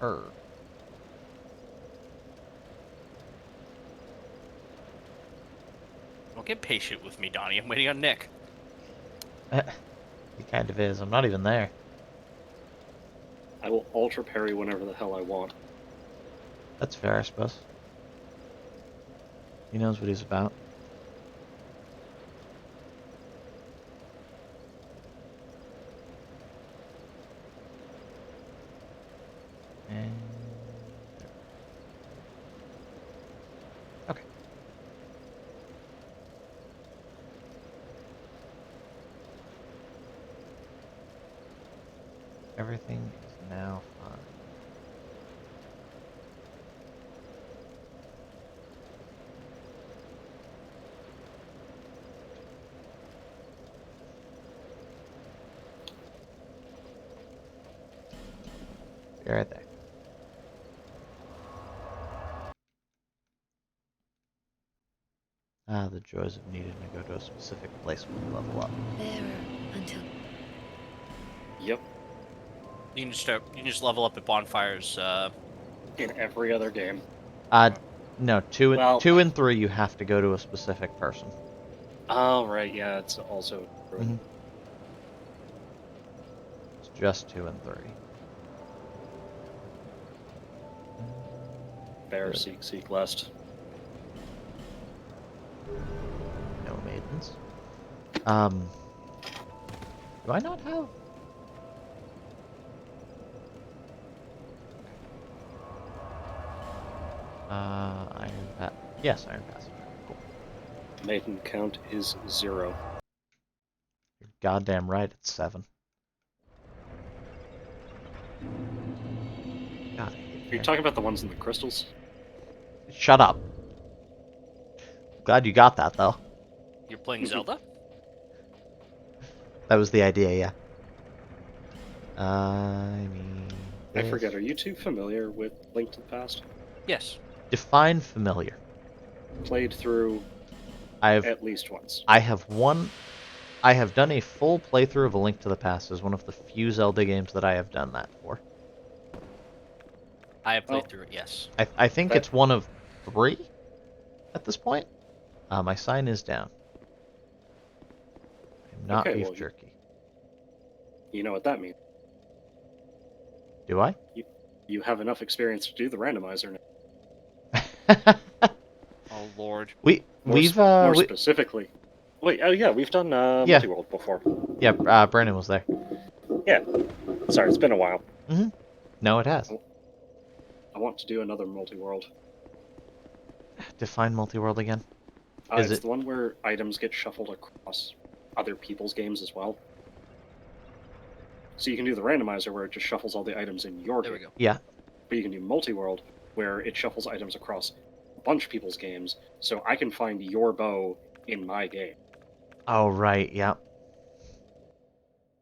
her. Don't get patient with me, Donnie. I'm waiting on Nick. He kind of is. I'm not even there. I will ultra parry whenever the hell I want. That's fair, I suppose. He knows what he's about. And... okay. Everything is now fine. You're right there. Ah, the joys of needing to go to a specific place when you level up. Bearer until Yep. You can just level up at bonfires. In every other game. No, two Well- and 3 you have to go to a specific person. Oh, right, yeah, it's also true. Mhm. It's just 2 and 3. Bear, Good. seek lest. No maidens. Do I not have? Iron Pass. Yes, Iron Pass. Cool. Maiden count is 0. You're goddamn right, it's 7. God, I hate Are you talking about the ones in the crystals? Shut up. Glad you got that, though. You're playing Zelda? That was the idea, yeah. I mean... I this- forget, are you two familiar with Link to the Past? Yes. Define familiar. Played through I've at least once. I have done a full playthrough of A Link to the Past as one of the few Zelda games that I have done that for. I have played Oh. through it, yes. I think That- it's one of 3 at this point. My sign is down. I'm not Okay, beef well, jerky. You know what that means. Do I? You have enough experience to do the randomizer now. Oh lord. More specifically. Wait, oh yeah, we've done Yeah. Multiworld before. Yeah, Brandon was there. Yeah. Sorry, it's been a while. No, it has. I want to do another Multiworld. Define multi-world again. Is It's it- the one where items get shuffled across other people's games as well. So you can do the randomizer where it just shuffles all the items in your There game. we go. Yeah. But you can do Multiworld where it shuffles items across a bunch of people's games, so I can find your bow in my game. Oh right. Yeah.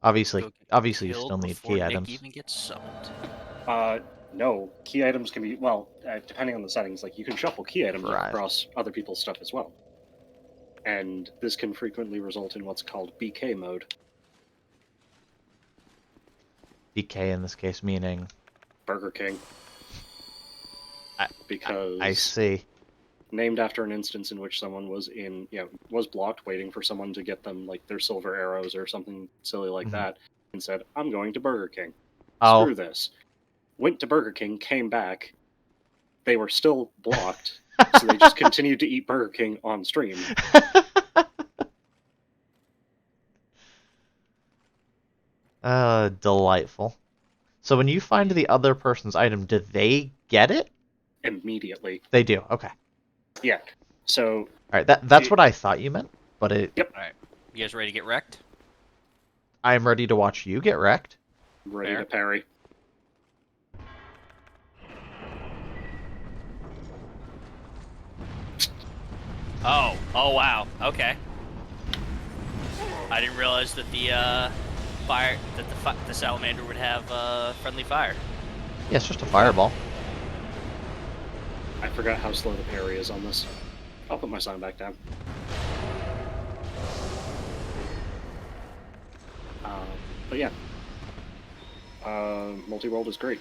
Obviously, Go get you killed still need before key Nick items. even gets summoned. No, key items can be, well, depending on the settings, like you can shuffle key items Right. across other people's stuff as well. And this can frequently result in what's called BK mode. BK in this case meaning. Burger King. I Because see. named after an instance in which someone was blocked waiting for someone to get them like their silver arrows or something silly like Mhm. that, and said, I'm going to Burger King. Oh. Screw this. Went to Burger King, came back. They were still blocked, so they just continued to eat Burger King on stream. Delightful. So when you find the other person's item, do they get it? Immediately. They do. Okay. Yeah. So, All right. That's what I thought you meant, but Yep. Alright. You guys ready to get wrecked? I'm ready to watch you get wrecked. ready Fair. to parry. Oh wow. Okay. I didn't realize that the the salamander would have friendly fire. Yeah, it's just a fireball. I forgot how slow the parry is on this. I'll put my sign back down. But yeah. Multi-world is great.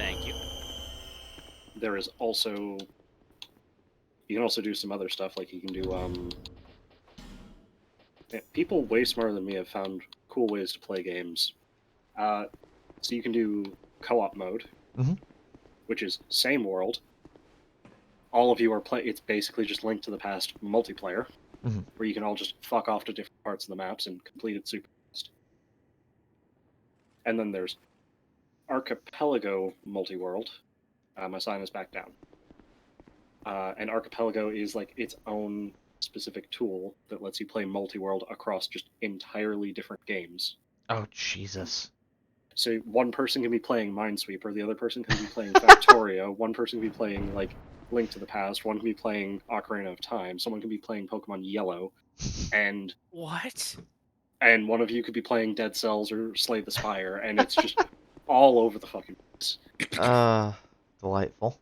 Thank you. There is also... You can also do some other stuff, like you can do, people way smarter than me have found cool ways to play games. So you can do co-op mode, Mhm. which is same world. All of you are play. It's basically just Link to the Past multiplayer, Mhm. where you can all just fuck off to different parts of the maps and complete it super fast. And then there's Archipelago multi-world. My sign is back down. And Archipelago is like its own specific tool that lets you play multi-world across just entirely different games. Oh, Jesus. So one person can be playing Minesweeper, the other person can be playing Factorio, one person can be playing like Link to the Past, one can be playing Ocarina of Time, someone can be playing Pokemon Yellow, and What? one of you could be playing Dead Cells or Slay the Spire, and it's just all over the fucking place. Uh, Delightful.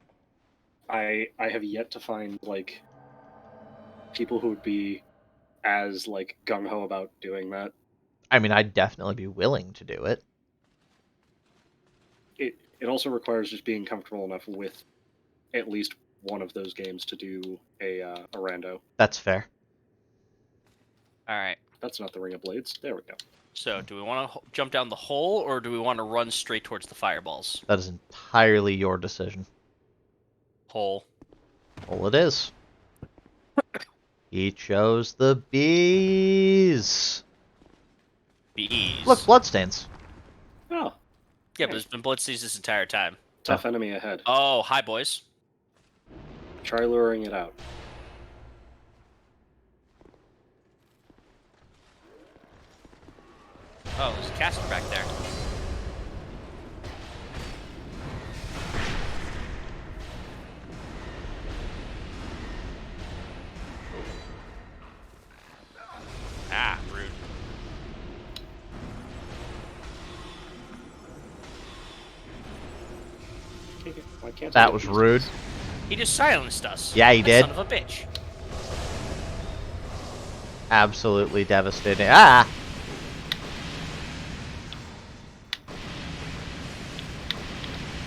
I have yet to find like people who would be as like gung ho about doing that. I mean, I'd definitely be willing to do it. It also requires just being comfortable enough with at least one of those games to do a rando. That's fair. All right. That's not the Ring of Blades. There we go. So, do we want to jump down the hole, or do we want to run straight towards the fireballs? That is entirely your decision. Hole. Well, it is. He chose the bees. Bees. Look, bloodstains. Oh, Yeah, but there's been bloodstains this entire time. tough enemy ahead. Oh, hi, boys. Try luring it out. Oh, there's a caster back there. Ah, rude. Why can't I That get was these rude. ones? He just silenced us. Yeah, he That did. Son of a bitch. Absolutely devastating. Ah!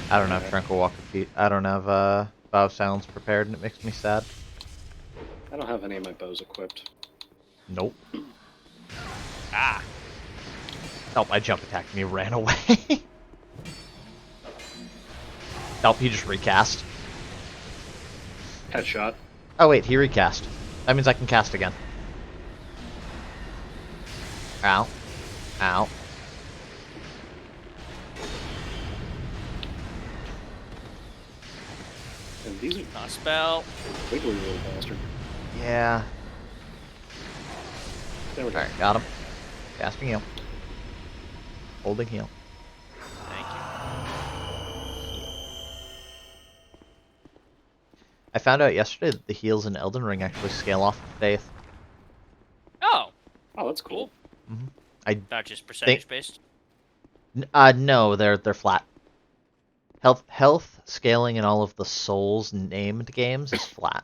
I don't have Tranquil Walker feet. I don't have Vow of Silence prepared, and it makes me sad. I don't have any of my bows equipped. Nope. Ah. Nope, I jump attacked and he ran away. Nope, he just recast. Headshot. Oh wait, he recast. That means I can cast again. Ow. Ow. And these are Not a spell. wiggly little bastard. Yeah. There we go. Alright, got him. Casting heal. Holding heal. Thank you. I found out yesterday that the heals in Elden Ring actually scale off of faith. Oh, Oh, that's cool. not just percentage based. No, they're flat. Health scaling in all of the Souls named games is flat.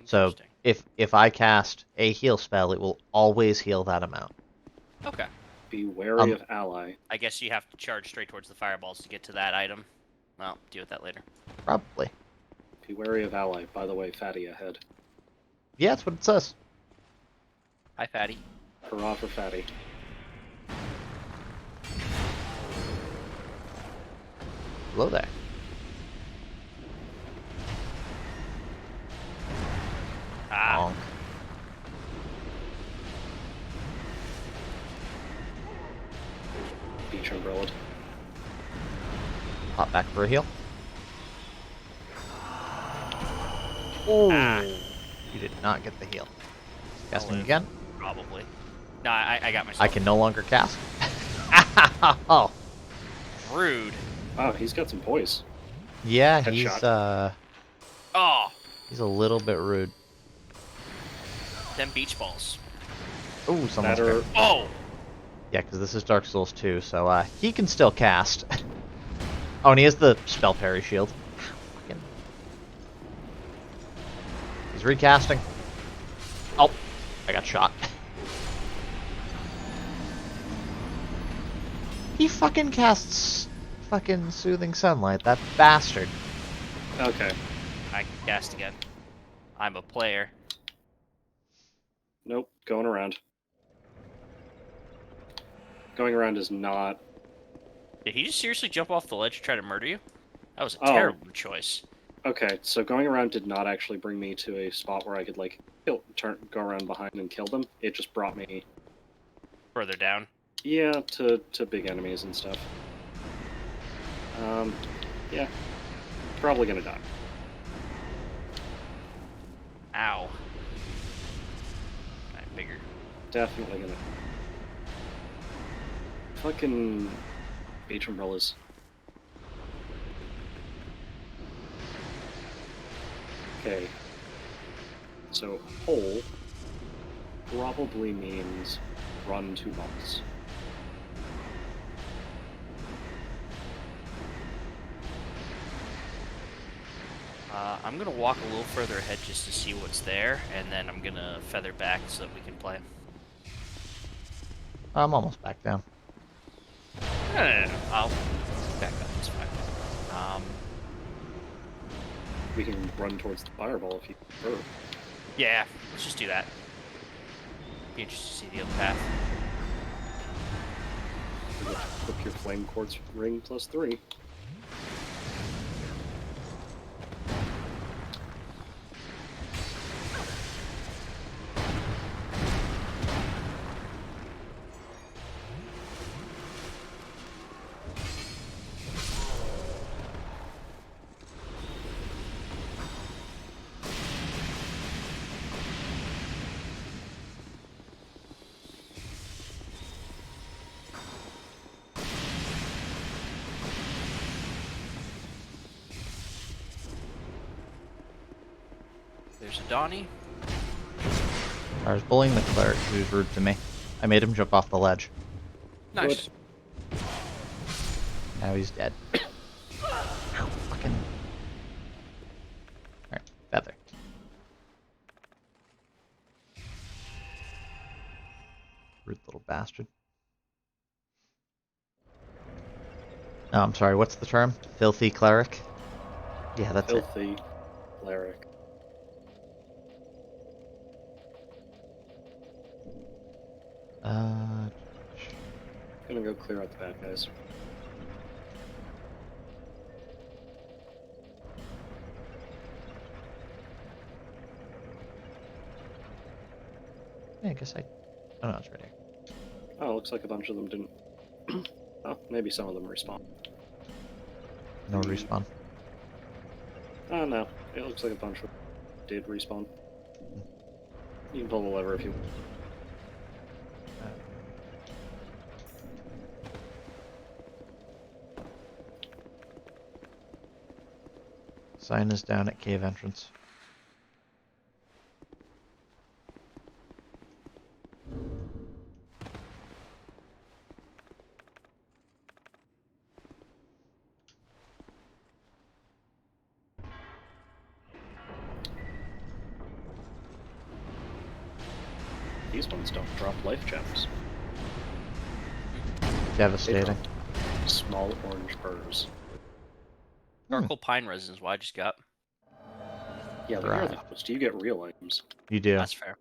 So Interesting. if I cast a heal spell, it will always heal that amount. Okay. Be wary of ally. I guess you have to charge straight towards the fireballs to get to that item. Well, deal with that later. Probably. Be wary of ally. By the way, fatty ahead. Yeah, that's what it says. Hi, Fatty. Hurrah for fatty. Hello there. Ah. Bonk. Beach umbrella. Hop back for a heal. Oh, Ah. you did not get the heal. Casting live. again. Probably. No, I got myself. I can no longer cast. Oh, Rude. Oh, he's got some poise. yeah, Headshot. Oh, he's a little bit rude. them beach balls. Oh, someone's That or got- Oh. Yeah, because this is Dark Souls 2, so he can still cast. Oh, and he has the spell parry shield. Fucking. He's recasting. Oh, I got shot. He fucking casts fucking soothing sunlight, that bastard. Okay. I can cast again. I'm a player. Nope. Going around. Going around is not. Did he just seriously jump off the ledge to try to murder you? That was a Oh. terrible choice. Okay, so going around did not actually bring me to a spot where I could like go around behind and kill them. It just brought me, Further down. yeah, to big enemies and stuff. Yeah, probably gonna die. Ow. I figured. Definitely gonna. Fucking H umbrellas. Okay. So hole probably means run 2 months. I'm gonna walk a little further ahead just to see what's there, and then I'm gonna feather back so that we can play. I'm almost back down. No. I'll back up. It's fine. We can run towards the fireball if you prefer. Yeah, let's just do that. Be interested to see the other path. Equip your flame quartz ring +3. There's a Donnie. I was bullying the cleric who was rude to me. I made him jump off the ledge. Nice. Now he's dead. Ow, fucking. Alright, feather. Rude little bastard. Oh, I'm sorry, what's the term? Filthy cleric? Yeah, that's it. Filthy cleric. Gonna go clear out the bad guys. Yeah, I guess I. Oh no, it's right here. Oh, looks like a bunch of them didn't. Oh, maybe some of them respawn. No respawn. Oh no, it looks like a bunch of them did respawn. You can pull the lever if you want. Sign is down at cave entrance. These ones don't drop life gems. They Devastating. drop small orange burrs. Charcoal pine resin is what I just got. Yeah, but you're the host. You get real items. You do. That's fair.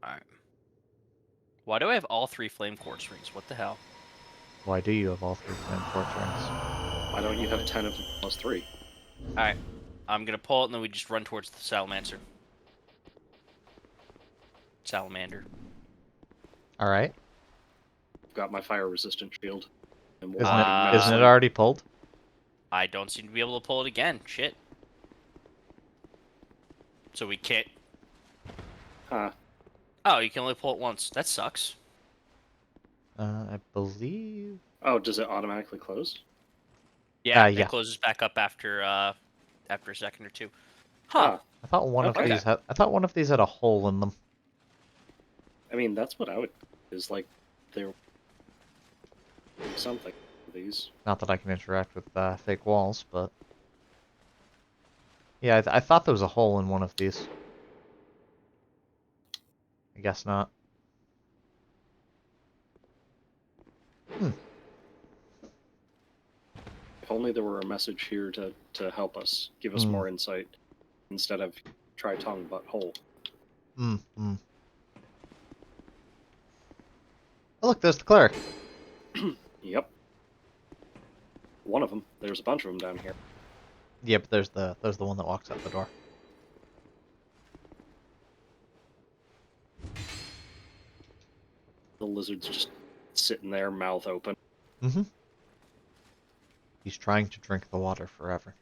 Alright. Why do I have all 3 flame quartz rings? What the hell? Why do you have all 3 flame quartz rings? Why don't you have 10 of them +3? Alright. I'm gonna pull it and then we just run towards the salamander. Salamander. Alright. I've got my fire resistant shield. And we'll Isn't it already pulled? I don't seem to be able to pull it again. Shit. So we can't. Huh. Oh, you can only pull it once. That sucks. I believe. Oh, does it automatically close? Yeah, yeah. it closes back up after after a second or two. Huh. Ah, I thought one Okay. of these had. I thought one of these had a hole in them. I mean, that's what I would. Is like, they're something. These. Not that I can interact with fake walls, but yeah, I thought there was a hole in one of these. I guess not. only there were a message here to help us, give us more insight, instead of try tongue but hole. Oh, look, there's the cleric. Yep. One of them. There's a bunch of them down here. Yep, there's the one that walks out the door. The lizard's just sitting there, mouth open. Mm-hmm. He's trying to drink the water forever.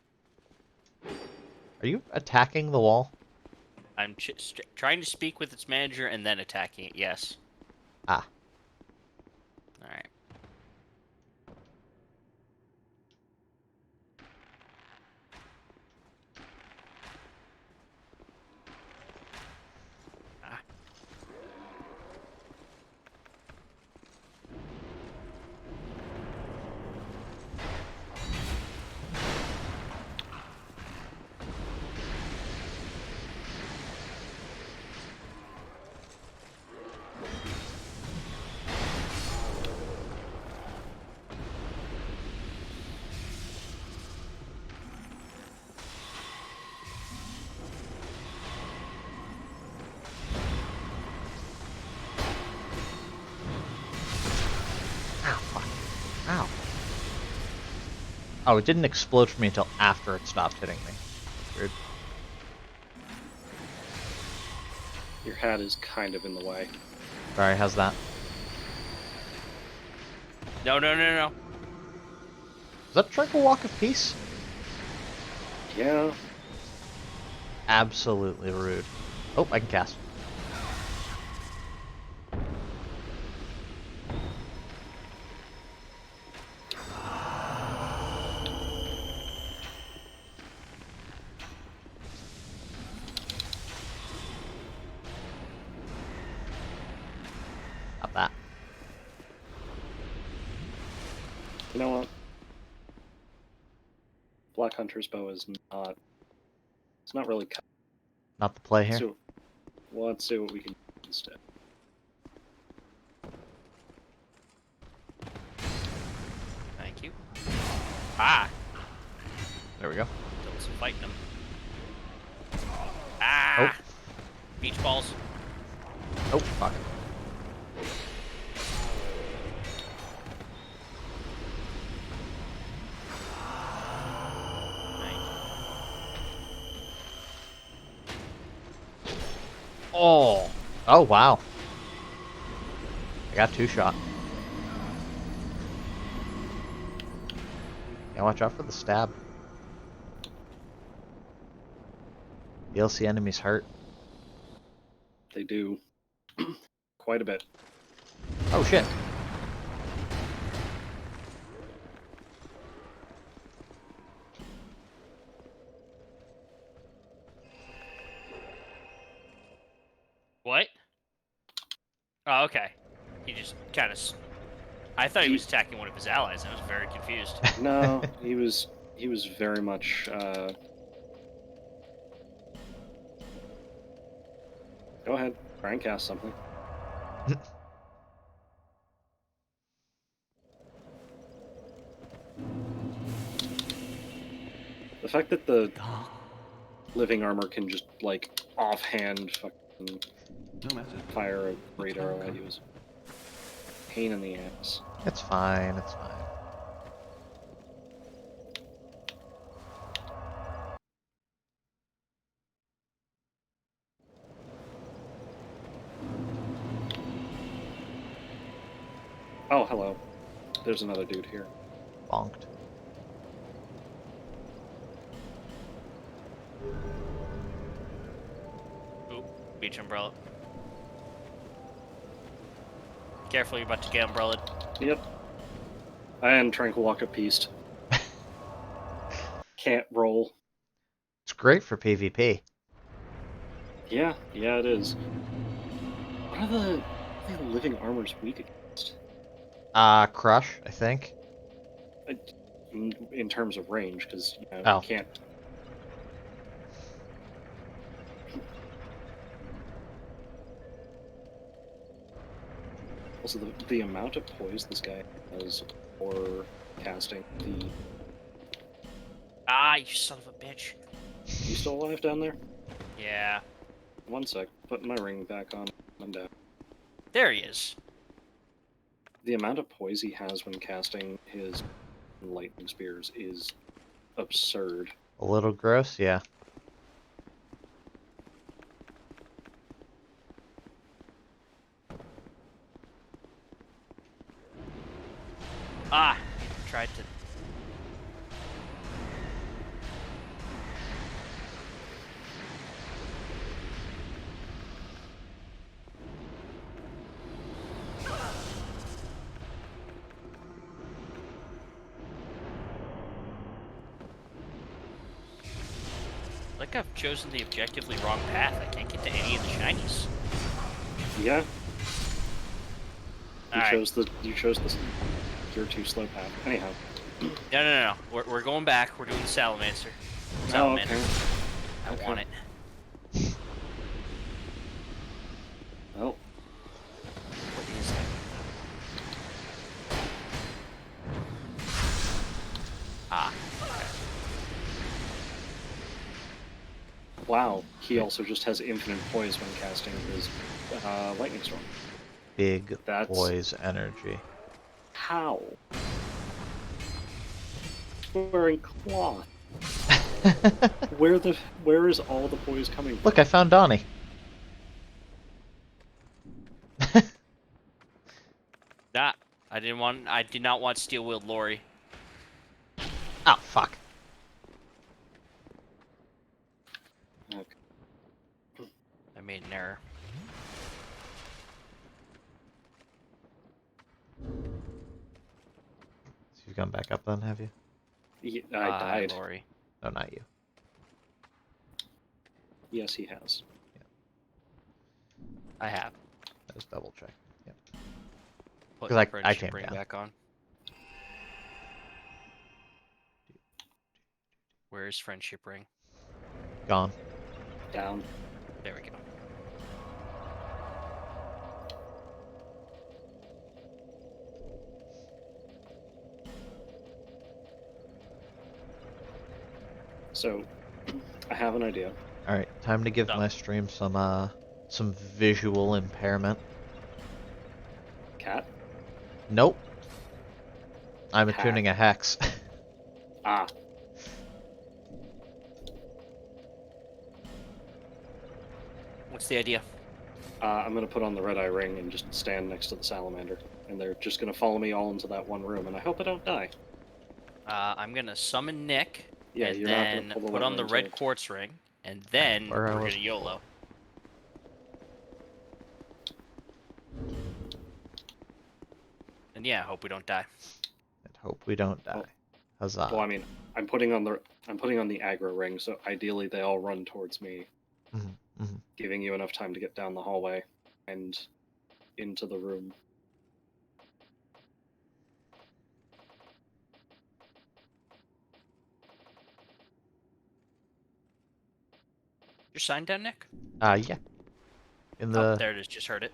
Are you attacking the wall? I'm trying to speak with its manager and then attacking it. Yes. Ah. All right. Ah. Ow, fuck. Ow. Oh, it didn't explode for me until after it stopped hitting me. Weird. Your hat is kind of in the way. Sorry, how's that? No, no, no, no. Is that Tranquil Walk of Peace? Yeah. Absolutely rude. Oh, I can cast. Not that. You know what? Black Hunter's bow is not... It's not really... Not the play here. So, well, let's see what we can do instead. Thank you. Ah. There we go. Doing some fighting them. Ah. Oh. Beach balls. Oh, fuck. Oh. Oh, wow. I got 2-shot. Yeah, watch out for the stab. DLC enemies hurt. They do quite a bit. Oh, shit. What? Oh, okay. He just kind of... I thought he was attacking one of his allies. I was very confused. No, he was very much... Go ahead, try and cast something. The fact that the living armor can just, like, offhand fucking fire a great arrow at you is a pain in the ass. It's fine, it's fine. Oh, hello. There's another dude here. Bonked. Ooh, beach umbrella. Careful, you're about to get umbrellaed. Yep. And Tranquil Walk of Peace. Can't roll. It's great for PvP. Yeah, it is. What are the living armors weak against? Crush, I think. In terms of range, because you Oh. can't. Also, the amount of poise this guy has for casting the you son of a bitch. You still alive down there? Yeah. One sec. Putting my ring back on. I'm down. There he is. The amount of poise he has when casting his lightning spears is absurd. A little gross, yeah. Ah! Tried to... Like I've chosen the objectively wrong path. I can't get to any of the shinies. Yeah. Alright. You chose the you're too slow path. Anyhow. No. We're going back. We're doing the Salamander. Salamander. Okay. I Okay. want it. Well, What is it? Ah. wow. He also just has infinite poise when casting his lightning storm. Big That's- poise energy. How? Wearing cloth. Where is all the poise coming from? Look, I found Donnie. Nah. I did not want Steel Wheeled Lori. Oh, fuck. Okay. I made an error. So you've gone back up then, have you? I died. Lori. No, not you. Yes, he has. I have. That was double check. Yep. Put 'Cause I friendship came ring down. back on. Where is friendship ring? Gone. Down. There we go. So, I have an idea. Alright, time to give Done. my stream some visual impairment. Cat? Nope. I'm Hack. attuning a hex. Ah. What's the idea? I'm gonna put on the red eye ring and just stand next to the salamander. And they're just gonna follow me all into that one room, and I hope I don't die. I'm gonna summon Nick, Yeah, and you're not then gonna pull the put on lever the red until- quartz ring, and then Where I we're was gonna YOLO. And yeah, hope we don't die. And hope we don't die. Well- Huzzah. Well, I mean, I'm putting on the aggro ring, so ideally they all run towards me, giving you enough time to get down the hallway and into the room. Your sign down, Nick? Yeah. In the... Oh, there it is. Just heard it.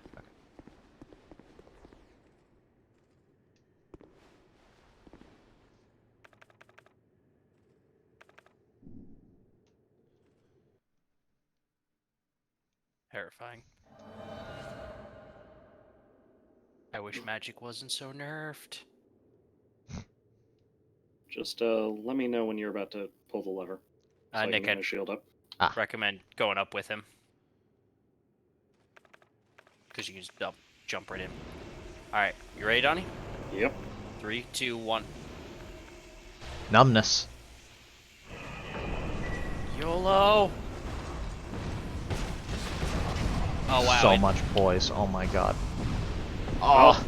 Terrifying. I wish magic wasn't so nerfed. Just let me know when you're about to pull the lever. So I can Nick, get I'd my shield up. recommend going up with him. Because you can just jump right in. Alright, you ready, Donnie? Yep. 3, 2, 1. Numbness. YOLO! Oh, wow. So much poise. Oh my god. Oh.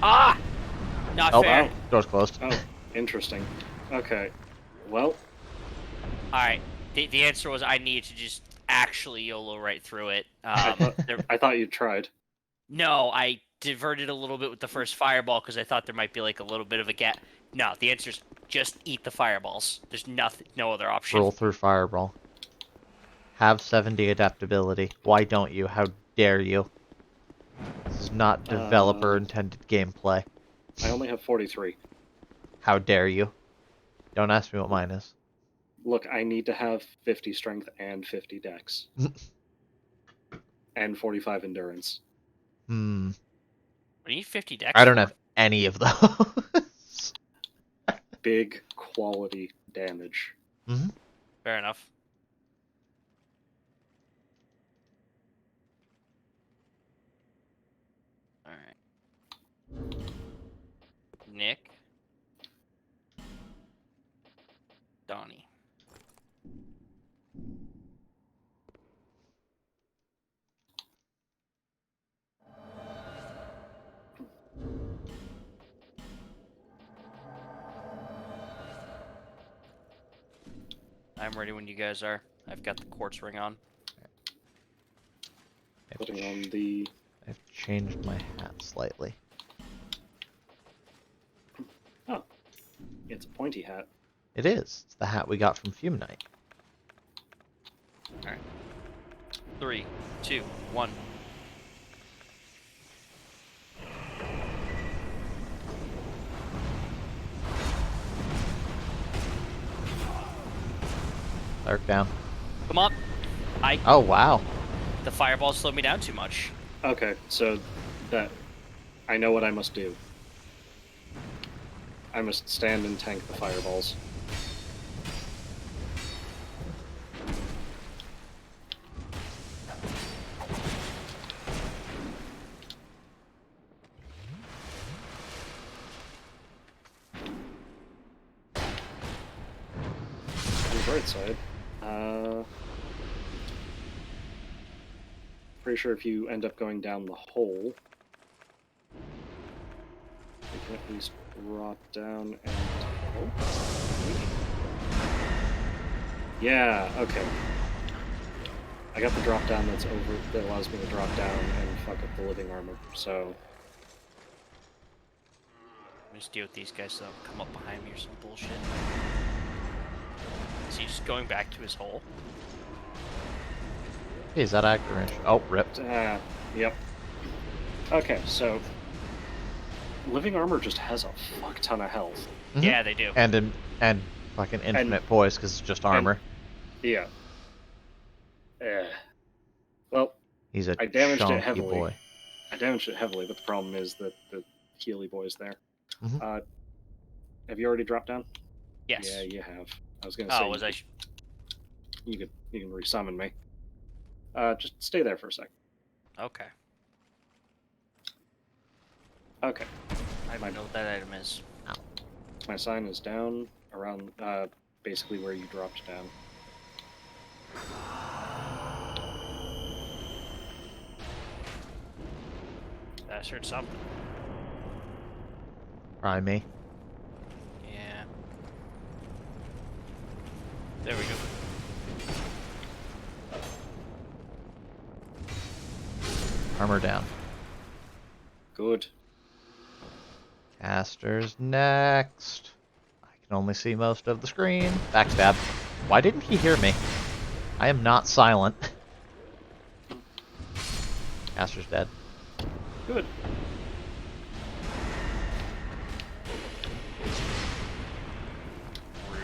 Ah! Not Oh, fair. door's closed. Oh, interesting. Okay. Well, Alright, the answer was I needed to just actually YOLO right through it. I thought you tried. No, I diverted a little bit with the first fireball because I thought there might be like a little bit of a gap. No, the answer is just eat the fireballs. There's no other option. Roll through fireball. Have 70 adaptability. Why don't you? How dare you? This is not developer-intended gameplay. I only have 43. How dare you? Don't ask me what mine is. Look, I need to have 50 strength and 50 dex. And 45 endurance. Hmm. What do you need 50 dex I don't for? have any of those. Big quality damage. Hmm. Fair enough. Alright. Nick. Donnie. I'm ready when you guys are. I've got the quartz ring on. Putting on the... I've changed my hat slightly. Oh. It's a pointy hat. It is. It's the hat we got from Fume Night. Alright. 3, 2, 1. Dark down. Come on. Oh, wow. The fireball slowed me down too much. Okay, so that... I know what I must do. I must stand and tank the fireballs. On the bright side, pretty sure if you end up going down the hole, you can at least drop down and... Oh. Yeah, okay. I got the drop down that's over that allows me to drop down and fuck up the living armor, so... Let me just deal with these guys so they don't come up behind me or some bullshit. Is he just going back to his hole? Hey, is that accurate? Oh, ripped. Yep. Okay, so... living armor just has a fuck ton of health. Mhm. Yeah, they do. And fucking infinite poise because it's just armor. Yeah. Well, He's a I damaged it chonky heavily. boy. I damaged it heavily, but the problem is that the Healy boy's there. Mhm. Have you already dropped down? Yes. Yeah, you have. I was gonna say Oh, was I? you can resummon me. Just stay there for a sec. Okay. Okay. I don't know what that item is. My sign is down around basically where you dropped down. I heard something. Try me. Yeah. There we go. Armor down. Good. Caster's next. I can only see most of the screen. Backstab. Why didn't he hear me? I am not silent. Caster's dead. Good. Rude.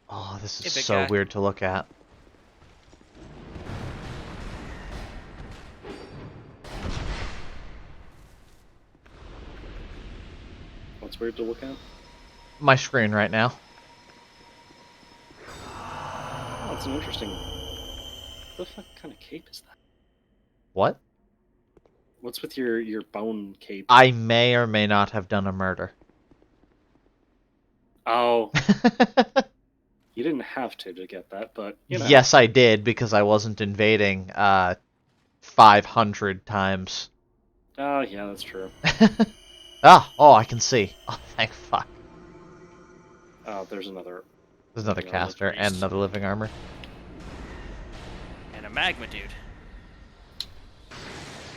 Oh, this Hey, is big so guy. weird to look at. What's weird to look at? My screen right now. Oh, it's an interesting... What the fuck kind of cape is that? What? What's with your bone cape? I may or may not have done a murder. Oh, you didn't have to get that, but you know. Yes, I did, because I wasn't invading 500 times. Oh, yeah, that's true. Oh, I can see. Oh, thank fuck. Oh, there's another. There's another Yeah, caster priest. and another living armor. And a magma dude.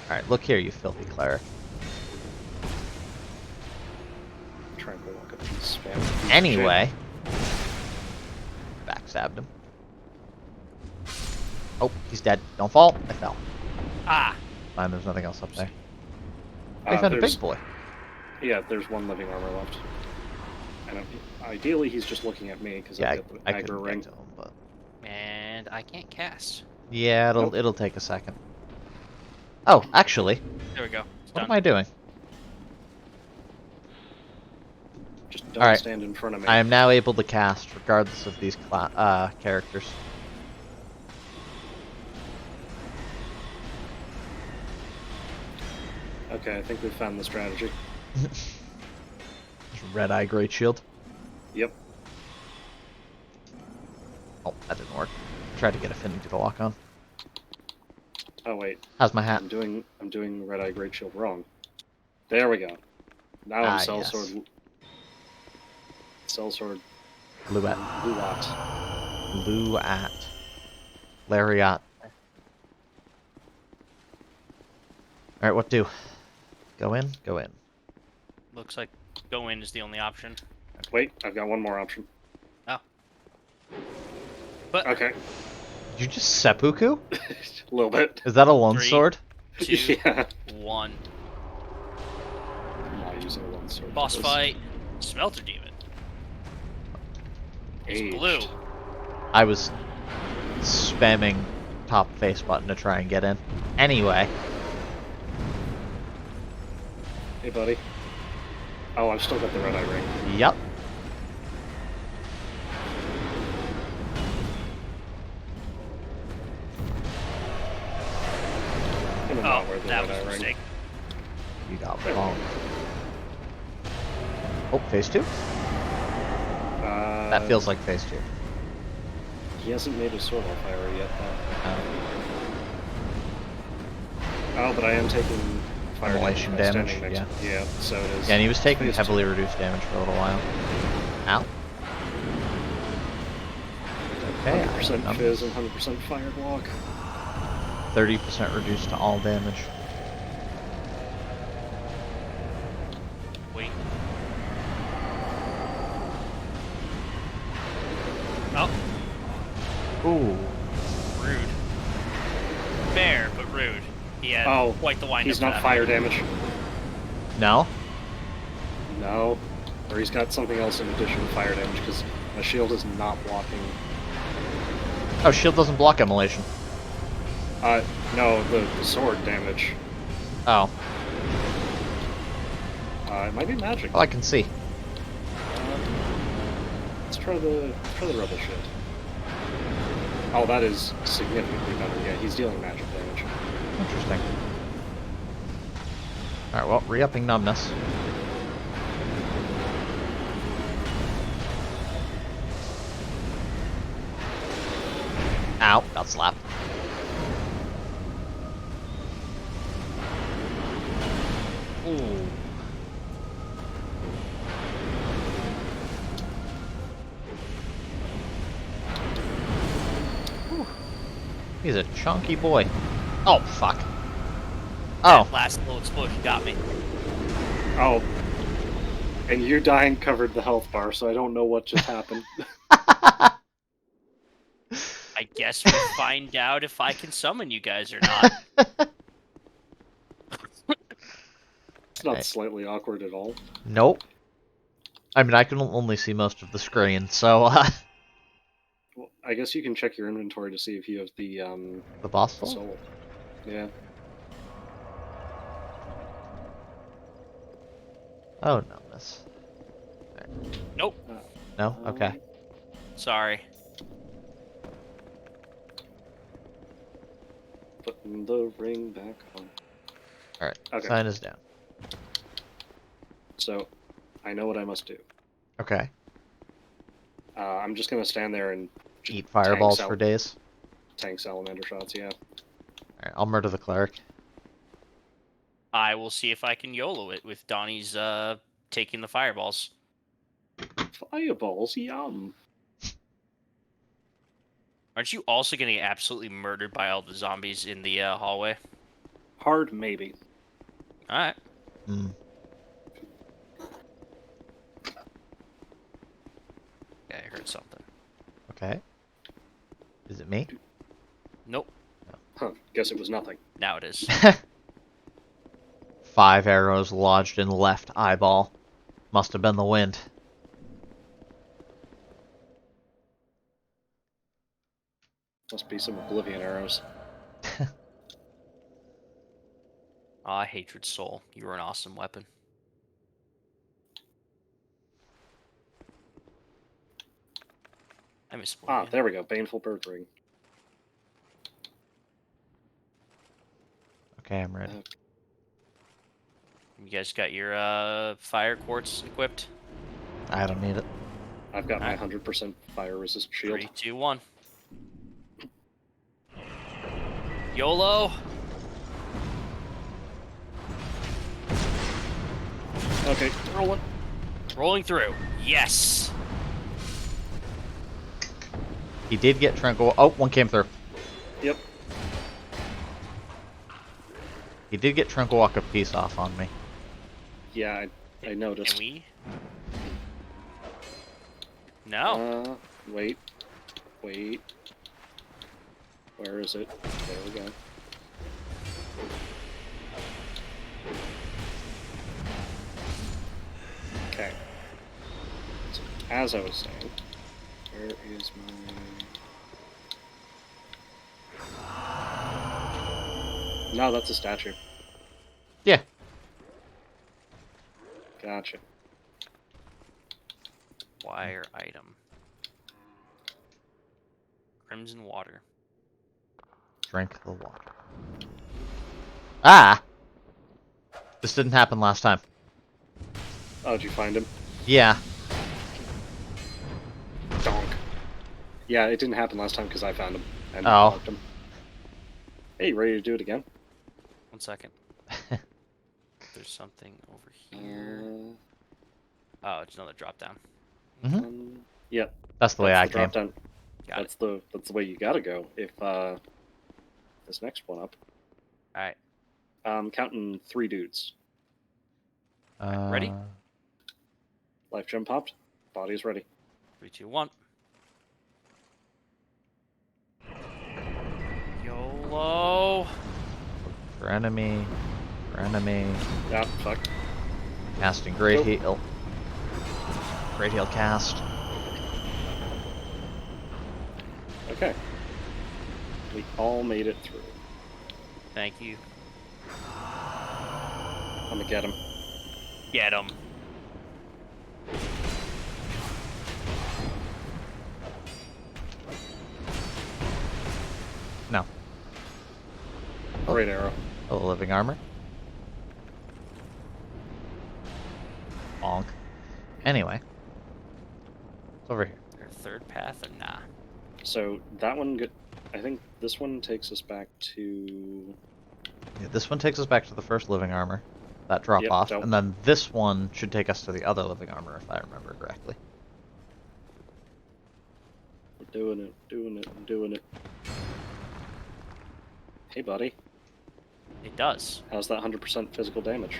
Alright, look here, you filthy cleric. Trying to walk up and spam. piece of Anyway. Backstabbed him. Oh, he's dead. Don't fall. I fell. Ah, Fine, there's nothing else up there. I found a there's- big boy. Yeah, there's one living armor left. And ideally, he's just looking at me because Yeah, I've got the I aggro couldn't ring. get to him, but and I can't cast. yeah, Nope. it'll take a second. Oh, actually, There we go. It's what done. am I doing? Just don't Alright. stand in front of me. I am now able to cast regardless of these characters. Okay, I think we found the strategy. Red Eye Great Shield. Yep. Oh, that didn't work. Tried to get Affinity to lock on. Oh wait, How's my hat? I'm doing Red Eye Great Shield wrong. There we go. Now I'm Yes. Sellsword. Bluet. Luat. Bluat. Lariat. Alright, what do? Go in? Go in. Looks like go in is the only option. Wait, I've got one more option. Oh. But Okay. Did you just seppuku? A little bit. Is that a lone 3, sword? 2, Yeah. 1. I'm not using a one sword. Boss for this. fight. Smelter demon. It's Aged. blue. I was spamming top face button to try and get in. Anyway. Hey, buddy. Oh, I've still got the red eye ring. Yep. I'm gonna Oh, not wear the that red was eye a ring. mistake. You got wrong. Oh, phase 2? That feels like phase 2. He hasn't made a sword on fire yet, though. Um, Oh, but I am taking fire Immolation by damage, standing next. Yeah, so it is. yeah, and he was taking phase heavily 2. reduced damage for a little while. Ow. Okay, 100% fizz and 100% fire block. 30% reduced to all damage. Wait. Oh, Ooh. rude. Fair, but rude. He had Oh, quite the wind He's up not for fire damage. No? No. Or he's got something else in addition to fire damage, because my shield is not blocking. Oh, shield doesn't block immolation. No, the sword damage. Oh. It might be magic. Well, I can see. Let's try the rebel shit. Oh, that is significantly better. Yeah, he's dealing magic damage. Interesting. Alright, well, re-upping numbness. Ow, got slapped. Ooh. Whew. He's a chunky boy. Oh, fuck. Oh. that last little explosion got me. Oh. And you dying covered the health bar, so I don't know what just happened. I guess we'll find out if I can summon you guys or not. It's not Right. slightly awkward at all. Nope. I mean, I can only see most of the screen, so, Well, I guess you can check your inventory to see if you have the the boss soul? soul. Yeah. Oh, numbness. Nope. No? Okay. Sorry. Putting the ring back on. Alright, Okay. sign is down. So, I know what I must do. Okay. I'm just gonna stand there and just Eat fireballs tank for days. tank salamander shots, yeah. Alright, I'll murder the cleric. I will see if I can YOLO it with Donnie's taking the fireballs. Fireballs, yum. Aren't you also getting absolutely murdered by all the zombies in the hallway? Hard, maybe. Alright. Hmm. Yeah, I heard something. Okay. Is it me? Nope. Guess it was nothing. Now it is. 5 arrows lodged in left eyeball. Must have been the wind. Must be some Oblivion arrows. Ah, Hatred Soul. You were an awesome weapon. I miss Ah, Oblivion. there we go. Baneful Bird Ring. Okay, I'm ready. You guys got your fire quartz equipped? I don't need it. I've got my Alright. 100% fire resist shield. 3, 2, 1. YOLO! Okay, rolling. Rolling through. Yes! He did get tranquil. Oh, one came through. Yep. He did get tranquil walk a piece off on me. Yeah, I noticed. Can we? No. Wait. Wait. Where is it? There we go. Okay. So, as I was saying, where is my... No, that's a statue. Yeah. Gotcha. Wire item. Crimson water. Drink the water. Ah! This didn't happen last time. Oh, did you find him? Yeah. Donk. Yeah, it didn't happen last time because I found him and Oh. marked him. Hey, you ready to do it again? 1 second. There's something over Uh, here. Oh, it's another drop down. Yep. That's the way I the came. drop down. Got it. That's the way you gotta go. If this next one up. Alright. Counting 3 dudes. Ready? Life gem popped. Body is ready. 3, 2, 1. YOLO! For enemy. For enemy. Yeah, fuck. Casting Great Nope. Heal. Great Heal cast. Okay. We all made it through. Thank you. I'm gonna get him. Get him. No. Great arrow. Oh, living armor. Bonk. Anyway. It's over here. Your third path or nah? So that one, I think this one takes us back to... Yeah, this one takes us back to the first living armor. That drop Yep, off. don't- And then this one should take us to the other living armor, if I remember correctly. We're doing it, doing it, doing it. Hey, buddy. It does. How's that 100% physical damage?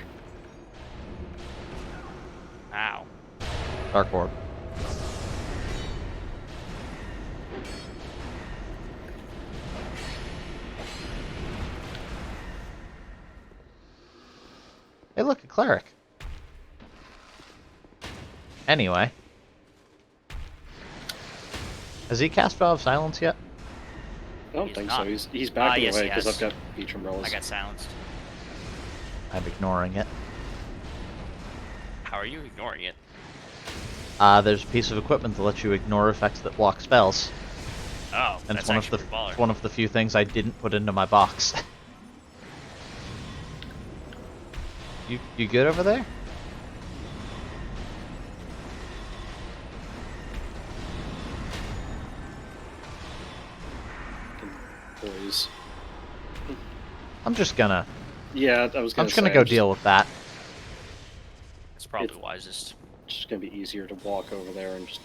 Ow. Dark Orb. Hey, look, a cleric. Anyway. Has he cast Vow of Silence yet? I don't He's think not. so. He's backing yes, away he because has. I've got beach umbrellas. I got silenced. I'm ignoring it. How are you ignoring it? There's a piece of equipment that lets you ignore effects that block spells. Oh, And that's it's one of actually the pretty baller. it's one of the few things I didn't put into my box. You good over there? Boys. I'm just gonna Yeah, I was gonna I'm just gonna say, go deal with that. It's probably wisest. It's just gonna be easier to walk over there and just...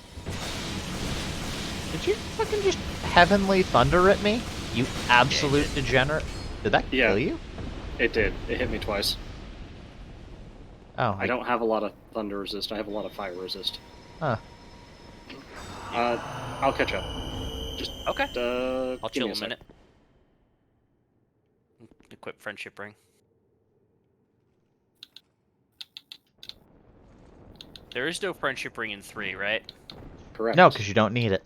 Did you fucking just heavenly thunder at me? You absolute degenerate. Did that Yeah. kill you? It did. It hit me twice. Oh, I don't have a lot of thunder resist. I have a lot of fire resist. Huh. I'll catch up. Just Okay. give I'll me chill a sec. minute. friendship ring. There is no friendship ring in 3, right? Correct. No, because you don't need it.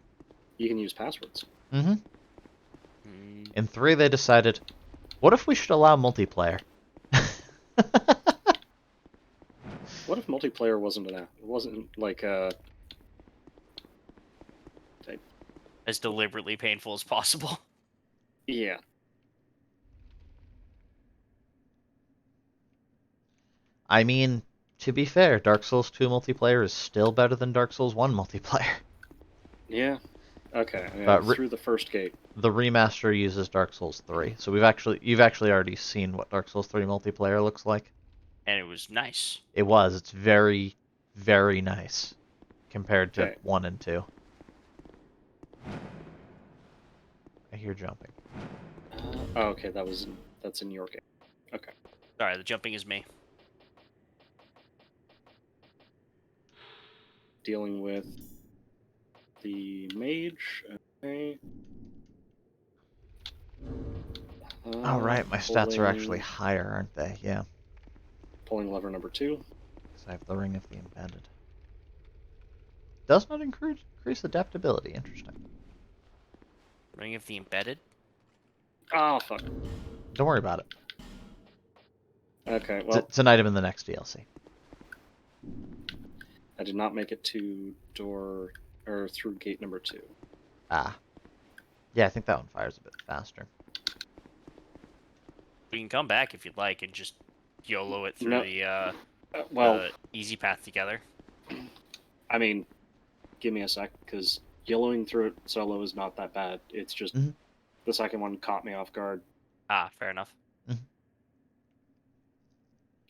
You can use passwords. Mm-hmm. Mm, In 3, they decided, what if we should allow multiplayer? What if multiplayer wasn't an app? It wasn't like as deliberately painful as possible. yeah. I mean, to be fair, Dark Souls 2 multiplayer is still better than Dark Souls 1 multiplayer. Yeah. Okay. I mean, But I'm through the first gate. The remaster uses Dark Souls 3, so you've actually already seen what Dark Souls 3 multiplayer looks like. And it was nice. It's very, very nice compared to Okay. 1 and 2. I hear jumping. Oh, okay, that's in your game. Okay. Sorry, the jumping is me. Dealing with the mage. Okay. Oh, right, my stats are actually Pulling- higher, aren't they? Yeah, Pulling lever number 2. because I have the Ring of the Embedded. Does not increase adaptability. Interesting. Ring of the Embedded? Oh, fuck. Don't worry about it. Okay, well, It's an item in the next DLC. I did not make it to through gate number 2. Ah. Yeah, I think that one fires a bit faster. We can come back if you'd like and just YOLO it through No. the Well, easy path together. I mean, give me a sec, because yellowing through it solo is not that bad. It's just Mhm. the second one caught me off guard, Ah, fair enough.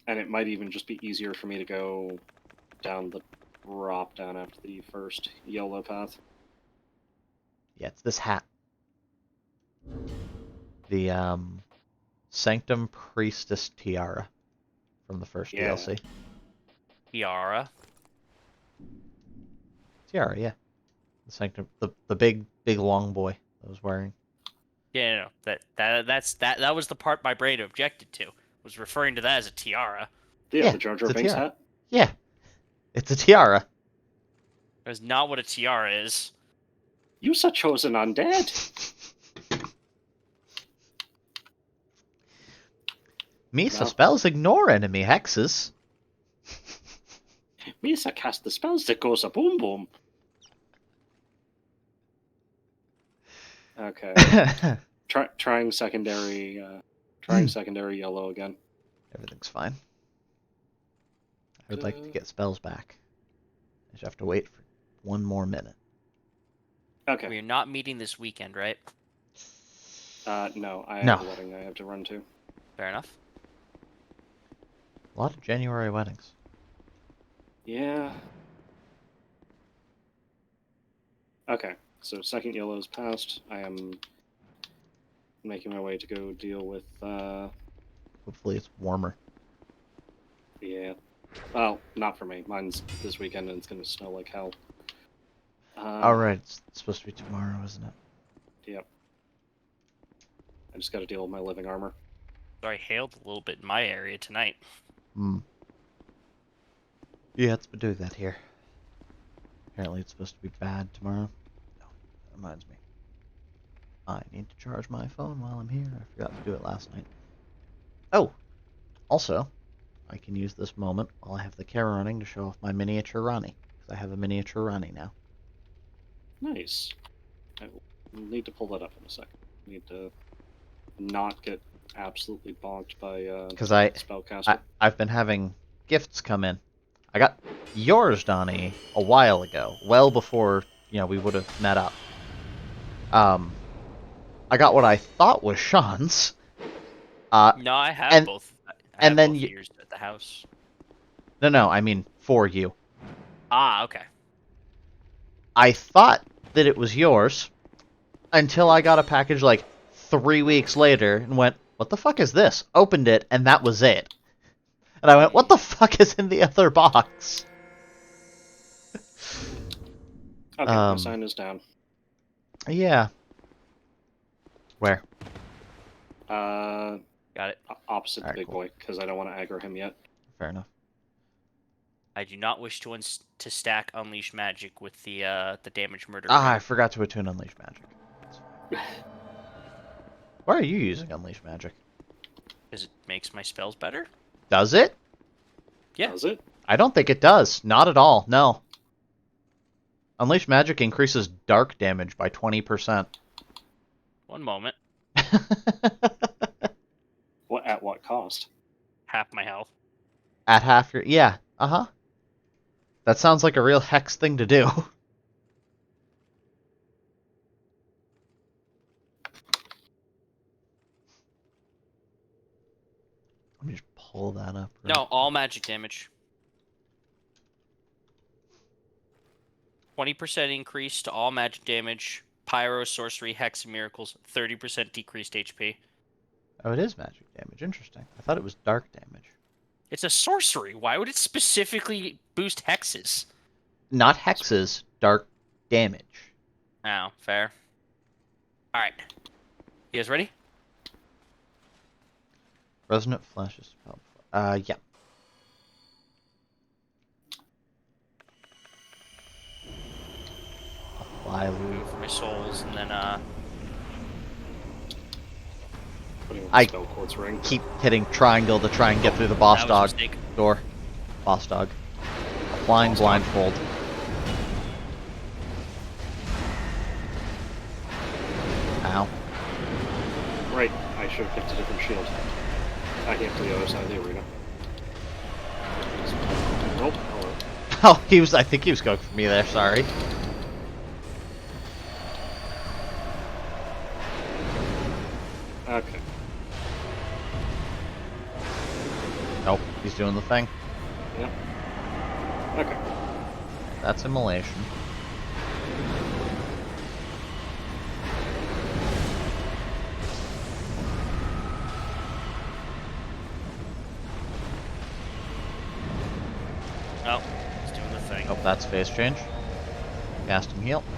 and it might even just be easier for me to go down the drop down after the first YOLO path. Yeah, it's this hat. The Sanctum Priestess Tiara from the first Yeah. DLC. Tiara. Tiara, yeah. The Sanctum, the big long boy I was wearing. Yeah, no, that was the part my brain objected to. Was referring to that as a tiara. Yeah, Yeah, the Jar it's Jar a Binks tiara. hat. Yeah, it's a tiara. That is not what a tiara is. You a chosen undead. Misa No. spells ignore enemy hexes. Misa cast the spells that goes a boom boom. Okay. Trying secondary yellow again. Everything's fine. I would like to get spells back. I just have to wait for one more minute. Okay. We're not meeting this weekend, right? No, I No. have a wedding I have to run to. Fair enough. A lot of January weddings. Yeah. Okay, so second yellow's passed. I am making my way to go deal with, Hopefully it's warmer. yeah. Well, not for me. Mine's this weekend and it's gonna snow like hell. Alright, it's supposed to be tomorrow, isn't it? Yep. I just gotta deal with my living armor. Sorry, hailed a little bit in my area tonight. Hmm. Yeah, it's been doing that here. Apparently it's supposed to be bad tomorrow. Oh, that reminds me. I need to charge my phone while I'm here. I forgot to do it last night. Oh! Also, I can use this moment while I have the camera running to show off my miniature Ronnie. Because I have a miniature Ronnie now. Nice. I will need to pull that up in a second. I need to not get absolutely bonked by Because spellcaster. I've been having gifts come in. I got yours, Donnie, a while ago. Well before, we would have met up. I got what I thought was Sean's. No, I have both. I have then both you- yours at the house. No, I mean for you. Ah, okay. I thought that it was yours until I got a package like 3 weeks later and went, what the fuck is this? Opened it, and that was it. And I went, what the fuck is in the other box? Okay, my sign is down. Yeah. Where? Uh, Got Got it. Opposite Alright, the big cool. boy, because I don't want to aggro him yet. Fair enough. I do not wish to stack Unleash Magic with the damage murder. Ah, I ring, forgot to attune Unleash Magic. That's fine. Why are you using Unleash Magic? because it makes my spells better. Does it? Yeah. Does it? I don't think it does. Not at all. No. Unleash Magic increases dark damage by 20%. One moment. What at what cost? Half my health. At half your... Yeah. Uh-huh. That sounds like a real Hex thing to do. Let me just pull that up. No, all magic damage. 20% increase to all magic damage. Pyro, sorcery, hex, and miracles. 30% decreased HP. Oh, it is magic damage. Interesting. I thought it was dark damage. It's a sorcery. Why would it specifically boost hexes? Not hexes, dark damage. Oh, fair. Alright. You guys ready? Resonant Flesh is... yeah. Apply loot. Move for my souls, and then, Putting on I spell quartz ring. keep hitting triangle to try and get through the boss that was a dog mistake. door. Boss dog. Applying Boss dog. blindfold. Ow. Right, I should have picked a different shield. I can't to the other side of the arena. Nope, hello. Oh, he was... I think he was going for me there, sorry. Okay. Nope, he's doing the thing. Yep. Okay. That's immolation. Oh, it's doing the thing. Oh, that's phase change. Cast him heal. Oh.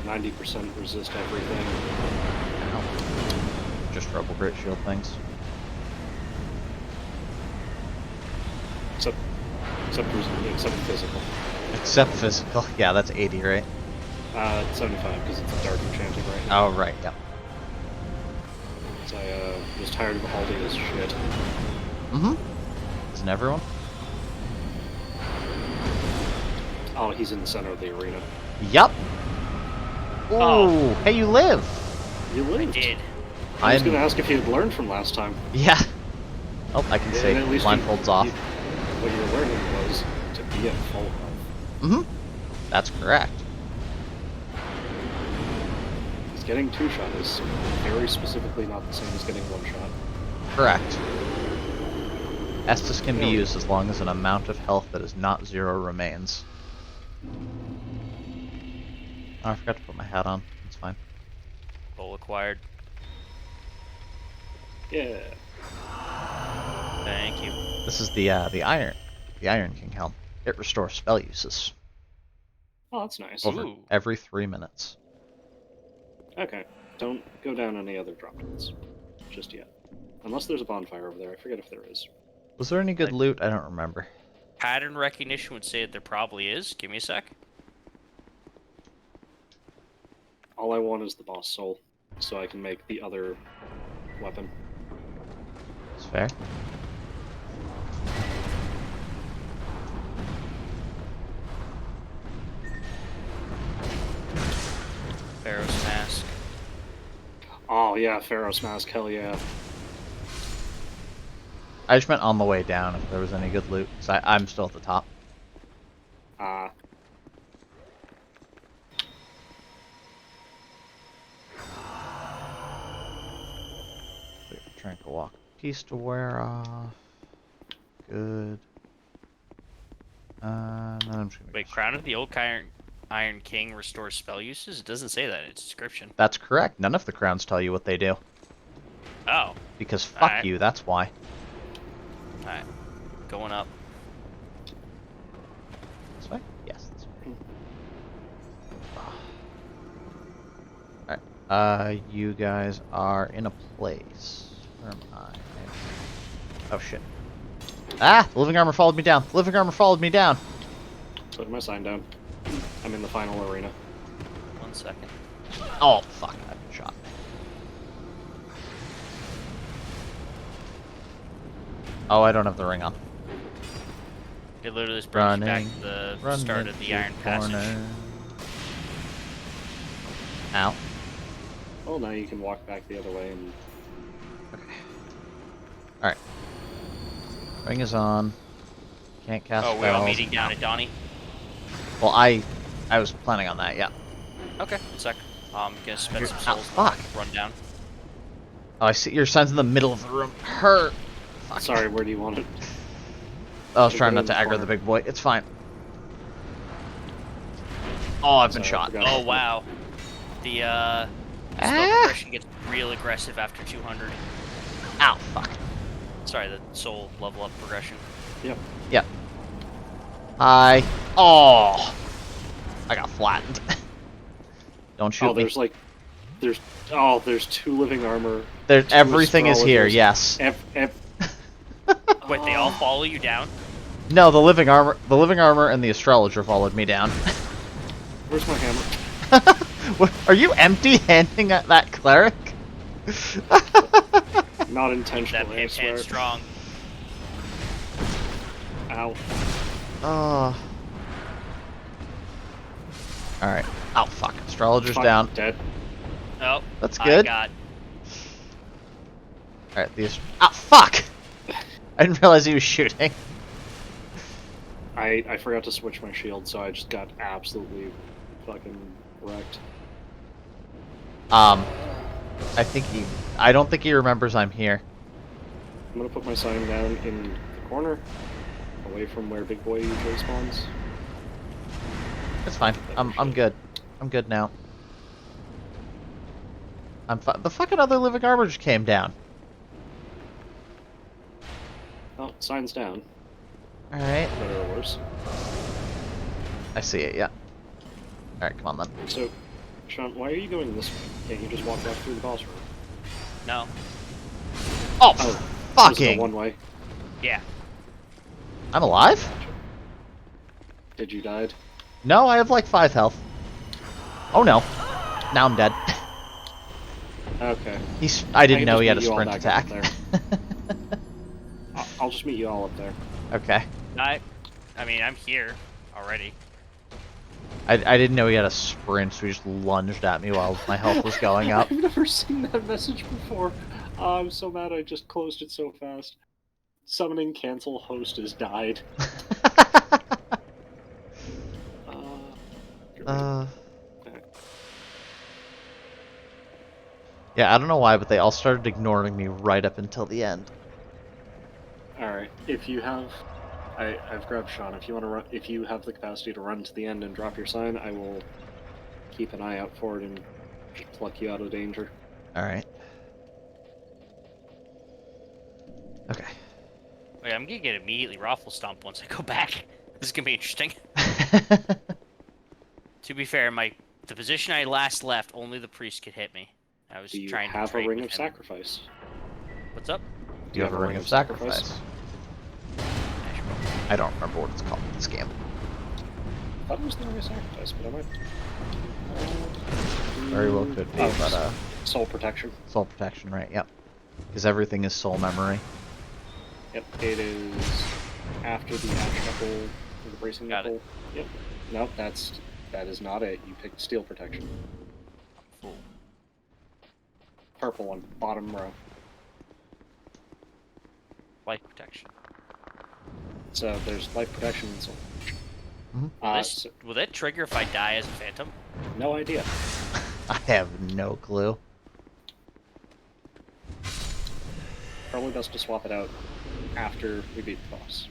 90% resist everything. Ow. Just Rebel Grit Shield things. Except physical. Except physical. Yeah, that's 80, right? 75 because it's a dark enchanting right now. Oh, right, yeah. So I was tired of all this shit. Mm-hmm. Isn't everyone? Oh, he's in the center of the arena. Yup. Ooh, Oh. hey, you live. You I lived. did. I was I'm- going to ask if you had learned from last time. Yeah. Oh, I can Yeah, say and at least blindfolds off. What you were learning was to be at full health. Mm-hmm. That's correct. Because getting 2-shot is very specifically not the same as getting 1-shot. Correct. Estus can be Yeah. used as long as an amount of health that is not 0 remains. Oh, I forgot to put my hat on. It's fine. Goal acquired. Yeah. Thank you. This is the Iron King helm. It restores spell uses Oh, that's nice. over Ooh. every 3 minutes. Okay. Don't go down any other drop points. Just yet. Unless there's a bonfire over there. I forget if there is. Was there any good loot? I don't remember. Pattern recognition would say that there probably is. Give me a sec. All I want is the boss soul, so I can make the other weapon. It's fair. Pharaoh's Mask. Oh yeah, Pharaoh's Mask, hell yeah. I just meant on the way down if there was any good loot. So I'm still at the top. Tranquil Walk. Piece to wear off. Good. Then I'm just gonna Wait, go Crown of the Oak Iron King restores spell uses? It doesn't say that in its description. That's correct. None of the crowns tell you what they do. Oh. Because fuck Alright. you, that's why. Alright. Going up. This way? Yes, this way. You guys are in a place. Where am I? Oh shit. Ah! The living armor followed me down. The living armor followed me down. Put my sign down. I'm in the final arena. 1 second. Oh, fuck. I've been shot. Oh, I don't have the ring on. It literally just brings you back Running. to the Running start of the Iron Passage. Ow. Well, now you can walk back the other way and... Okay. Alright. Ring is on. Can't cast Oh, we're all spells. meeting down at Donnie? Well, I was planning on that, yeah. Okay, 1 sec. Gonna spend some Ow, souls. fuck. Run down. Oh, I see your son's in the middle of the room. Hurt. Fuck. Sorry, where do you want it? I was We'll trying put it not in to the aggro corner. the big boy. It's fine. Oh, I've been Sorry, I shot. forgot. Oh, wow. The, spell Ah! progression gets real aggressive after 200. Ow, fuck. Sorry, the soul level up progression. Yep. Yep. Hi. Oh! I got flattened. Don't shoot Oh, me. there's like... there's 2 living armor. There's 2 everything is here, astrologers. yes. Wait, they all follow you down? No, the living armor and the astrologer followed me down. Where's my hammer? What, are you empty-handing at that cleric? Not That intentionally, I hand swear. strong. Ow. Oh. Alright. Oh, fuck. Astrologer's Fuck, down. Dead. Oh, That's I good. got... Alright, the ah, fuck! I didn't realize he was shooting. I forgot to switch my shield, so I just got absolutely fucking wrecked. I don't think he remembers I'm here. I'm gonna put my sign down in the corner, away from where Big Boy usually spawns. It's fine. I'm good. I'm good now. The fucking other living armor just came down. Oh, sign's down. Alright. Better or worse. I see it, yeah. Alright, come on then. So, Sean, why are you going this way? Can't you just walk back through the boss room? No. Oh, Oh, this is the fucking! one way. Yeah. I'm alive? Did you die? No, I have like 5 health. Oh no. Now I'm dead. Okay. I didn't can know just he had a meet you all sprint back attack. up I'll just meet you all up there. Okay. I mean, I'm here already. I didn't know he had a sprint, so he just lunged at me while my health was going up. I've never seen that message before. Oh, I'm so mad I just closed it so fast. Summoning cancel host has died. Uh, yeah, I don't know why, but they all started ignoring me right up until the end. Alright, if you have... I've grabbed Sean. If you want to run, if you have the capacity to run to the end and drop your sign, I will keep an eye out for it and just pluck you out of danger. Alright. Okay. Wait, I'm gonna get immediately raffle stomp once I go back. This is gonna be interesting. To be fair, the position I last left, only the priest could hit me. I was Do you trying to have a trade ring with of him. sacrifice? What's up? Do you have a ring of sacrifice? I don't remember what it's called in this game. I thought it was the ring of sacrifice, but I might... Very well could be, Oh, but soul protection. soul protection, right? Yep. Because everything is soul memory. Yep, it is after the ash knuckle, or the bracing Got knuckle. Yep. Nope, that is not it. You picked steel protection. Fool. Purple one, bottom row. Life protection. So there's life protection and soul. Will that trigger if I die as a phantom? No idea. I have no clue. Probably best to swap it out after we beat the boss.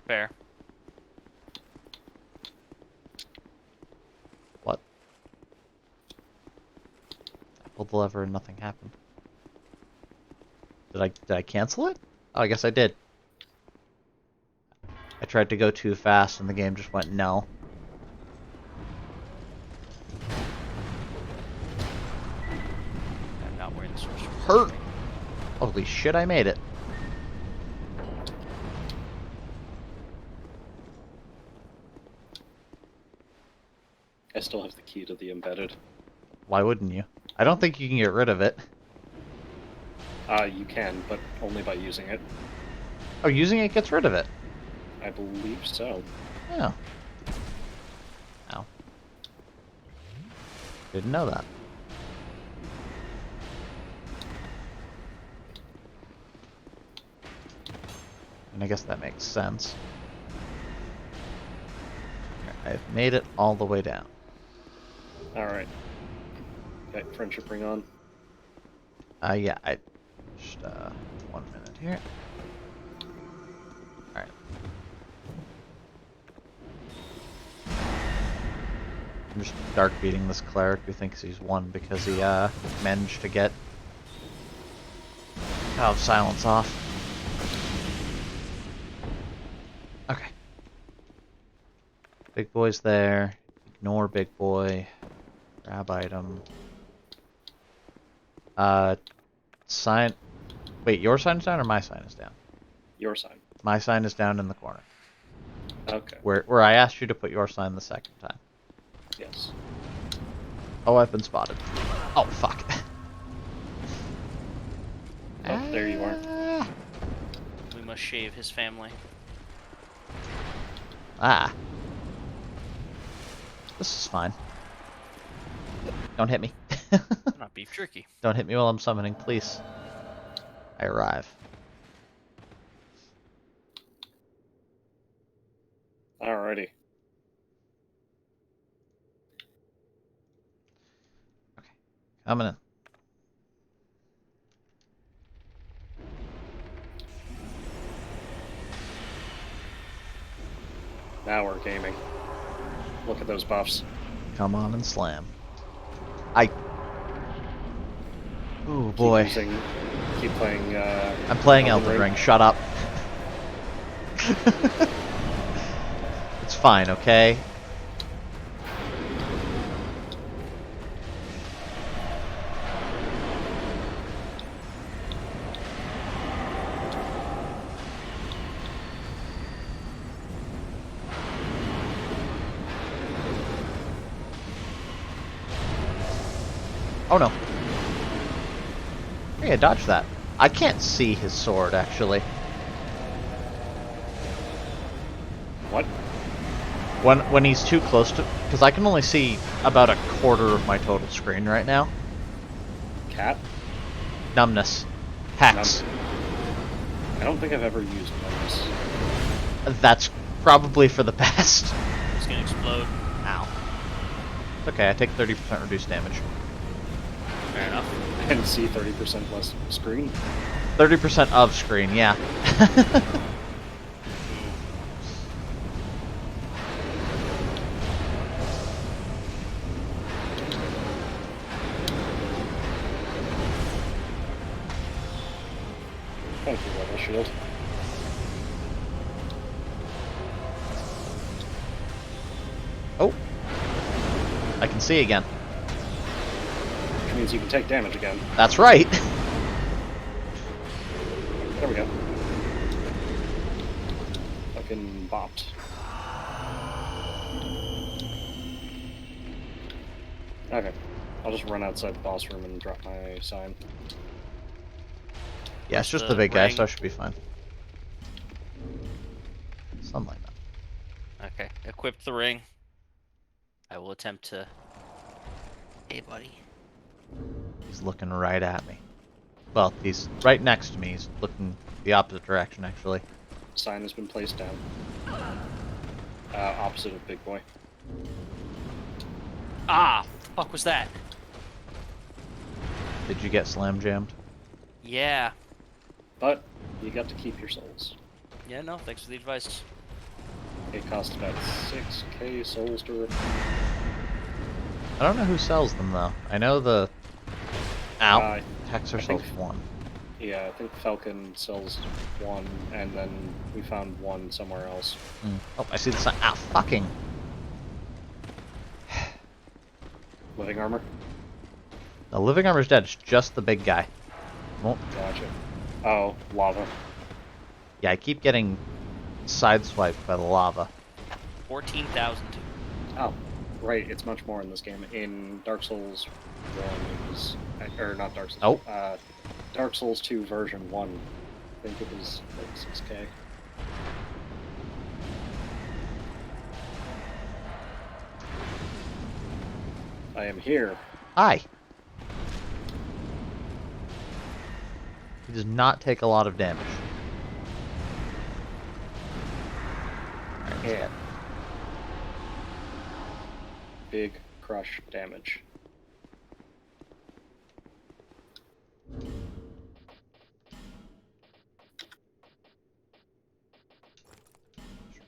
Fair. What? I pulled the lever and nothing happened. Did I cancel it? Oh, I guess I did. tried to go too fast and the game just went no. I'm not wearing the sorcerer. Hurt! Holy shit, I made it. I still have the key to the embedded. Why wouldn't you? I don't think you can get rid of it. You can, but only by using it. Oh, using it gets rid of it. I believe so. Yeah. Ow. Didn't know that. And I guess that makes sense. I've made it all the way down. Alright. Okay, friendship ring on. Yeah, I just 1 minute here. Alright. I'm just dark beating this cleric who thinks he's won because he managed to get silence off. Okay. Big boy's there. Ignore big boy. Grab item. Sign. Wait, your sign is down or my sign is down? Your sign. My sign is down in the corner. Okay. Where I asked you to put your sign the second time. Yes. Oh, I've been spotted. Oh, fuck. Oh, there you are. We must shave his family. Ah. This is fine. Don't hit me. Not beef jerky. Don't hit me while I'm summoning, please. I arrive. Alrighty. Okay. Coming in. Now we're gaming. Look at those buffs. Come on and slam. Ooh, boy. Keep playing, I'm playing Elden Ring. Shut up. It's fine, okay? Oh no. Hey, I dodged that. I can't see his sword, actually. What? When he's too close to... Because I can only see about a quarter of my total screen right now. Cat? Numbness. Hex. I don't think I've ever used numbness. That's probably for the best. He's gonna explode. Ow. It's okay, I take 30% reduced damage. Fair enough. And see 30% less screen. 30% of screen, yeah. Thank you, level shield. Oh. I can see again. Which means you can take damage again. That's right. There we go. Fucking bopped. Okay. I'll just run outside the boss room and drop my sign. Yeah, it's just The the big guy, ring. so I should be fine. Something like that. Okay. Equip the ring. I will attempt to. Hey, buddy. He's looking right at me. Well, he's right next to me. He's looking the opposite direction, actually. Sign has been placed down. Opposite of Big Boy. Ah! What the fuck was that? Did you get slam jammed? Yeah. But you got to keep your souls. Yeah, no, thanks for the advice. It costs about 6k souls to... I don't know who sells them, though. I know the... Ow. I Hex think- herself one. Yeah, I think Falcon sells one, and then we found one somewhere else. Oh, I see the sign. Ah, fucking. Living armor? The living armor's dead. It's just the big guy. Well, Gotcha. Oh, lava. yeah, I keep getting sideswiped by the lava. 14,000. Oh, right, it's much more in this game. In Dark Souls 1, it was... Or not Dark Souls. Oh. Dark Souls 2 version 1. I think it was like 6K. I am here. Hi. He does not take a lot of damage. Yeah. Big crush damage.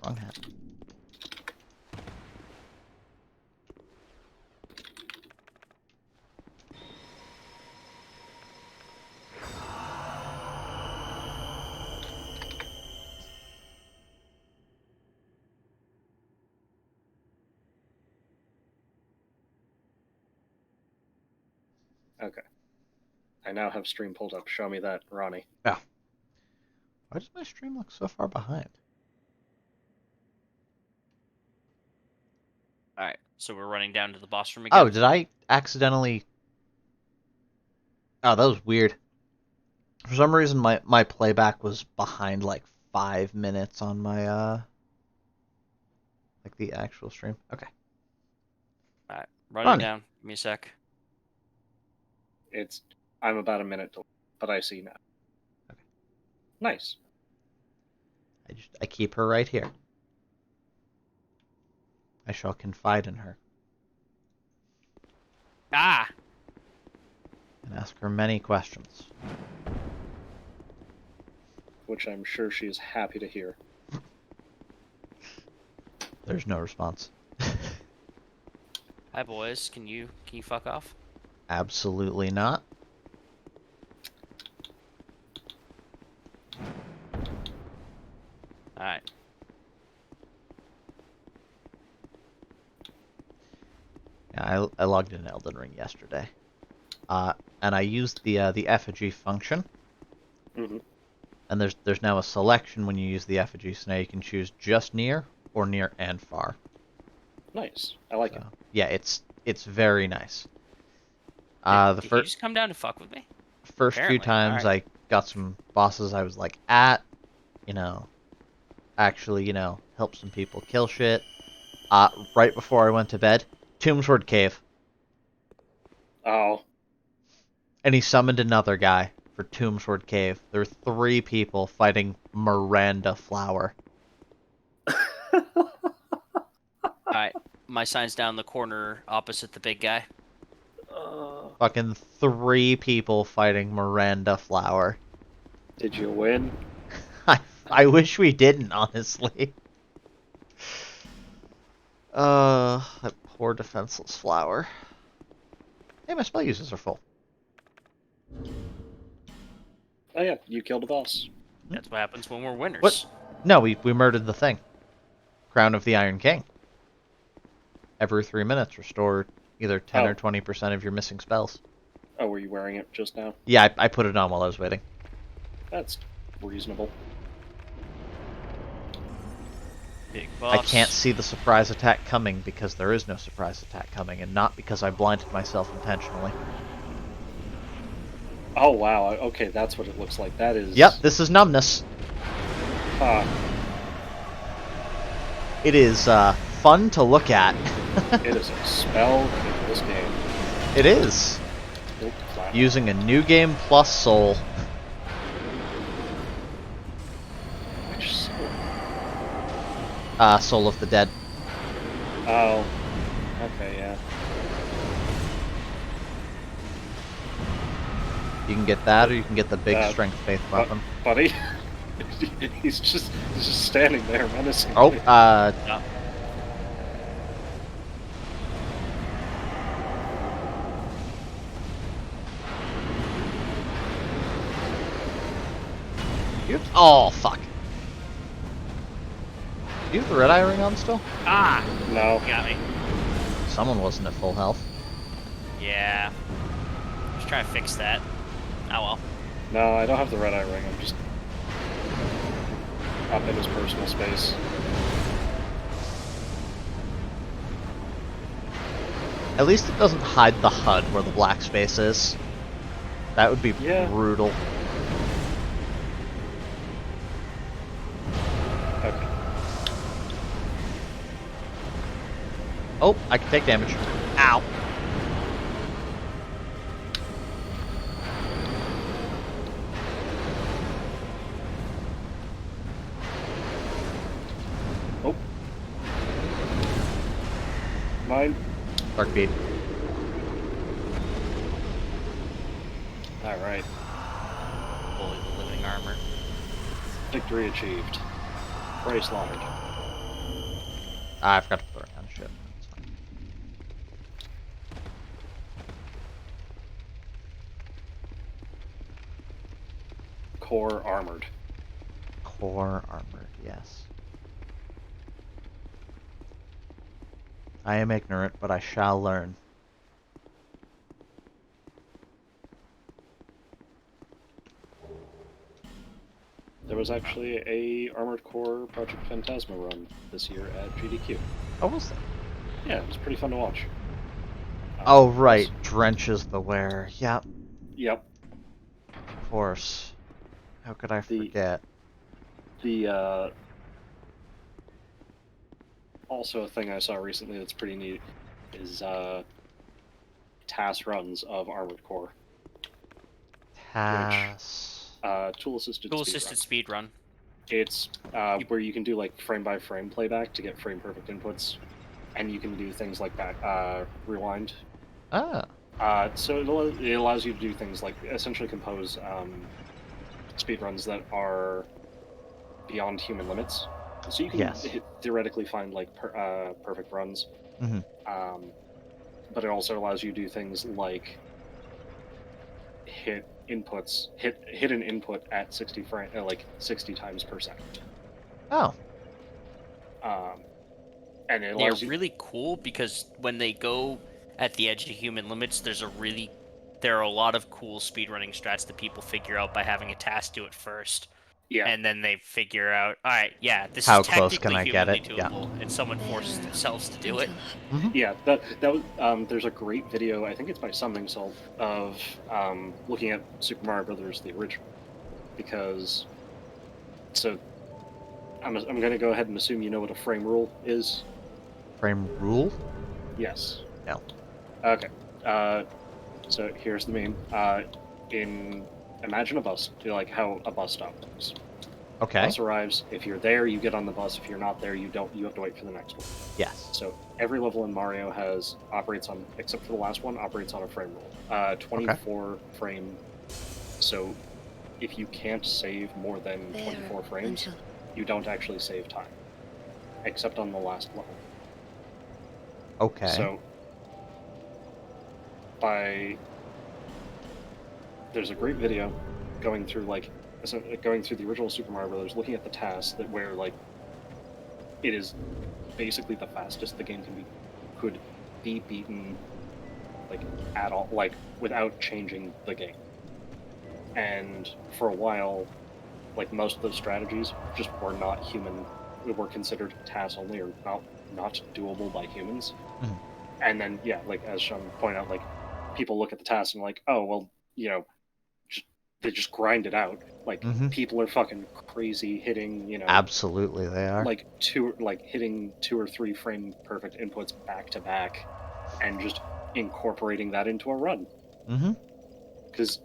Wrong hat. Okay. I now have stream pulled up. Show me that, Ronnie. Yeah. Why does my stream look so far behind? Alright, so we're running down to the boss room again. Oh, did I accidentally... Oh, that was weird. For some reason, my playback was behind like 5 minutes on my, like the actual stream. Okay. Alright, running Ronnie. down. Give me a sec. I'm about a minute delayed, but I see now. Okay. Nice. I keep her right here. I shall confide in her Ah! and ask her many questions. Which I'm sure she is happy to hear. There's no response. Hi boys, can you fuck off? Absolutely not. Alright. Yeah, I logged in Elden Ring yesterday, and I used the effigy function. Mm-hmm. And there's now a selection when you use the effigy, so now you can choose just near or near and far. Nice. I like it. Yeah, it's very nice. Did you just come down to fuck with me? First few Apparently, times alright. I got some bosses I was like at, actually, help some people kill shit. Right before I went to bed, Tombsword Cave. Oh. And he summoned another guy for Tombsword Cave. There were 3 people fighting Miranda Flower. Alright, my sign's down the corner opposite the big guy. Fucking 3 people fighting Miranda Flower. Did you win? I wish we didn't, honestly. That poor defenseless flower. Hey, my spell uses are full. Oh yeah, you killed a boss. That's what happens when we're winners. What? No, we murdered the thing. Crown of the Iron King. Every 3 minutes, restore either 10 or 20% of your missing spells. Oh, were you wearing it just now? Yeah, I put it on while I was waiting. That's reasonable. Big boss. I can't see the surprise attack coming because there is no surprise attack coming, and not because I blinded myself intentionally. Oh wow, okay, that's what it looks like. That is... Yep, this is numbness. It is fun to look at. It is a spell in this game. It is. Using a new game plus soul. Which soul? Soul of the Dead. Oh. Okay, yeah. You can get that, or you can get the big strength faith weapon. Buddy, he's just standing there menacing. Oh, me. Yeah. Oh, fuck. Do you have the red eye ring on still? Ah! No. You got me. Someone wasn't at full health. Yeah. Just trying to fix that. Oh well. No, I don't have the red eye ring. I'm just up in his personal space. At least it doesn't hide the HUD where the black space is. That would be Yeah. brutal. Okay. Oh, I can take damage. Ow. Oh. Mine. Dark bead. Alright. Holy living armor. Victory achieved. Prey slaughtered. Ah, I forgot to put the ring on. Shit. That's fine. Core armored. Core armored, yes. I am ignorant, but I shall learn. There was actually a Armored Core Project Phantasma run this year at GDQ. Oh, was there? Yeah, it was pretty fun to watch. Oh, right. Drenches the wearer. Yep, Yep. of course. How could I forget? The also a thing I saw recently that's pretty neat is TAS runs of Armored Core. TAS. Tool assisted Tool speed assisted run. speed run. It's where you can do like frame by frame playback to get frame perfect inputs, and you can do things like that rewind. Ah. So it allows you to do things like essentially compose speed runs that are beyond human limits. So you can Yes. theoretically find like perfect runs, Mm-hmm. but it also allows you to do things like hit an input at 60 times per second. Oh. Um, and it They're allows you. really cool because when they go at the edge of human limits, there are a lot of cool speedrunning strats that people figure out by having a task do it first. Yeah, And then they figure out, all right, yeah, this is How close can technically I get humanly it? Yeah. doable, and someone forces themselves to do it. Mm-hmm. yeah. That was. There's a great video. I think it's by Summoning Salt of looking at Super Mario Brothers the original, because so I'm going to go ahead and assume you know what a frame rule is. Frame rule? Yes. No. Okay. So here's the meme. Imagine a bus, like how a bus stop works. Okay. Bus arrives. If you're there, you get on the bus. If you're not there, you don't. You have to wait for the next one. Yes. So every level in Mario operates on, except for the last one, operates on a frame rule. 24 frame. So if you can't save more than 24 frames, you don't actually save time, except on the last level. Okay. So there's a great video going through the original Super Mario Brothers, looking at the tasks that where like it is basically the fastest the game could be beaten like at all, like without changing the game. And for a while, like most of those strategies just were not human. Were considered tasks only, or not doable by humans. Mhm. And then yeah, like as Sean pointed out, like people look at the task and like, oh well, they just grind it out. Like Mm-hmm. people are fucking crazy hitting, Absolutely, they are. hitting 2 or 3 frame perfect inputs back to back, and just incorporating that into a run. Mm-hmm. Because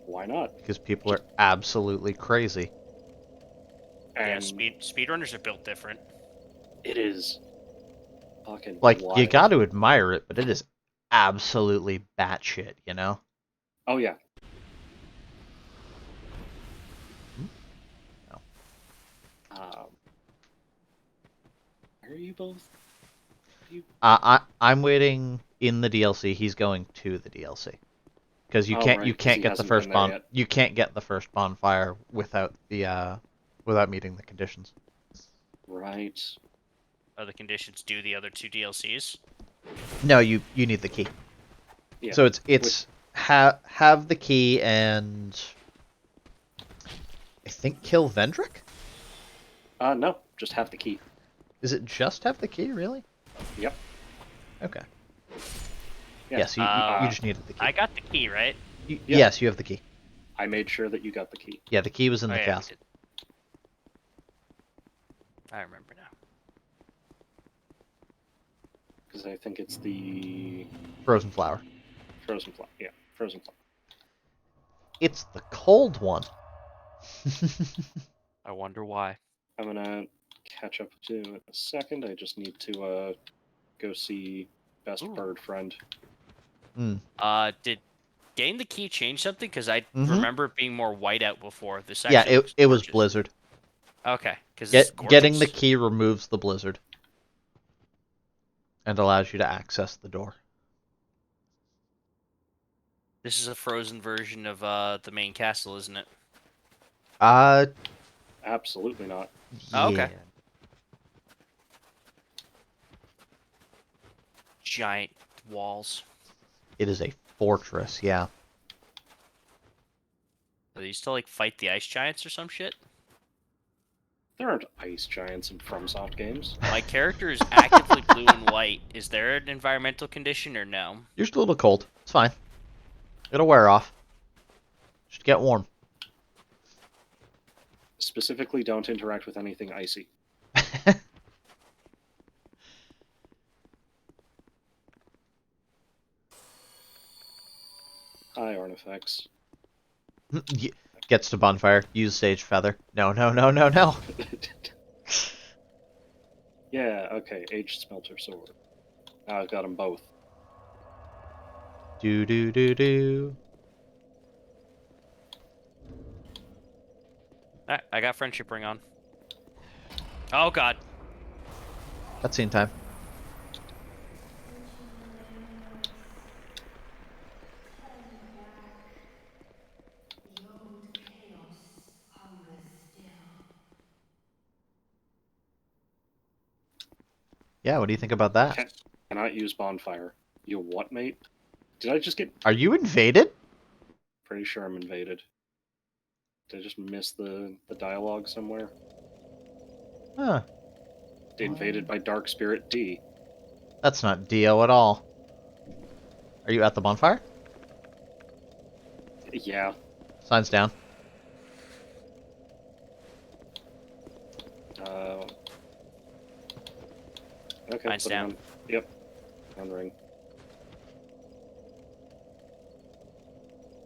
why not? Because people are absolutely crazy. Yeah, And speedrunners are built different. it is fucking Like, wild. you got to admire it, but it is absolutely batshit, you know? Oh yeah. No. Where are you both? I'm waiting in the DLC. He's going to the DLC. because you Oh, can't right, you 'cause can't he get the hasn't first been there bon yet. you can't get the first bonfire without the without meeting the conditions. Right. Are the conditions do the other 2 DLCs? No, you need the key. Yeah. So it's have the key and I think kill Vendrick? No, just have the key. Is it just have the key, really? Yep. Okay. Yeah. Yes, you just needed the key. I got the key, right? Yeah. Yes, you have the key. I made sure that you got the key. Yeah, the key was in Oh, the yeah, we castle. did. I remember now. Because I think it's the Frozen flower. frozen flower. Yeah, frozen flower. It's the cold one. I wonder why. I'm gonna catch up to in a second. I just need to go see best Ooh. bird friend. Did getting the key change something? Because I Mhm. remember it being more white out before. This Yeah, actually looks it was gorgeous. blizzard. Okay, because this is gorgeous. Getting the key removes the blizzard and allows you to access the door. This is a frozen version of the main castle, isn't it? Absolutely not. Oh, Yeah. okay. Giant walls. It is a fortress, yeah. Are these to like fight the ice giants or some shit? There aren't ice giants in FromSoft games. My character is actively blue and white. Is there an environmental condition or no? You're just a little cold. It's fine. It'll wear off. Just get warm. Specifically, don't interact with anything icy. Hi, Artifacts. Gets to bonfire. Use sage feather. No, no, no, no, no. Yeah, okay, aged smelter sword. Now I've got them both. Do do do do. Alright, I got friendship ring on. Oh god. Cutscene time. Yeah, what do you think about that? Cannot use bonfire. You what, mate? Did I just get... Are you invaded? Pretty sure I'm invaded. Did I just miss the dialogue somewhere? Huh. Invaded by Dark Spirit D. That's not Dio at all. Are you at the bonfire? Yeah. Signs down. Okay. Mine's down. On. Yep. On ring.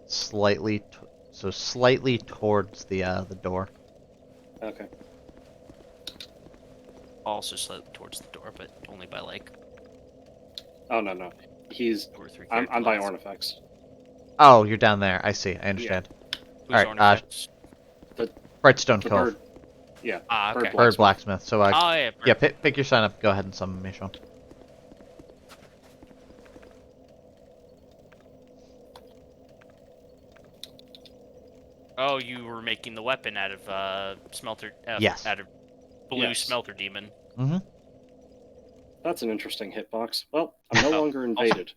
Slightly, slightly towards the door. Okay. Also slightly towards the door, but only by like Oh no. He's 2 or 3 I'm character by lengths. Artifacts. Oh, you're down there. I see. I understand. Who's Alright, Ornifex? Brightstone The Cove. bird. Yeah. Ah, okay. Bird blacksmith. So Oh yeah. yeah, pick your sign up. Go ahead and summon me, Sean. Oh, you were making the weapon out of smelter. Yes. Out of blue Yes. smelter demon. Mm-hmm. That's an interesting hitbox. Well, I'm no longer invaded.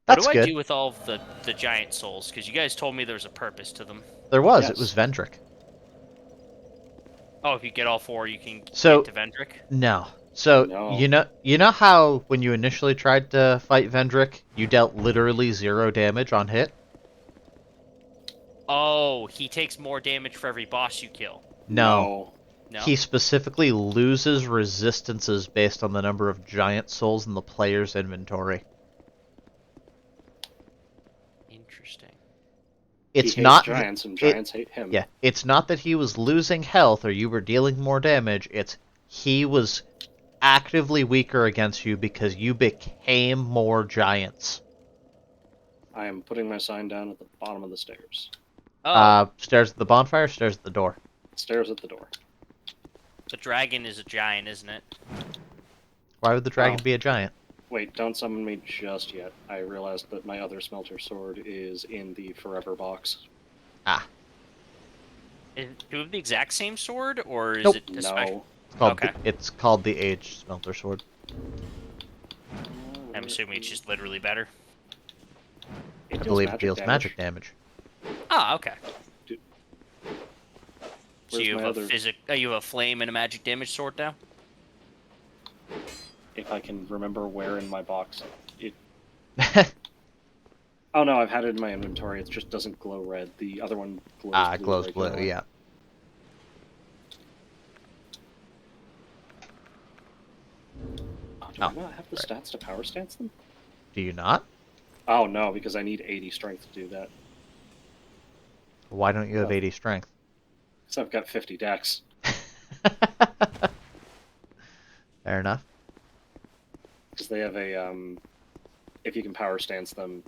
That's what do good. I do with all of the giant souls? Because you guys told me there was a purpose to them. There was. Yes. It was Vendrick. Oh, if you get all 4, you can So- get to Vendrick? No. So No. you know how when you initially tried to fight Vendrick, you dealt literally 0 damage on hit? Oh, he takes more damage for every boss you kill. No. No? He specifically loses resistances based on the number of giant souls in the player's inventory. Interesting. It's he hates not giants, and giants hate him. Yeah, it's not that he was losing health or you were dealing more damage. It's he was actively weaker against you because you became more giants. I am putting my sign down at the bottom of the stairs. Oh, Stairs at the bonfire, stairs at the door. Stairs at the door. the dragon is a giant, isn't it? Why would the dragon Oh. be a giant? Wait, don't summon me just yet. I realized that my other smelter sword is in the forever box. Ah, Do we have the exact same sword, or is Nope. it a special? No. Okay. it's called the Aged Smelter Sword. I'm assuming it's just literally better. It I deals believe it magic deals damage. magic damage. Ah, okay. Dude. So Where's you my have other... you have a flame and a magic damage sword now? If I can remember where in my box it... Oh no, I've had it in my inventory. It just doesn't glow red. The other one glows blue Glows blue, regularly. yeah. Oh, do Oh, I not have the right. stats to power stance them? Do you not? Oh no, because I need 80 strength to do that. Why don't you have Oh. 80 strength? So I've got 50 dex. Fair enough. Because they have a, if you can power stance them,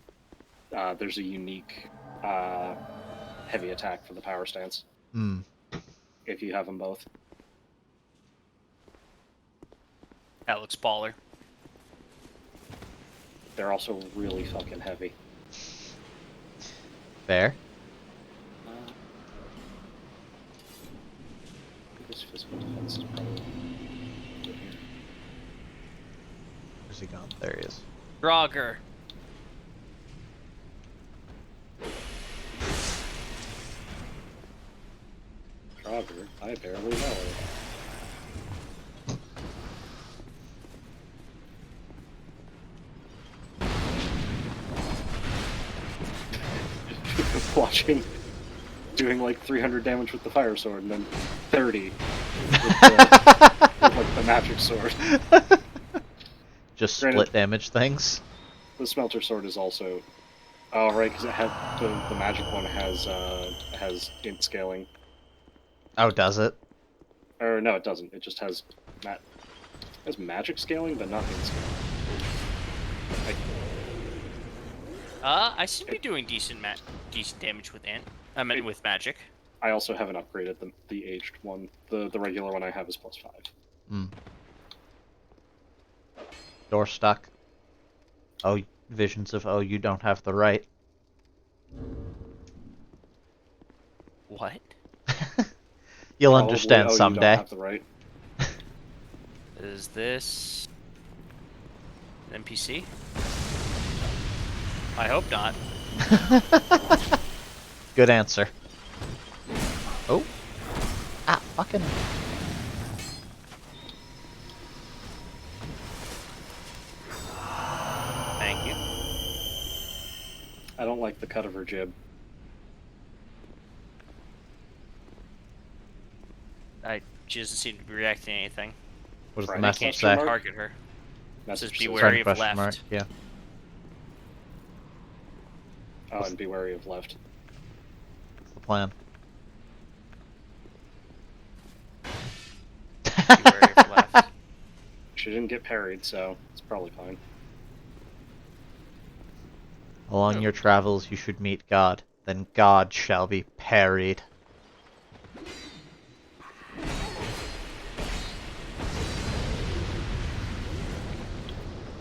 there's a unique heavy attack for the power stance. Hmm. If you have them both. That looks baller. They're also really fucking heavy. Fair. This physical defense is probably good here. Where's he gone? There he is. Draugr. Draugr, I barely know it. Watching, doing like 300 damage with the fire sword and then 30 with like the magic sword. Just split Granted- damage things. The smelter sword is also, oh right, because it had the magic one has int scaling. Oh, does it? Or no, it doesn't. It just has magic scaling, but not int scaling. I seem to be doing decent damage with int. I meant with magic. I also haven't upgraded the aged one. The regular one I have is +5. Hmm. Door stuck. Oh, visions of, oh, you don't have the right. What? You'll Probably, understand oh, you someday. don't have the right. Is this an NPC? I hope not. Good answer. Oh. Ah, fucking. Thank you. I don't like the cut of her jib. She doesn't seem to be reacting to anything. What does the Right. I message can't say? target her. Message Says be says- wary Sorry, of question left. mark. Yeah. Oh, and be wary of left. What's the plan? Be wary of left. She didn't get parried, so it's probably fine. Along Oh. your travels, you should meet God. Then God shall be parried.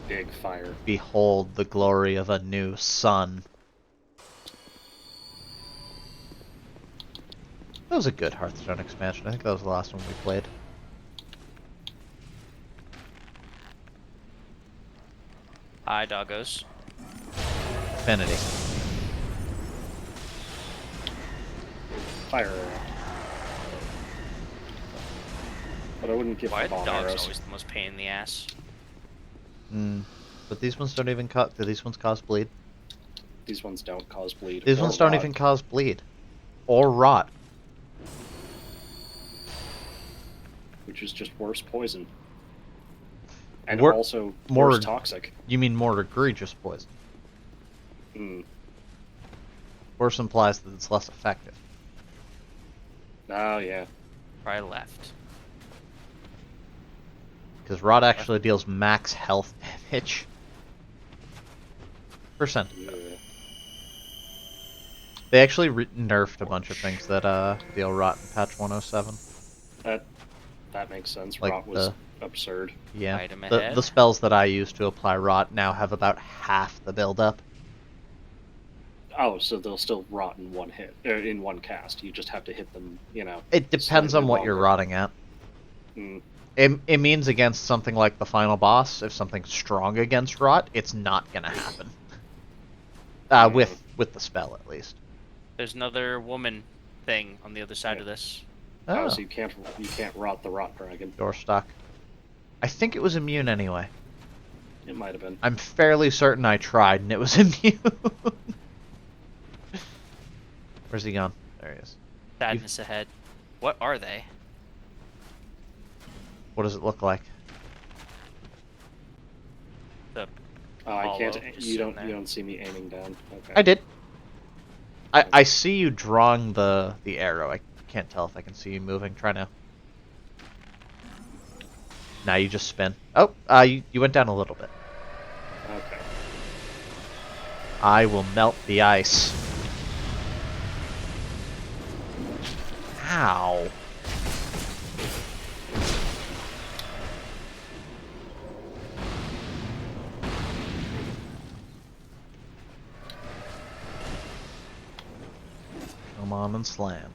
Big fire. Behold the glory of a new sun. That was a good Hearthstone expansion. I think that was the last one we played. Hi, doggos. Infinity. Fire arrow. But I wouldn't give Why are the the bomb dogs arrows. always the most pain in the ass? Hmm. But these ones don't even cause. Do these ones cause bleed? These ones don't cause bleed. These or ones don't rot. even cause bleed. Or rot. Which is just worse poison. And Wor- also more- worse toxic. You mean more egregious poison. Hmm. Worse implies that it's less effective. Oh, yeah. Probably left. Because rot actually deals max health damage. Percent. Yeah. They actually nerfed a bunch of things that deal rot in patch 107. That makes sense. Like Rot was absurd. Yeah. Item The ahead. spells that I use to apply rot now have about half the build-up. Oh, so they'll still rot in one hit, in one cast. You just have to hit them, It depends slightly on what you're longer. rotting at. Mm, It means against something like the final boss, if something's strong against rot, it's not gonna happen. With the spell at least. There's another woman thing on the other side of this. Oh, Oh, so you can't rot the rot dragon. you're stuck. I think it was immune anyway. It might have been. I'm fairly certain I tried and it was immune. Where's he gone? There he is. Sadness ahead. What are they? What does it look like? The I can't. hollow just You sitting don't. You there. don't see me aiming down. Okay. I did. I see you drawing the arrow. I can't tell if I can see you moving. Try now. Now you just spin. Oh, you went down a little bit. Okay. I will melt the ice. Ow. Come on and slam.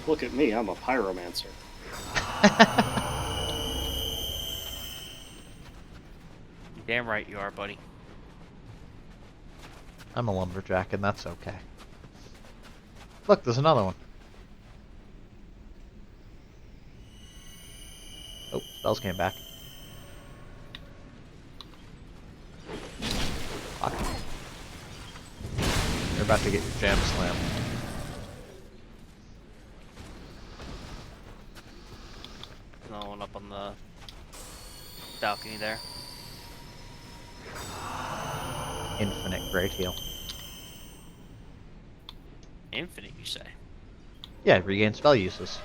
Look at me. I'm a pyromancer. Damn right you are, buddy. I'm a lumberjack, and that's okay. Look, there's another one. Oh, spells came back. Fuck. You're about to get your jam slammed. Another one up on the balcony there. Infinite great heal. Infinite, you say? Yeah, regain spell uses.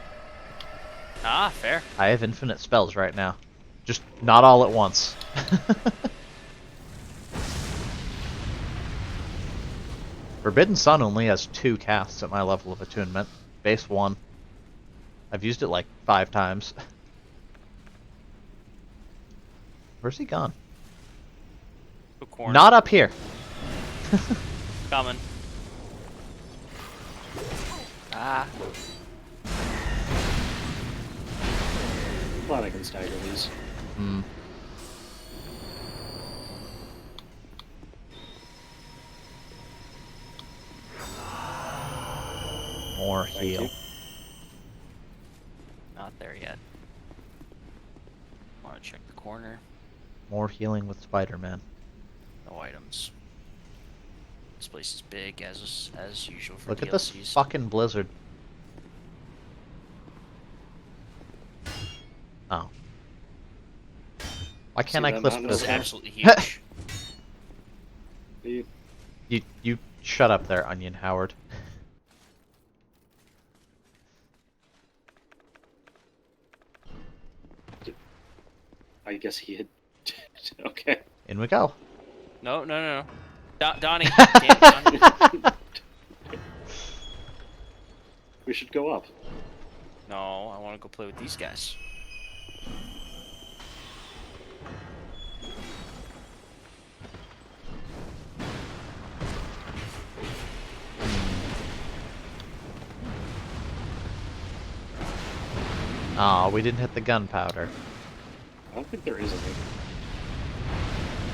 Ah, fair. I have infinite spells right now. Just not all at once. Forbidden Sun only has 2 casts at my level of attunement. Base 1. I've used it like 5 times. Where's he gone? The corner. Not up here. Coming. Ah. Glad I can stagger these. Hmm. More Thank heal. you. Not there yet. Want to check the corner. More healing with Spider-Man. No items. This place is big as usual for Look DLCs. at this fucking blizzard. Oh. Why can't See I that clip mountain This this? is over there? absolutely huge. You shut up there, Onion Howard. I guess he had. Okay. In we go. No. Donnie. Damn it, Donnie. We should go up. No, I want to go play with these guys. Aw, we didn't hit the gunpowder. I don't think there is any.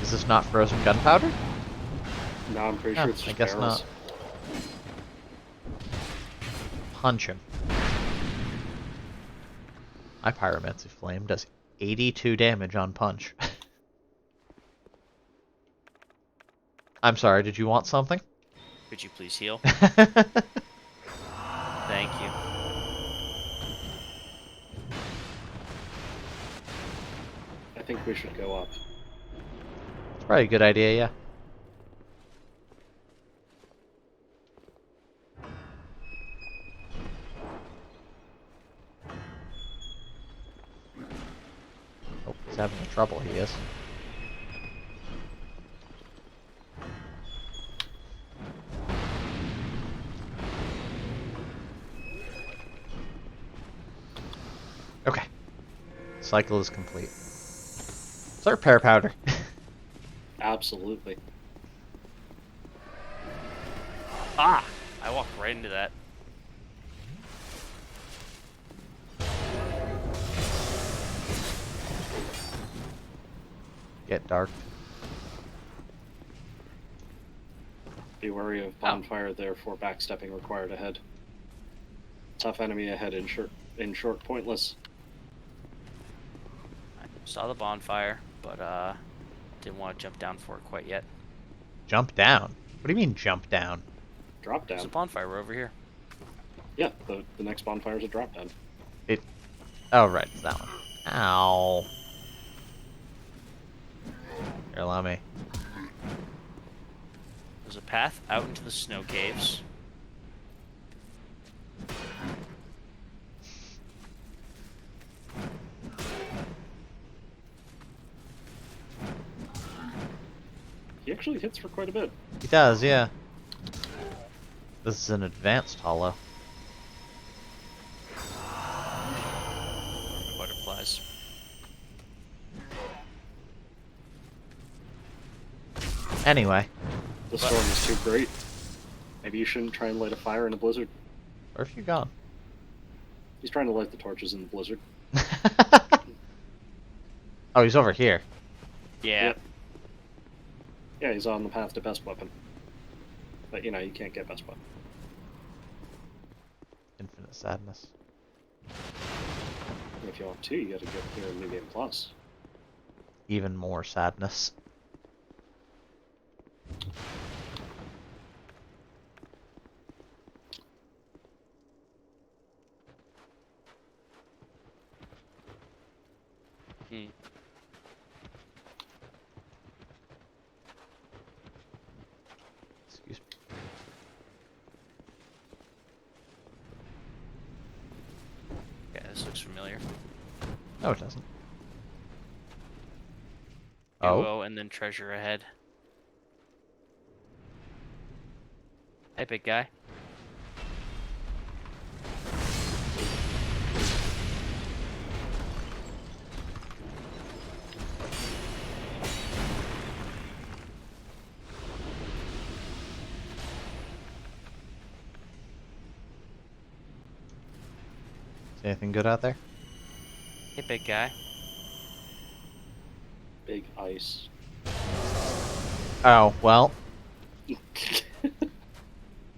Is this not frozen gunpowder? No, I'm pretty Oh, sure it's I just guess barrels. not. Punch him. My Pyromancy Flame does 82 damage on punch. I'm sorry, did you want something? Could you please heal? Thank you. I think we should go up. It's probably a good idea, yeah. Oh, he's having trouble, he is. Okay. Cycle is complete. Is there pear powder? Absolutely. Ah! I walked right into that. Get dark. Be wary of bonfire, therefore backstepping required ahead. Tough enemy ahead in short pointless. I saw the bonfire, but didn't want to jump down for it quite yet. Jump down? What do you mean jump down? Drop There's a down. bonfire over here. Yeah, the next bonfire is a drop down. Oh, right, it's that one. Ow. Here, allow me. There's a path out into the snow caves. He actually hits for quite a bit. He does, yeah. This is an advanced hollow. Butterflies. Anyway, The storm is too great. Maybe you shouldn't try and light a fire in a blizzard. where have you gone? He's trying to light the torches in the blizzard. Oh, he's over here. Yeah. Yep. Yeah, he's on the path to best weapon. But you know, you can't get best weapon. Infinite sadness. If you want to, you gotta get here in New Game Plus. Even more sadness. Hmm. Excuse me. Yeah, this looks familiar. No, it doesn't. Duo and then treasure ahead. Hey, big guy. Is anything good out there? Hey, big guy. Big ice. Oh, well,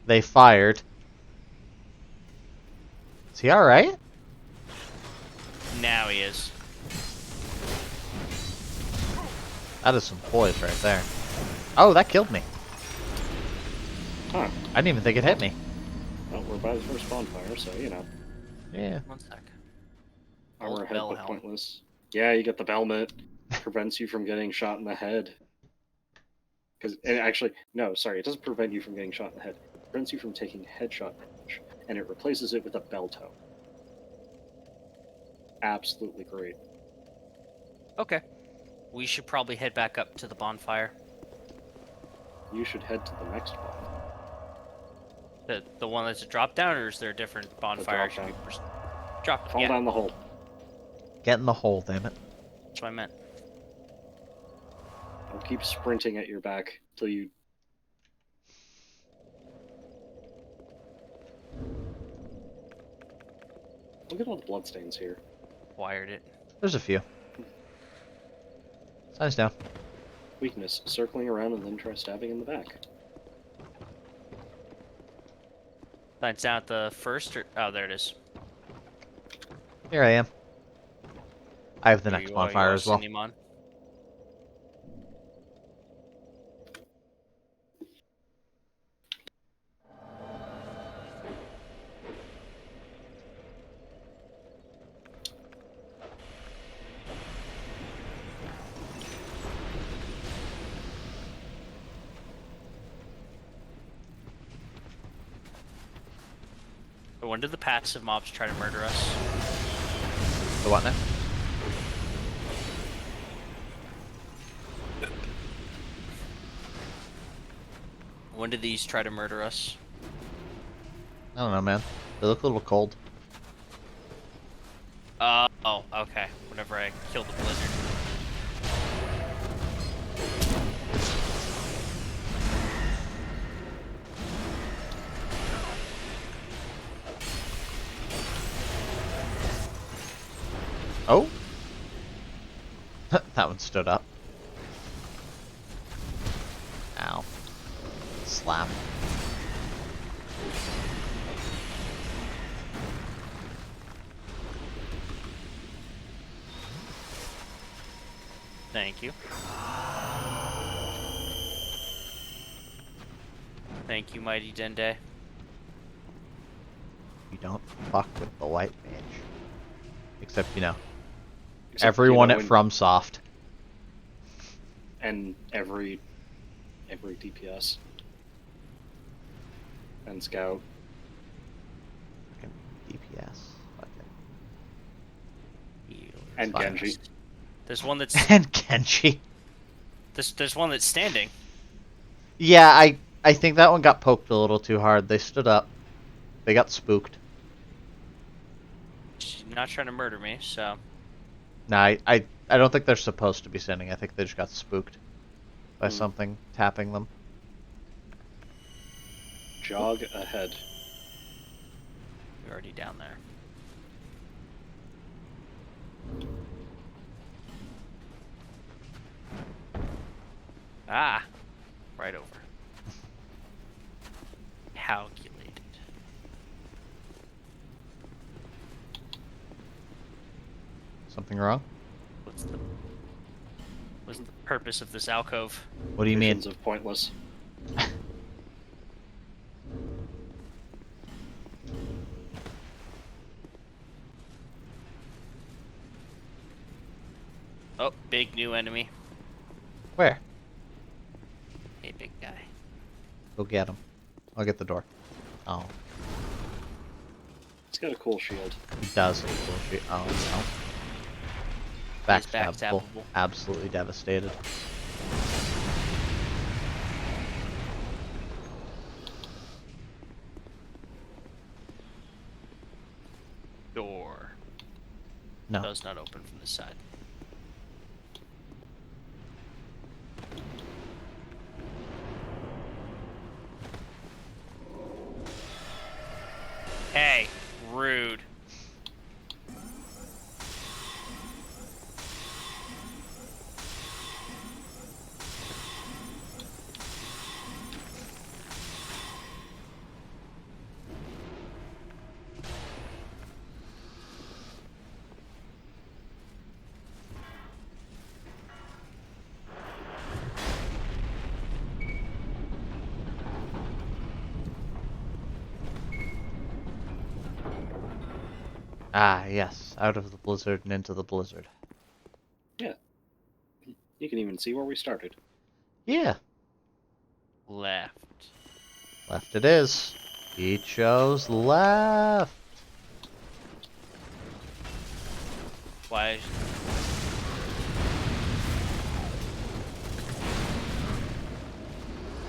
they fired. Is he alright? Now he is. That is some poise right there. Oh, that killed me. Huh. I didn't even think it hit me. Well, we're by the first bonfire, so you know. Yeah. One sec. Armor Old ahead bell but helm. pointless. Yeah, you get the Belmet. Prevents you from getting shot in the head. And actually, no, sorry, it doesn't prevent you from getting shot in the head. It prevents you from taking headshot damage, and it replaces it with a bell toe. Absolutely great. Okay. We should probably head back up to the bonfire. You should head to the next one. The one that's a drop down, or is there a different bonfire? I drop should be down. drop. Fall Yeah, down the hole. Get in the hole, damn it. that's what I meant. I'll keep sprinting at your back till you. Look at all the bloodstains here. Wired it. There's a few. Size down. Weakness: circling around and then try stabbing in the back. That's down at the first, or oh, there it is. Here I am. I have the Here next you are, bonfire as well. Cinnamon. When did the passive mobs try to murder us? The what now? When did these try to murder us? I don't know, man. They look a little cold. Oh, okay. Whenever I killed the blizzard. Oh! That one stood up. Ow. Slap. Thank you. Thank you, Mighty Dende. You don't fuck with the white mage. Except, Except, everyone at when- FromSoft. and every DPS and scout. Fucking DPS. Fuck it. And Fine. Genji. There's one that's And Kenshi. there's one that's standing. Yeah, I think that one got poked a little too hard. They stood up. They got spooked. She's not trying to murder me, so Nah, I don't think they're supposed to be standing. I think they just got spooked by something tapping them. Jog ahead. you're already down there. Ah, right over. Calculated. Something wrong? What's the purpose of this alcove? What do you mean? Visions of pointless. Oh, big new enemy. Where? Hey, big guy. Go get him. I'll get the door. Oh, It's got a cool shield. he does look cool. Oh, no. He's Backstabbable. backstabbable. Absolutely devastated. Door. No. Does not open from this side. Hey, rude. Ah, yes. Out of the blizzard and into the blizzard. Yeah. You can even see where we started. Yeah. Left. Left it is. He chose left. Why?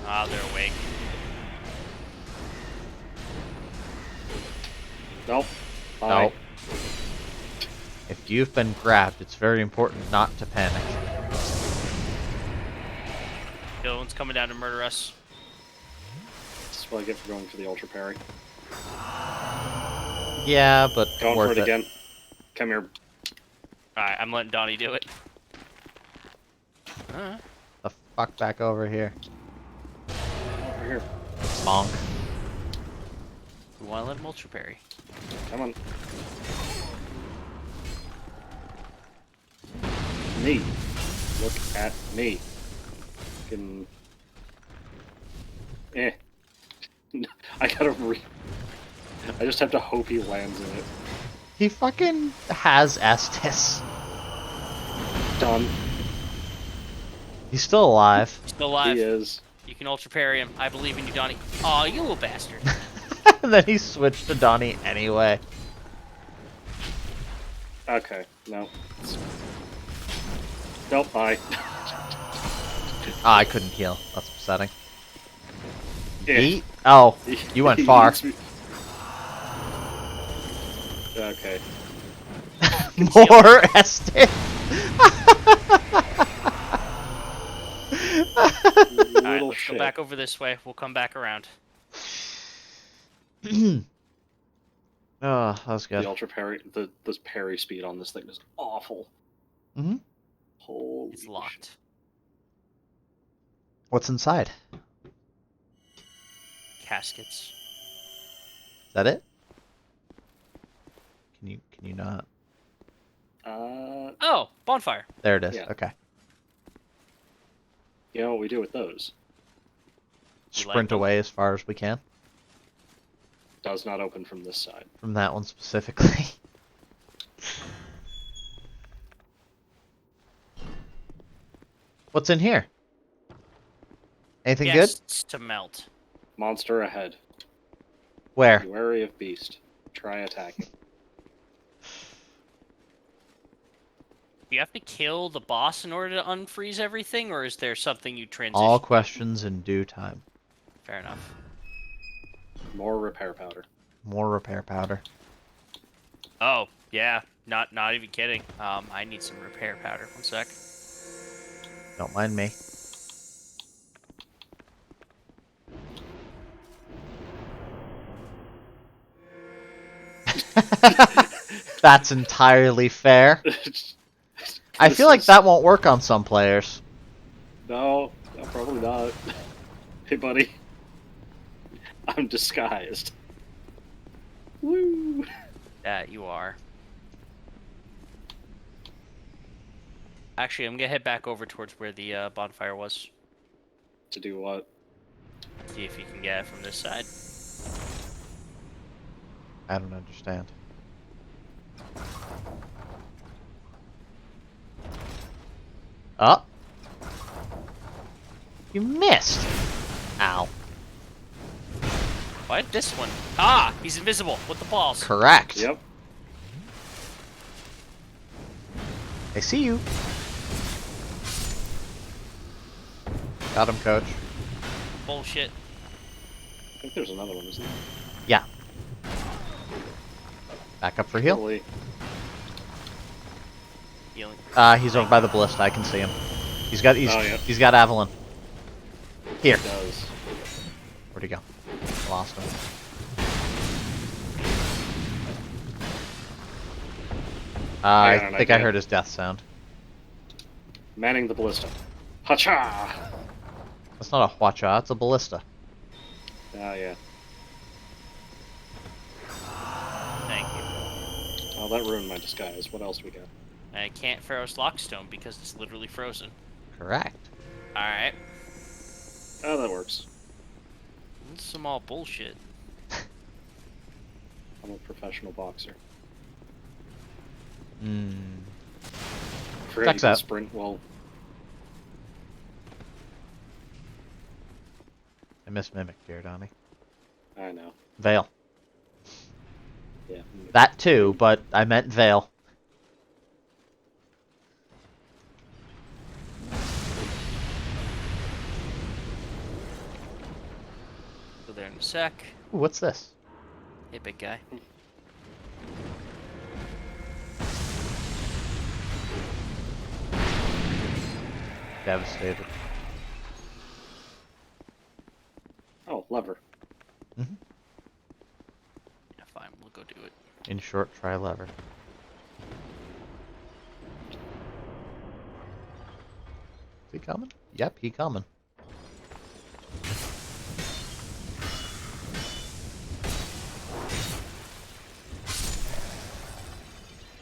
Ah, they're awake. Nope. Bye. No. If you've been grabbed, it's very important not to panic. Dylan's coming down to murder us. This is what I get for going for the ultra parry. Yeah, but Going worth for it again. Come here. Alright, I'm letting Donnie do it. The fuck back over here. Over here. Bonk. We want to let him ultra parry. Come on. Me. Look at me. Fucking. Eh. I gotta I just have to hope he lands in it. He fucking has Estus. Done. He's still alive. Still alive. He is. You can ultra parry him. I believe in you, Donnie. Aw, you little bastard. And then he switched to Donnie anyway. Okay. No. Nope. Bye. Ah, I couldn't heal. That's upsetting. Yeah. Yeet? Oh, you went He far. eats me. Okay. conceal. More Estes. Alright, Little let's shit. go back over this way. We'll come back around. Oh, that was The good. ultra parry, the parry speed on this thing is awful. Mm-hmm. Holy It's shit. locked. What's inside? Caskets. Is that it? Can you not? Oh, bonfire. There it is. Yeah. Okay. You know what we do with those? You like Sprint them? away as far as we can Does not open from this side. from that one specifically. What's in here? Anything good? Guests to melt. Monster ahead. Where? Be wary of beast. Try attacking. Do you have to kill the boss in order to unfreeze everything, or is there something you transition? All questions in due time. Fair enough. More repair powder. More repair powder. Oh, yeah. Not even kidding. I need some repair powder. One sec. Don't mind me. That's entirely fair. I feel like that won't work on some players. No, probably not. Hey, buddy. I'm disguised. Woo! That you are. Actually, I'm gonna head back over towards where the bonfire was. To do what? See if you can get it from this side. I don't understand. Oh. You missed. Ow. What? This one? Ah! He's invisible with the balls. Correct. Yep. I see you. Got him, coach. Bullshit. I think there's another one, isn't there? Yeah. Back up for heal. Holy. Healing. He's over by the ballista. I can see him. He's got Oh, yeah. he's got Avalon. Here. It does. Where'd he go? Lost him. I got I an think I idea. heard his death sound. Manning the ballista. Hacha! That's not a Hwacha, it's a ballista. Ah, yeah. Thank you. Well, that ruined my disguise. What else do we got? I can't Pharaoh's Lockstone because it's literally frozen. Correct. Alright. Oh, that works. That's some all bullshit. I'm a professional boxer. Hmm. I forgot you Checks can out. sprint well. I miss Mimic, dear Donnie. I know. Veil. Yeah. That too, but I meant Veil. Go there in a sec. Ooh, what's this? Hey, big guy. Devastated. Oh, lever. Yeah, fine. We'll go do it. In short, try lever. Is he coming? Yep, he coming.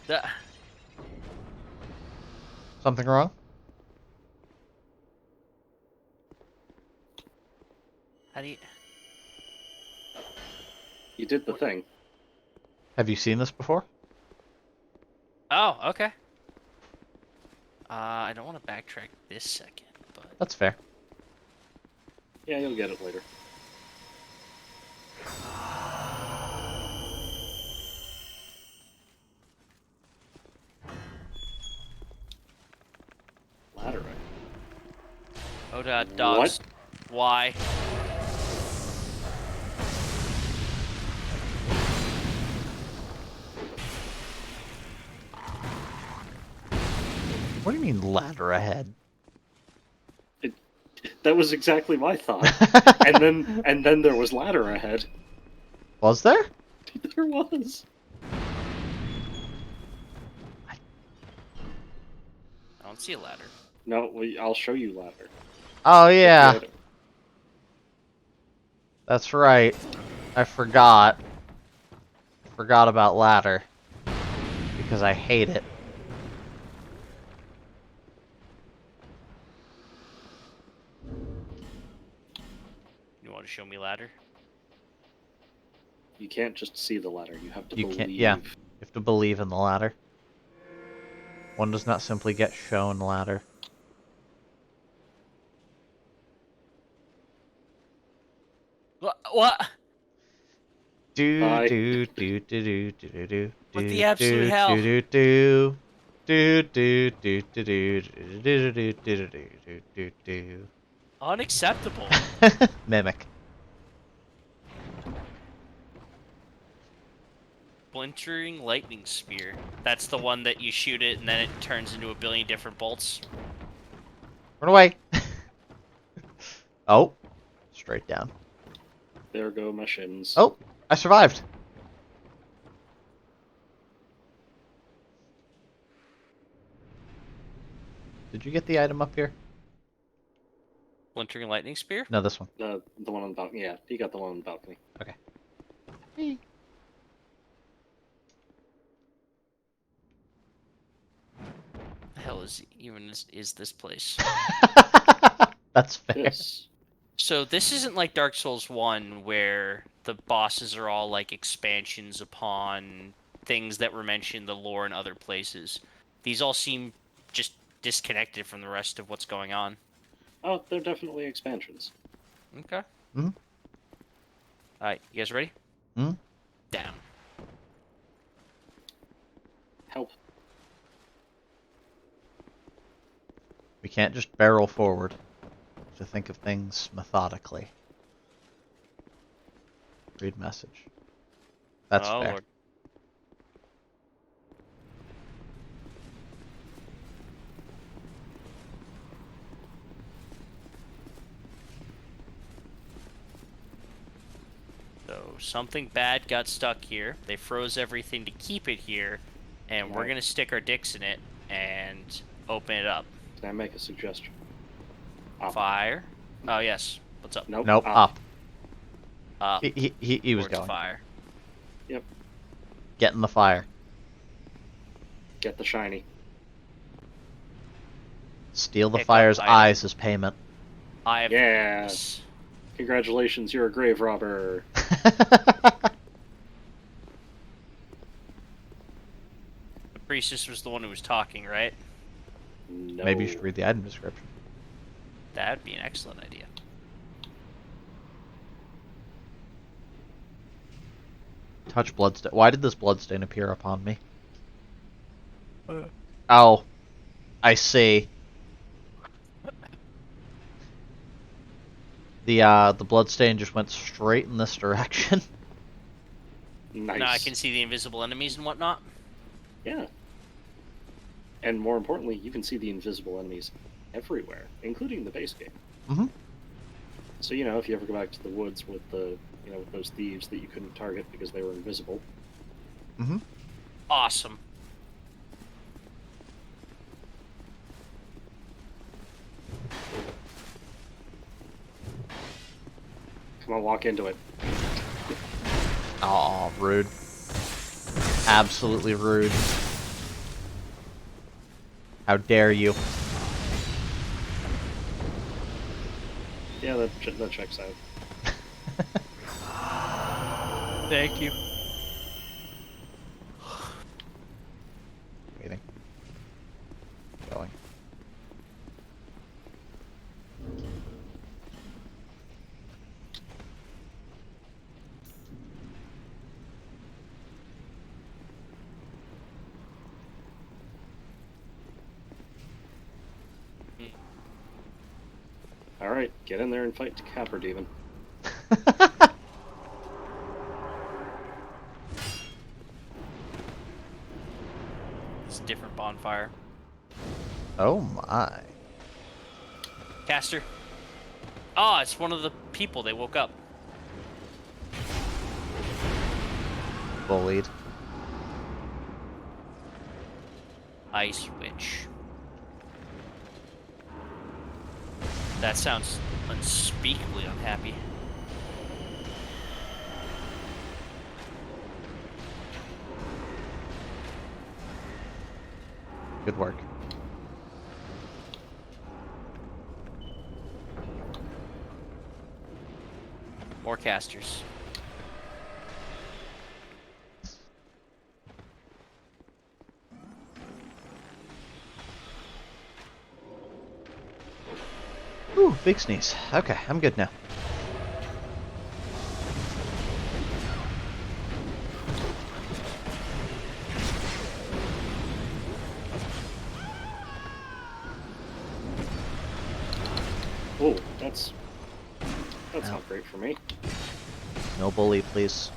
That. Something wrong? How do you... You did the thing. Have you seen this before? Oh, okay. I don't want to backtrack this second, but... That's fair. Yeah, you'll get it later. Ladder, right? Oh, dogs. Why? What do you mean ladder ahead? That was exactly my thought. and then there was ladder ahead. Was there? There was. I don't see a ladder. No, I'll show you ladder. Oh Check the yeah, item. that's right. I forgot. Forgot about ladder. Because I hate it. You want to show me ladder? You can't just see the ladder. You have to You believe. can't. Yeah, you have to believe in the ladder. One does not simply get shown ladder. What? Do Bye. do do do do do do What do the absolute do hell? do do do do do do do do do do do do do do. Unacceptable. Mimic. Splintering lightning spear. That's the one that you shoot it and then it turns into a billion different bolts. Run away. Oh, straight down. There go my shins. Oh, I survived. Did you get the item up here? Splintering lightning spear? No, this one. The one on the balcony. Yeah, you got the one on the balcony. Okay. The hell is this place? That's fair. This. So this isn't like Dark Souls 1 where the bosses are all like expansions upon things that were mentioned in the lore in other places. These all seem just disconnected from the rest of what's going on. Oh, they're definitely expansions. Okay. Mhm. Alright, you guys ready? Mhm. Down. Help. We can't just barrel forward. To think of things methodically. Read message. That's Oh, fair. Lord. So something bad got stuck here. They froze everything to keep it here, and we're Right. gonna stick our dicks in it and open it up. Can I make a suggestion? Up. Fire. Oh yes. What's up? Nope. Nope, Up. up. Up. He was Towards going. fire. Yep. Get in the fire. Get the shiny. Steal the Pick up fire's item. eyes as payment. I have Yeah. this. Congratulations, you're a grave robber. The priestess was the one who was talking, right? No. Maybe you should read the item description. That'd be an excellent idea. Touch bloodstain. Why did this bloodstain appear upon me? Oh, I see. The bloodstain just went straight in this direction. Nice. Now I can see the invisible enemies and whatnot. Yeah. And more importantly, you can see the invisible enemies everywhere, including the base game. Mm-hmm. So, you know, if you ever go back to the woods with the, you know, with those thieves that you couldn't target because they were invisible. Mm-hmm. Awesome. Come on, walk into it. Oh, rude. Absolutely rude. How dare you? Yeah, that checks out. Thank you. Waiting. Going. Alright, get in there and fight Capper Demon. It's a different bonfire. Oh my. Caster. Oh, it's one of the people. They woke up. Bullied. Ice Witch. That sounds unspeakably unhappy. Good work. More casters. Ooh, big sneeze. Okay, I'm good now. Oh, that's Ow. not great for me. No bully, please.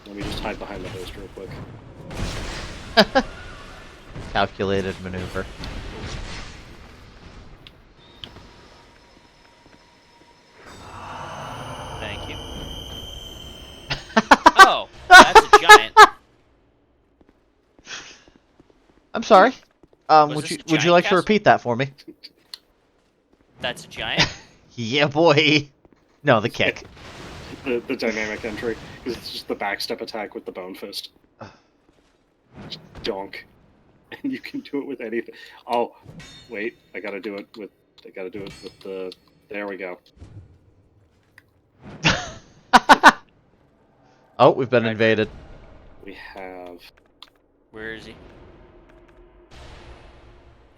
Let me just hide behind the host real quick. Calculated maneuver. Thank you. Oh, that's a giant. I'm sorry. Was this a Would you giant like to castle? repeat that for me? That's a giant? Yeah, boy. No, the kick. The dynamic entry, because it's just the backstep attack with the bone fist. Just donk. And you can do it with anything. Oh, wait, I gotta do it with the... There we go. Oh, we've been Right. invaded. We have... Where is he?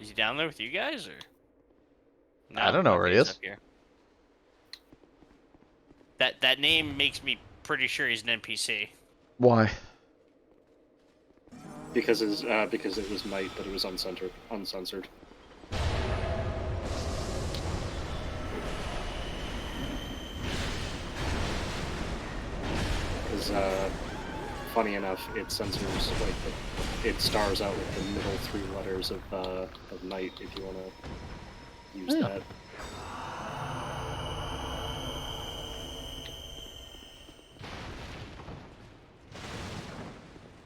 Is he down there with you guys, or? No, I don't know where he he's is. up here. That name makes me pretty sure he's an NPC. Why? Because it was Might, but it was uncensored. Because, funny enough, it censors, like, it stars out with the middle 3 letters of Night, if you want to use Yeah. that.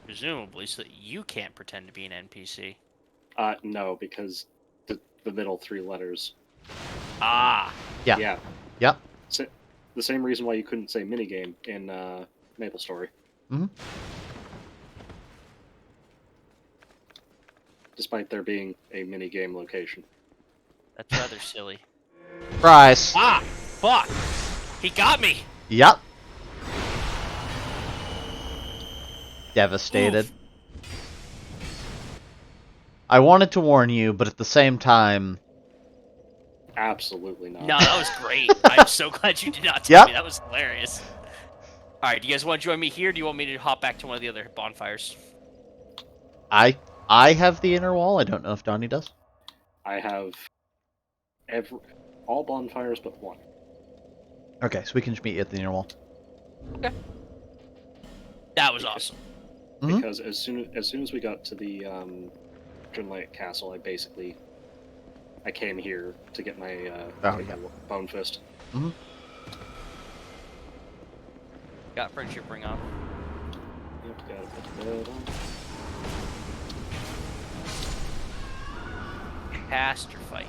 Presumably, so that you can't pretend to be an NPC. No, because the middle 3 letters. Ah, Yeah. Yeah. Yep. The same reason why you couldn't say minigame in MapleStory. Mm-hmm. Despite there being a minigame location. that's rather silly. Price. Ah, fuck! He got me. Yep. Devastated. Oof. I wanted to warn you, but at the same time... Absolutely not. No, that was great. I'm so glad you did not tell Yep. me. That was hilarious. All right, do you guys want to join me here? Or do you want me to hop back to one of the other bonfires? I have the inner wall. I don't know if Donnie does. I have all bonfires but one. Okay, so we can just meet you at the inner wall. That was awesome. Mhm. Because as soon as we got to the Dreamlight Castle, I came here to get my Oh, get yeah. my bone fist. Got friendship ring on. Yep, gotta put that on. Caster fight.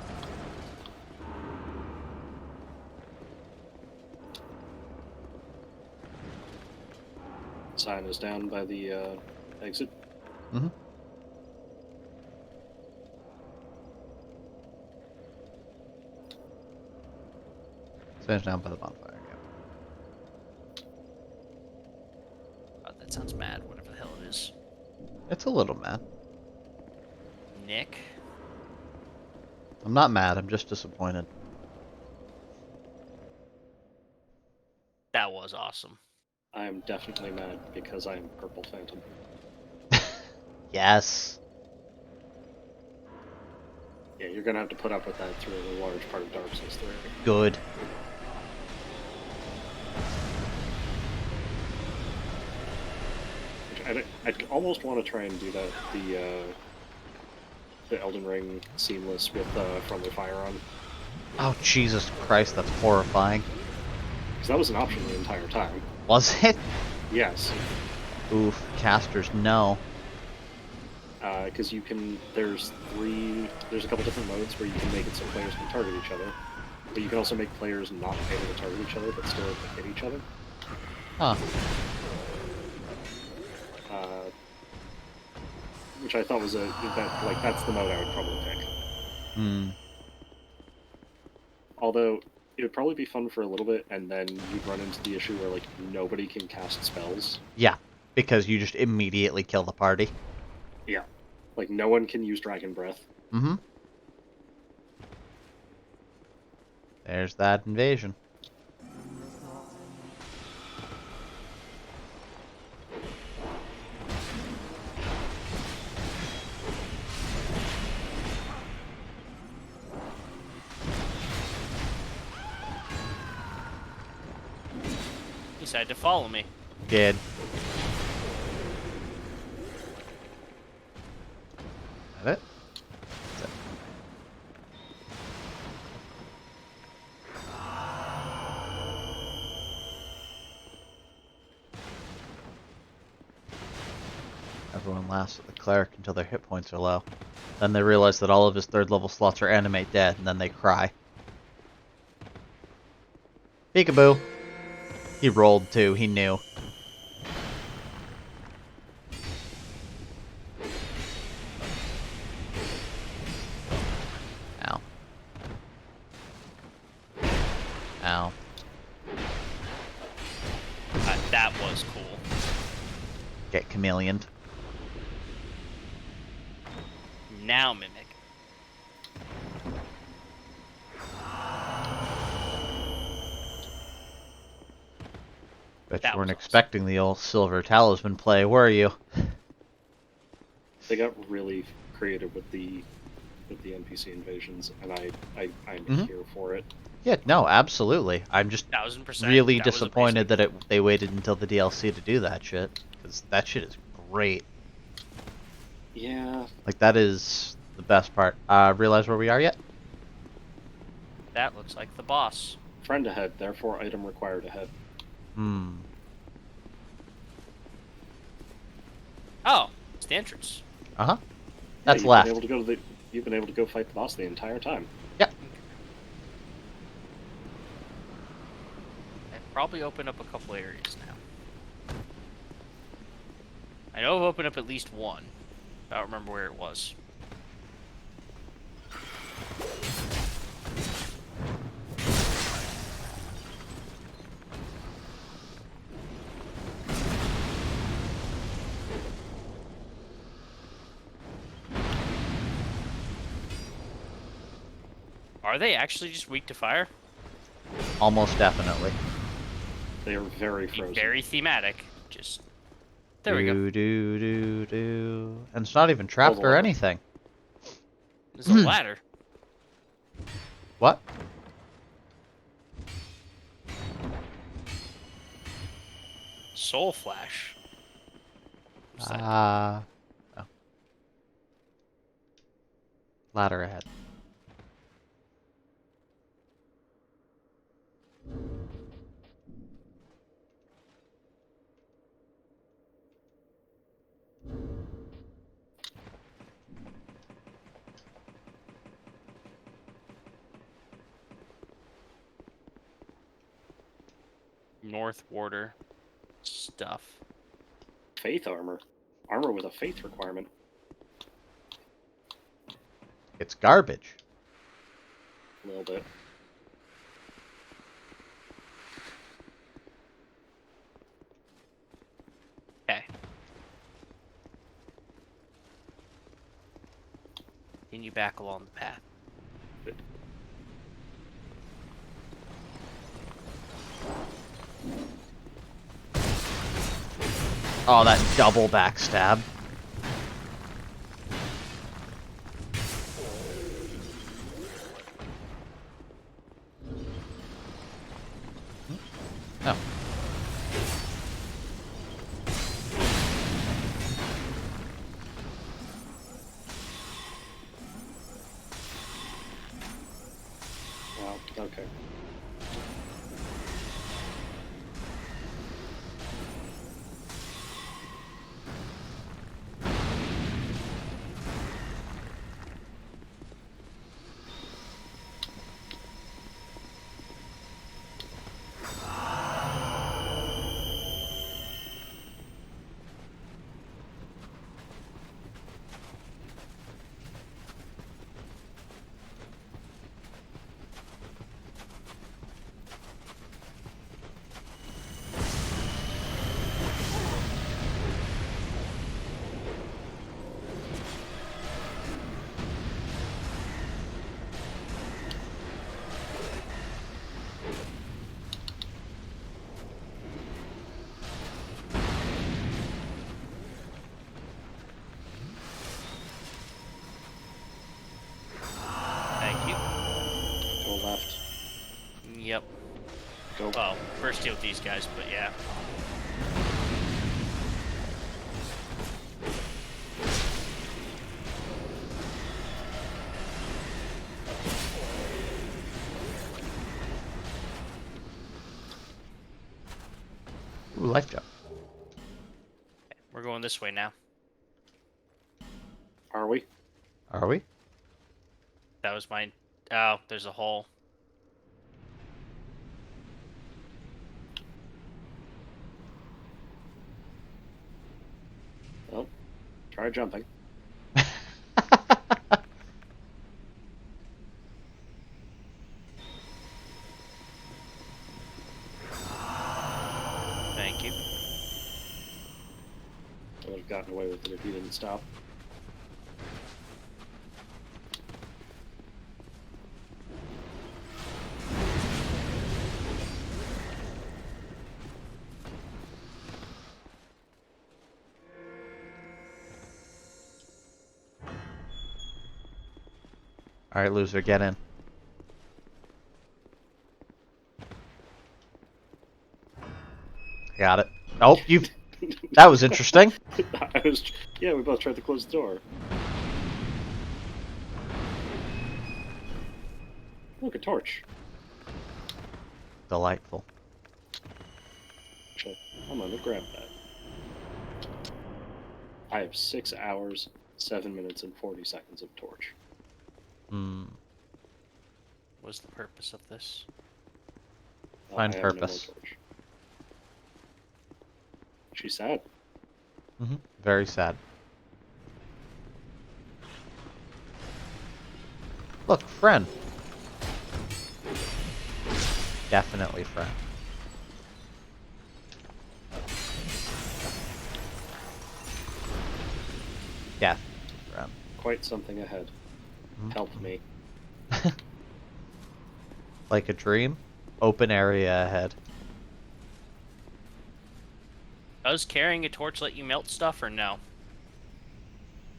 Sign is down by the exit. Mm-hmm. Stands down by the bonfire. Yeah. God, that sounds mad, whatever the hell it is. It's a little mad. Nick. I'm not mad. I'm just disappointed. That was awesome. I am definitely mad because I am Purple Phantom. Yes. Yeah, you're gonna have to put up with that through a large part of Dark Souls 3. Good. I'd almost want to try and do that, the the Elden Ring seamless with friendly fire on. Oh, Jesus Christ, that's horrifying. Because that was an option the entire time. Was it? Yes. Oof, casters, no. Because you can, there's a couple different modes where you can make it so players can target each other. But you can also make players not able to target each other, but still hit each other. Huh. Which I thought was that's the mode I would probably pick. Hmm. Although, it would probably be fun for a little bit, and then you'd run into the issue where, like, nobody can cast spells. Yeah, because you just immediately kill the party. Yeah. Like, no one can use Dragon Breath. Mm-hmm. There's that invasion. He decided to follow me. Did. That it? That's it. Everyone laughs at the cleric until their hit points are low. Then they realize that all of his 3rd level slots are animate dead, and then they cry. Peekaboo! He rolled too, he knew. Ow. Ow. That was cool. Get chameleoned. Now mimic. Bet That you weren't was awesome. expecting the old silver talisman play, were you? They got really creative with the NPC invasions, and I'm Mhm. here for it. Yeah, no, absolutely. I'm just 1000%. really That was disappointed amazing. that they waited until the DLC to do that shit. Because that shit is great. Yeah, Like, that is the best part. Realize where we are yet? That looks like the boss. friend ahead, therefore item required ahead. Hmm. Oh, it's the entrance. Uh-huh. Yeah, That's you've left. You've been able to go fight the boss the entire time. Yep. I've probably opened up a couple areas now. I know I've opened up at least one. I don't remember where it was. Are they actually just weak to fire? Almost definitely. They are very frozen. Very thematic. Just there we go. Do. And it's not even trapped or Lord. anything. There's a ladder. What? Soul flash. What's that? Oh. Ladder ahead. North Warder stuff. Faith armor. Armor with a faith requirement. It's garbage. A little bit. Okay. Continue back along the path. Good. Oh, that double backstab. Oh. Okay. Thank you. Go left. Yep. Go. Well, first deal with these guys, but yeah. Ooh, life jump. We're going this way now. Are we? Are we? That was my... Oh, there's a hole. Well, try jumping. Thank you. I would have gotten away with it if you didn't stop. All right, loser, get in. Got it. Oh, you. That was interesting. Yeah, we both tried to close the door. Look, a torch. Delightful. Actually, I'm gonna grab that. I have 6 hours, 7 minutes, and 40 seconds of torch. Hmm. What's the purpose of this? Find I have no more purpose. torch. She's sad. Mm-hmm. Very sad. Look, friend. Definitely friend. Definitely friend. Quite something ahead. Mhm. Help me. Like a dream? Open area ahead. Does carrying a torch let you melt stuff or no?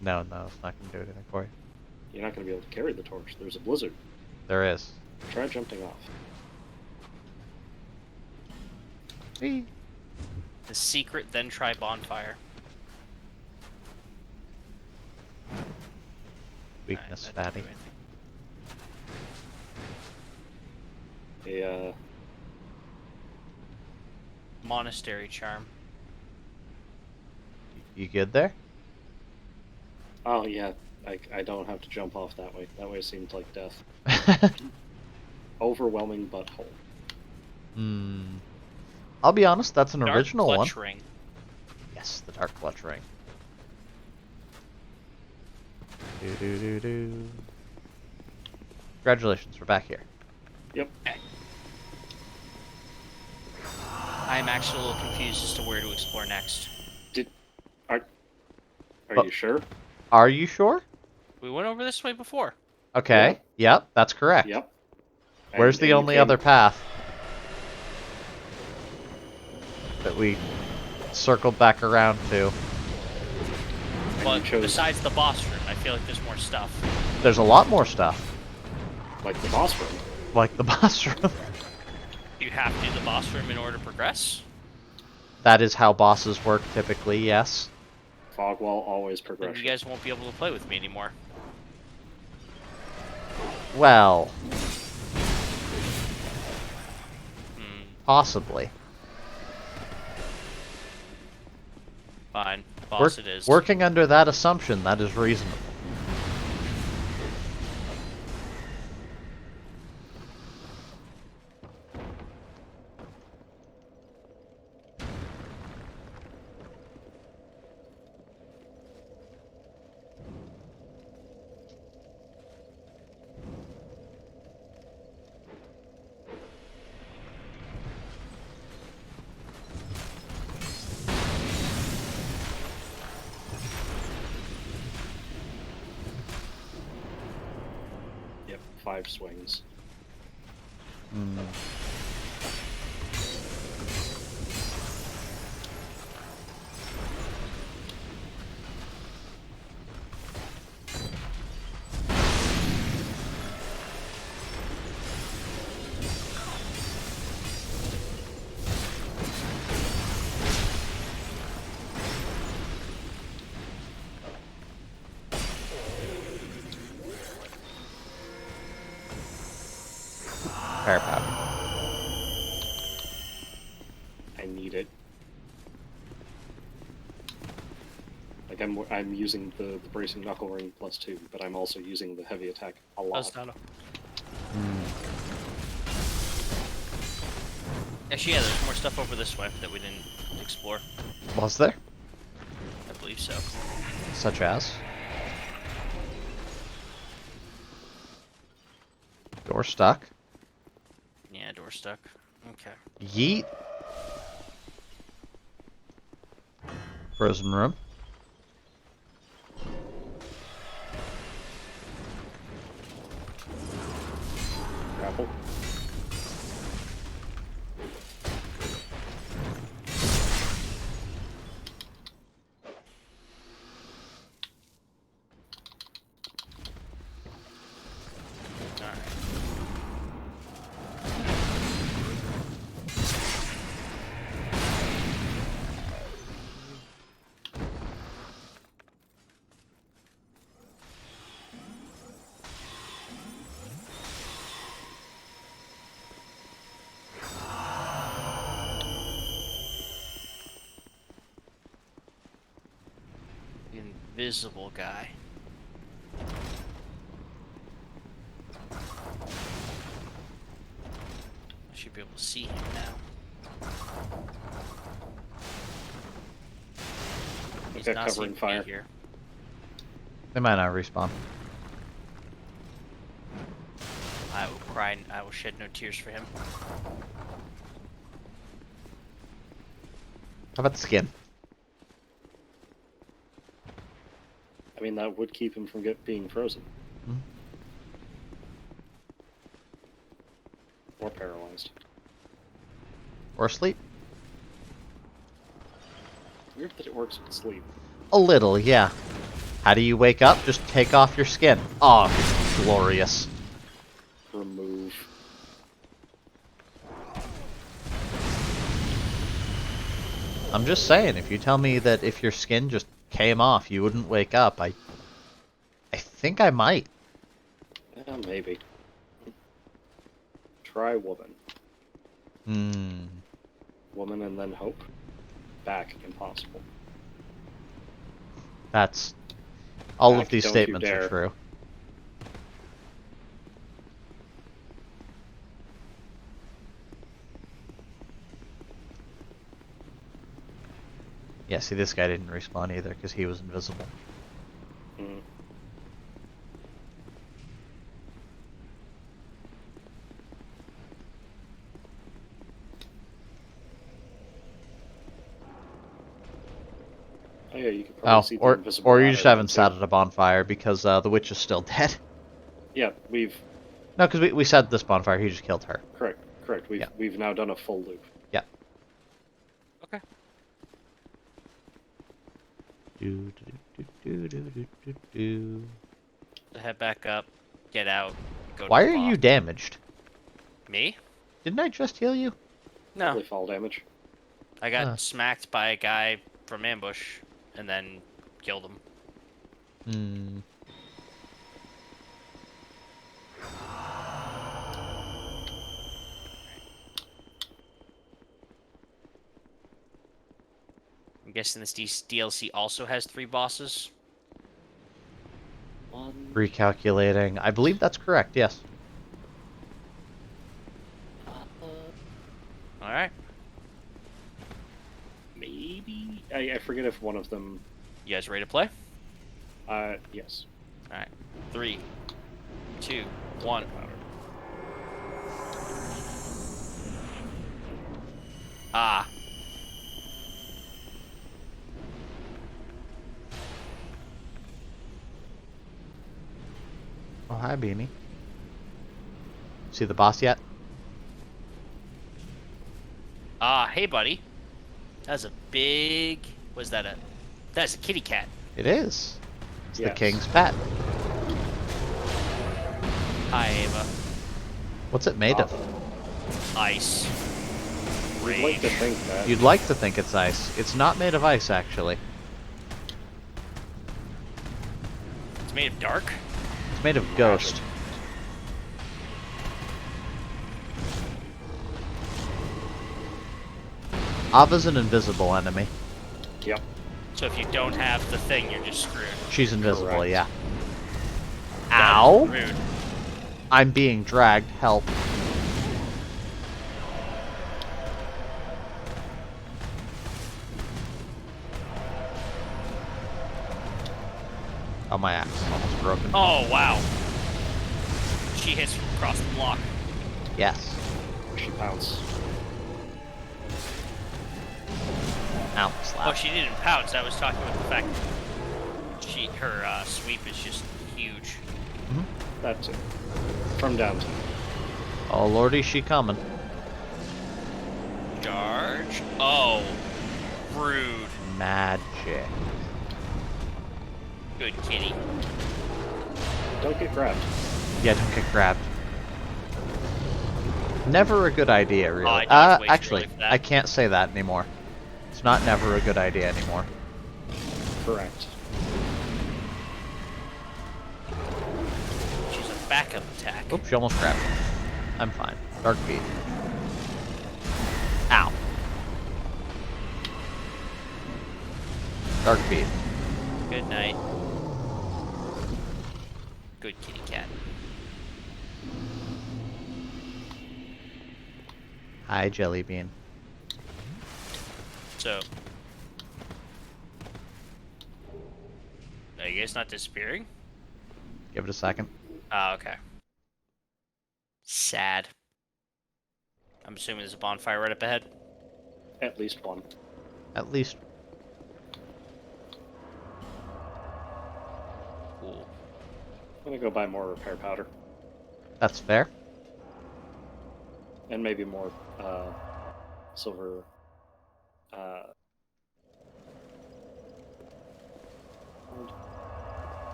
No, it's not gonna do anything for you. You're not going to be able to carry the torch. There's a blizzard. There is. Try jumping off. Whee! The secret, then try bonfire. Weakness, Alright, that fatty. didn't do anything. A, Monastery charm. You good there? oh, yeah. I don't have to jump off that way. That way seems like death. Overwhelming butthole. Hmm. I'll be honest, that's an Dark original one. clutch ring. Yes, the dark clutch ring. Do. Congratulations, we're back here. Yep. I'm actually a little confused as to where to explore next. Are Oh. you sure? Are you sure? We went over this way before. Okay. Yep, that's correct. Yep. Where's And the you only came- other path that we circled back around to? and But you chose, besides the boss room, I feel like there's more stuff. There's a lot more stuff, like the boss room. like the boss room. You have to do the boss room in order to progress? That is how bosses work typically, yes. Fog wall, always Then progression. you guys won't be able to play with me anymore. Well, Possibly. Fine. Boss it is. Working under that assumption, that is reasonable. Yep, 5 swings. Hmm. Firepower. I need it. Like I'm using the bracing knuckle ring +2, but I'm also using the heavy attack a lot. Actually, yeah, there's more stuff over this way that we didn't explore. Was there? I believe so. Such as? Door stuck. Yeah, door stuck. Okay. Yeet. Frozen room. Grapple. Alright. The invisible guy. I should be able to see him now. He's Okay, not covering seeming to be fire. here. They might not respawn. I will cry. I will shed no tears for him. How about the skin? I mean, that would keep him from being frozen. Hmm? Or paralyzed. Or sleep? Weird that it works with sleep. A little, yeah. How do you wake up? Just take off your skin. Oh, glorious. Remove. I'm just saying, if you tell me that if your skin just came off, you wouldn't wake up, I think I might. Yeah, maybe. Try woman. Hmm. Woman and then hope. Back, impossible. That's... All Back, of these don't you statements are dare. true. Yeah, see, this guy didn't respawn either, because he was invisible. Mm. Oh yeah, you can probably see the invisible or you ladder just haven't now, sat too. at a bonfire, because the witch is still dead. Yeah, we've... No, because we sat at this bonfire, he just killed her. Correct, correct. Yeah. We've now done a full loop. Yeah. Okay. Do, do, do, do, do, do, do, do. So head back up. Get out. Go Why to are the you boss. damaged? Me? Didn't I just heal you? No. Probably fall damage. I got Huh. smacked by a guy from ambush and then killed him. Hmm. guessing this DLC also has 3 bosses. Recalculating. I believe that's correct, yes. Alright. Maybe? I forget if one of them... You guys ready to play? Yes. Alright. 3, 2, 1. Ah. Oh, hi, Beanie. See the boss yet? Ah, hey, buddy. That's a big... Was that a... That's a kitty cat. It is. It's the Yes. king's pet. Hi, Ava. What's it made of? Ice. You'd like to think that. You'd like to think it's ice. It's not made of ice, actually. It's made of dark? It's made of ghost. Ava's an invisible enemy. Yep. So if you don't have the thing, you're just screwed. She's invisible, Correct. yeah. That Ow! is rude. I'm being dragged. Help. Oh, my axe is almost broken. Oh, wow. She hits from across the block. Yes. She pounced. Ow, slap. Oh, she didn't pounce. I was talking about the fact that her sweep is just huge. That too. From downtown. Oh, lordy, she coming. Charge. Oh. Rude. Magic. Good kitty. Don't get grabbed. Yeah, don't get grabbed. Never a good idea, really. Oh, I know it's way too Actually, early for that. I can't say that anymore. It's not never a good idea anymore. Correct. She's a backup attack. Oops, she almost grabbed me. I'm fine. Dark beat. Ow. Dark beat. Good night. Good kitty cat. Hi, Jelly Bean. So. Are you guys not disappearing? Give it a second. Oh, okay. Sad. I'm assuming there's a bonfire right up ahead. At least one. At least. Cool. I'm gonna go buy more repair powder. That's fair. And maybe more, silver,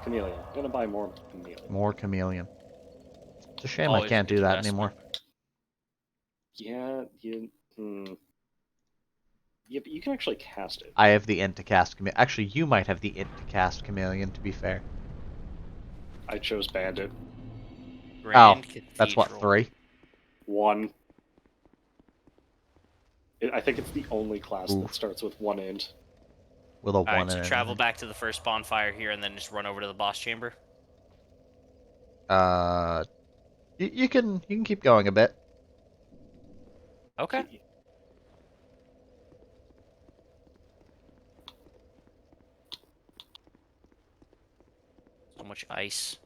chameleon. I'm gonna buy more chameleon. More chameleon. It's a shame I Always can't a good do that investment. anymore. Yeah, Yeah, but you can actually cast it. I have the int to cast chameleon. Actually, you might have the int to cast chameleon, to be fair. I chose bandit. Grand That's what, Cathedral. 3? One. I think it's the only class Oof. that starts with one int. With a 1 Alright, in so it. travel back to the first bonfire here and then just run over to the boss chamber. You can keep going a bit. Okay. So much ice.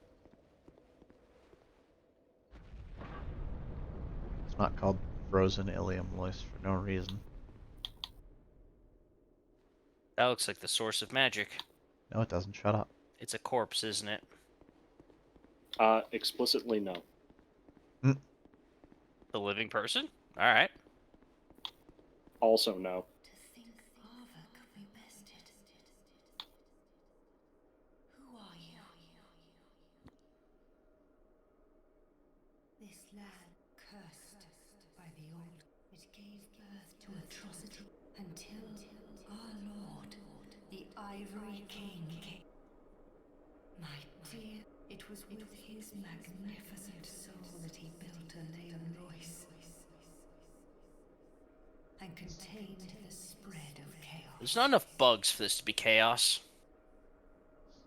It's not called frozen ilium moist for no reason. That looks like the source of magic. No, it doesn't. Shut up. It's a corpse, isn't it? Explicitly no. The living person? Alright. Also no. To think Ava could be bested. Who are you? This land cursed by the old. It gave birth to atrocity until our Lord, the Ivory King. My dear, it was with his magnificent soul that he built a Leon Royce and contained the spread of chaos. There's not enough bugs for this to be chaos.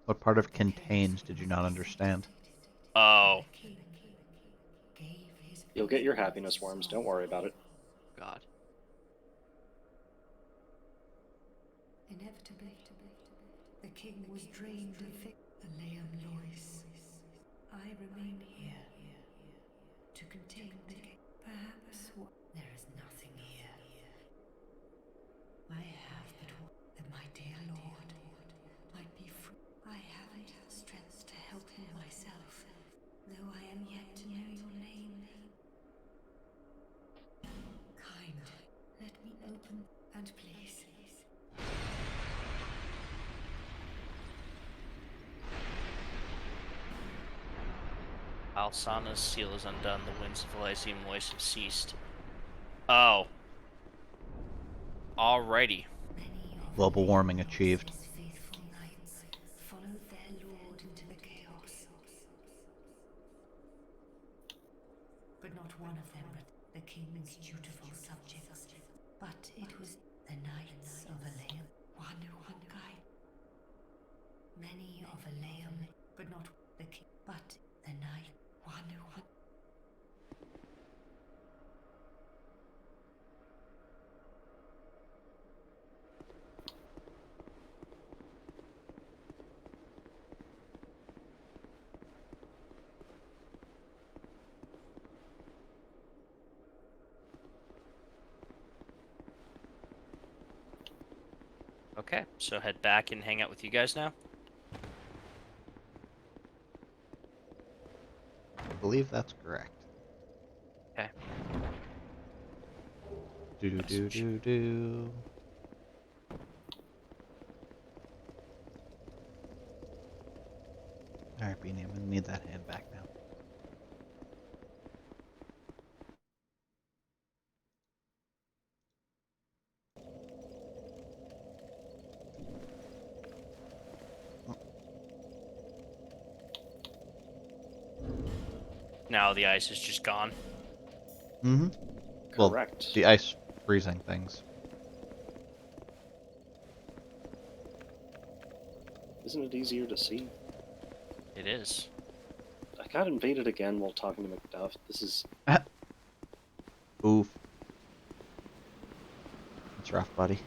What part of contained did you not understand? Oh, You'll get your happiness worms, don't worry about it. God. Inevitably, the king was drained of the Leam Lois. I remain here to contain the king. Perhaps there is nothing here. I have but that my dear lord might be free. I haven't strength to help him myself, though I am yet to know your name. Kind, let me open and please. Alsana's seal is undone. The winds of Elysium Lois have ceased. Oh. Alrighty. Many of Global warming achieved. his faithful knights followed their lord into the chaos. But not one of them the king's dutiful subjects. But it was the knights of Aleum, one guide. Many of Aleum, but not the king. But the knight, one. Okay, so head back and hang out with you guys now. I believe that's correct. Okay. Do. Alright, Beanie, I'm gonna need that hand back now. Now the ice is just gone. Mm-hmm. Well, Correct. the ice freezing things. Isn't it easier to see? It is. I got invaded again while talking to Macduff. This is... Oof. That's rough, buddy.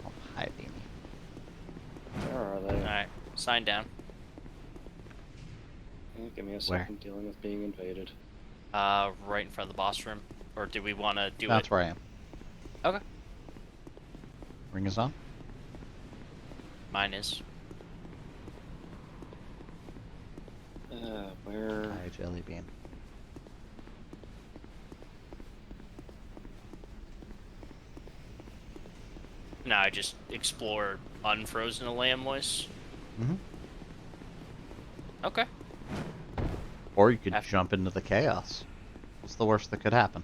Oh, hi, Beanie. Where are they? Alright, sign down. Give me a Where? second dealing with being invaded. Right in front of the boss room. Or do we want to do That's it? where I am. Okay. Ring is on. Mine is. Where... Hi, Jelly Bean. No, I just explore unfrozen Elysium Lois. Mm-hmm. Okay. Or you could After- jump into the chaos. What's the worst that could happen?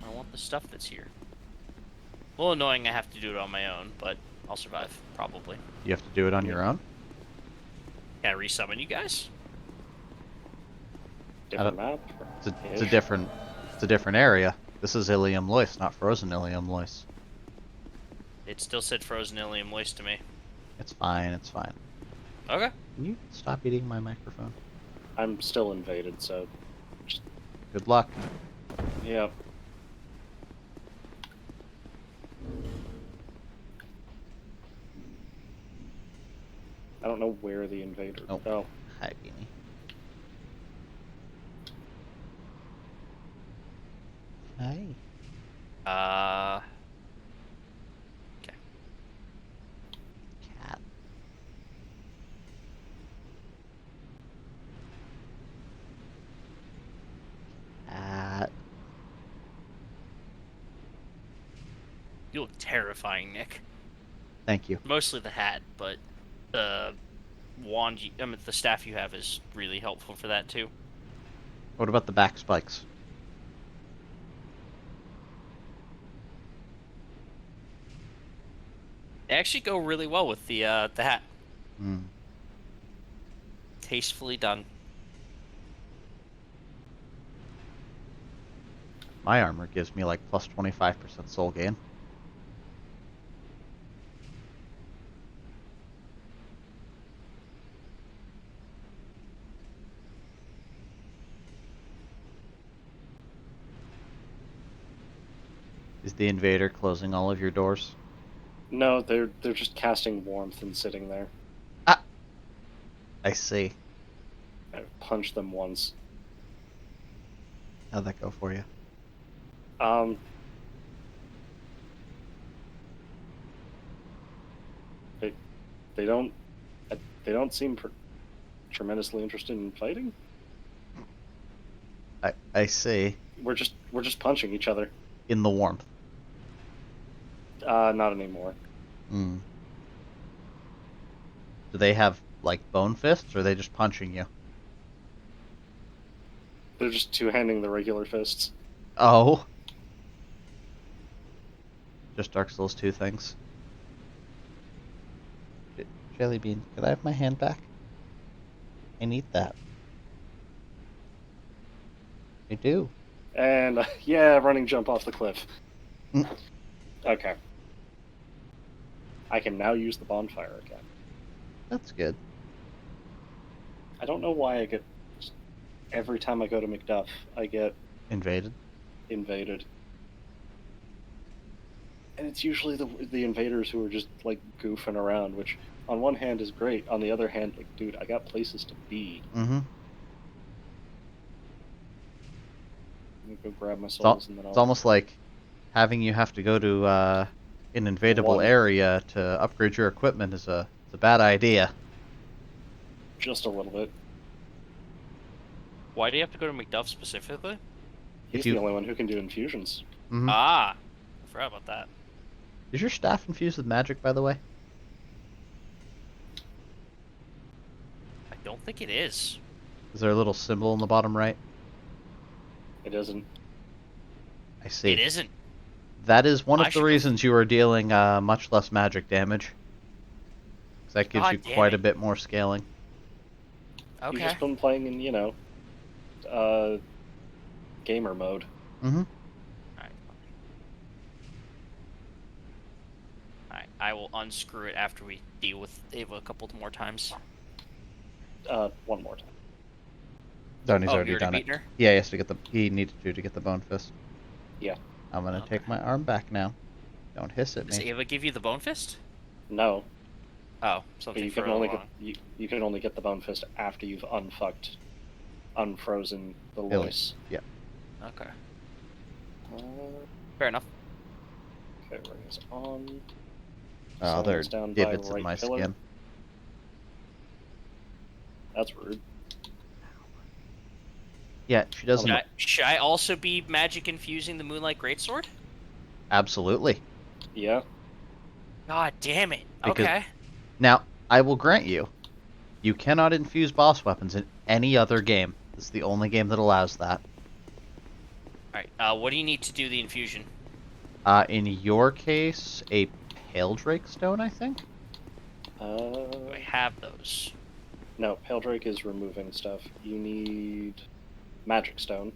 I want the stuff that's here. A little annoying I have to do it on my own, but I'll survive, probably. You have to do it on your own? Can I resummon you guys? Different map? It's a different area. This is Ilium Lois, not frozen Ilium Lois. It still said frozen Elysium Lois to me. It's fine, it's fine. Okay. Can you stop eating my microphone? I'm still invaded, so... Good luck. Yeah. I don't know where the invader... Oh. Oh. Hi, Beanie. Hi. Okay. Cat. Cat. You look terrifying, Nick. Thank you. Mostly the hat, but the wand, the staff you have is really helpful for that too. What about the back spikes? They actually go really well with the hat. Hmm. Tastefully done. My armor gives me like plus 25% soul gain. Is the invader closing all of your doors? No, they're just casting warmth and sitting there. Ah! I see. I punched them once. How'd that go for you? Um, they don't they don't seem tremendously interested in fighting. I see. We're just punching each other. In the warmth. Not anymore. Hmm. Do they have, like, bone fists, or are they just punching you? They're just two-handing the regular fists. Oh. Just Dark Souls 2 things. Jellybean, could I have my hand back? I need that. I do. And yeah, running jump off the cliff. Mm. Okay. I can now use the bonfire again. That's good. I don't know why I get every time I go to McDuff, I get Invaded? invaded. And it's usually the invaders who are just like goofing around, which on one hand is great. On the other hand, like, dude, I got places to be. Mm-hmm. Let me go grab my It's, souls and then it's I'll almost like having you have to go to an invadable One. area to upgrade your equipment is a bad idea. just a little bit. Why do you have to go to McDuff specifically? He's you- the only one who can do infusions. Mm-hmm. Ah, I forgot about that. Is your staff infused with magic, by the way? I don't think it is. Is there a little symbol in the bottom right? It isn't. I see. It isn't. That is one I of the should've- reasons you are dealing much less magic damage. 'Cause that gives God you damn quite it. a bit more scaling. You've Okay. just been playing in, gamer mode. Mm-hmm. Alright. Alright, I will unscrew it after we deal with Ava a couple more times. One more time. Done. He's Oh, already you already done it. beaten her? Yeah, he has to get the. He needed to get the bone fist. Yeah. I'm gonna Okay. take my arm back now. Don't hiss at Does me. Ava give you the bone fist? No, Oh, but something you for can only along. you can only get the bone fist after you've unfrozen the Illy. Lois. Okay. Uh, Fair enough. okay, ring is on. Oh, Sun there are is down by divots in right my pillar. skin. That's rude. Yeah, she doesn't. Should I also be magic infusing the Moonlight Greatsword? Absolutely. Yeah. God damn it. Because- Okay. Now, I will grant you, you cannot infuse boss weapons in any other game. This is the only game that allows that. Alright, what do you need to do the infusion? In your case, a Pale Drake Stone, I think? Do I have those? No, Pale is removing stuff. You need Magic Stone,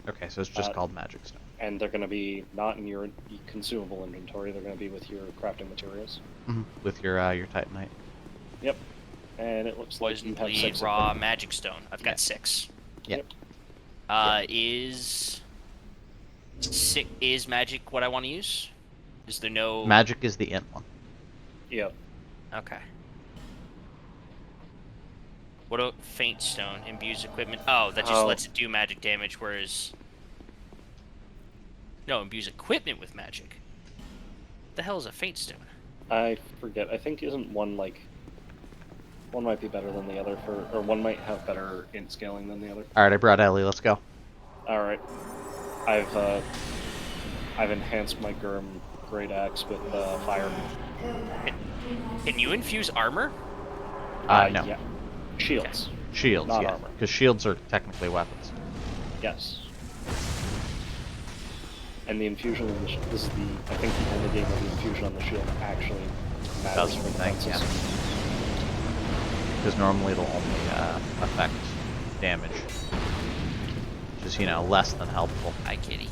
Okay, so it's just Uh, called Magic Stone. and they're going to be not in your consumable inventory. They're going to be with your crafting materials. With your Titanite. Yep. And it looks like Poison you have Bleed, 6 of Raw, them. Magic Stone. I've got 6. Yep. Is magic what I want to use? Is there no Magic is the int one. Yep. Okay. What about Faint Stone? Imbues equipment. Oh, that just Oh. lets it do magic damage, whereas no, imbues equipment with magic. What the hell is a Faint Stone? I forget. I think isn't one like one might be better than the other or one might have better int scaling than the other. Alright, I brought Ellie. Let's go. All right. I've enhanced my Gurm Great Axe with fire. Can you infuse armor? No. Yeah. Shields. Shields, Not yeah. armor. Because shields are technically weapons. Yes. And the infusion, this is I think the only game where the infusion on the shield actually matters Does for the thing, yeah. fences. Because normally it'll only affect damage. Which is, less than helpful. Hi, kitty.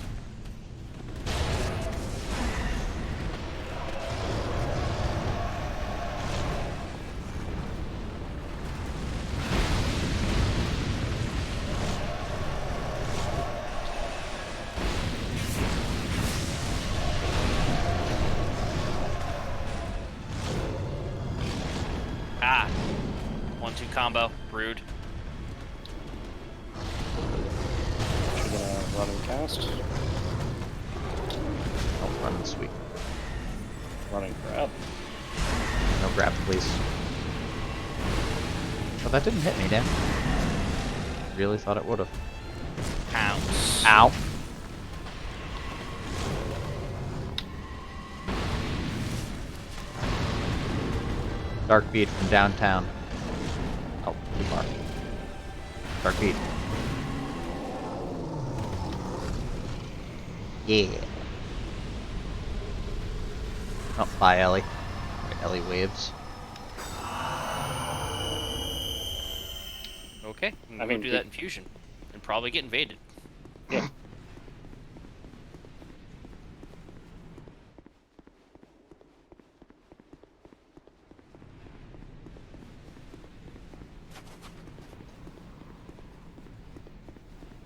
Ah. 1-2 combo. Rude. She's gonna run and cast. Oh, run sweet. Running grab. No grab, please. Oh, that didn't hit me, damn. Really thought it would have. Pounce. Ow. Dark bead from downtown. Oh, too far. Dark bead. Yeah. Oh, bye, Ellie. Ellie waves. Okay, I'm I gonna mean, do that infusion. And probably get invaded. Yeah.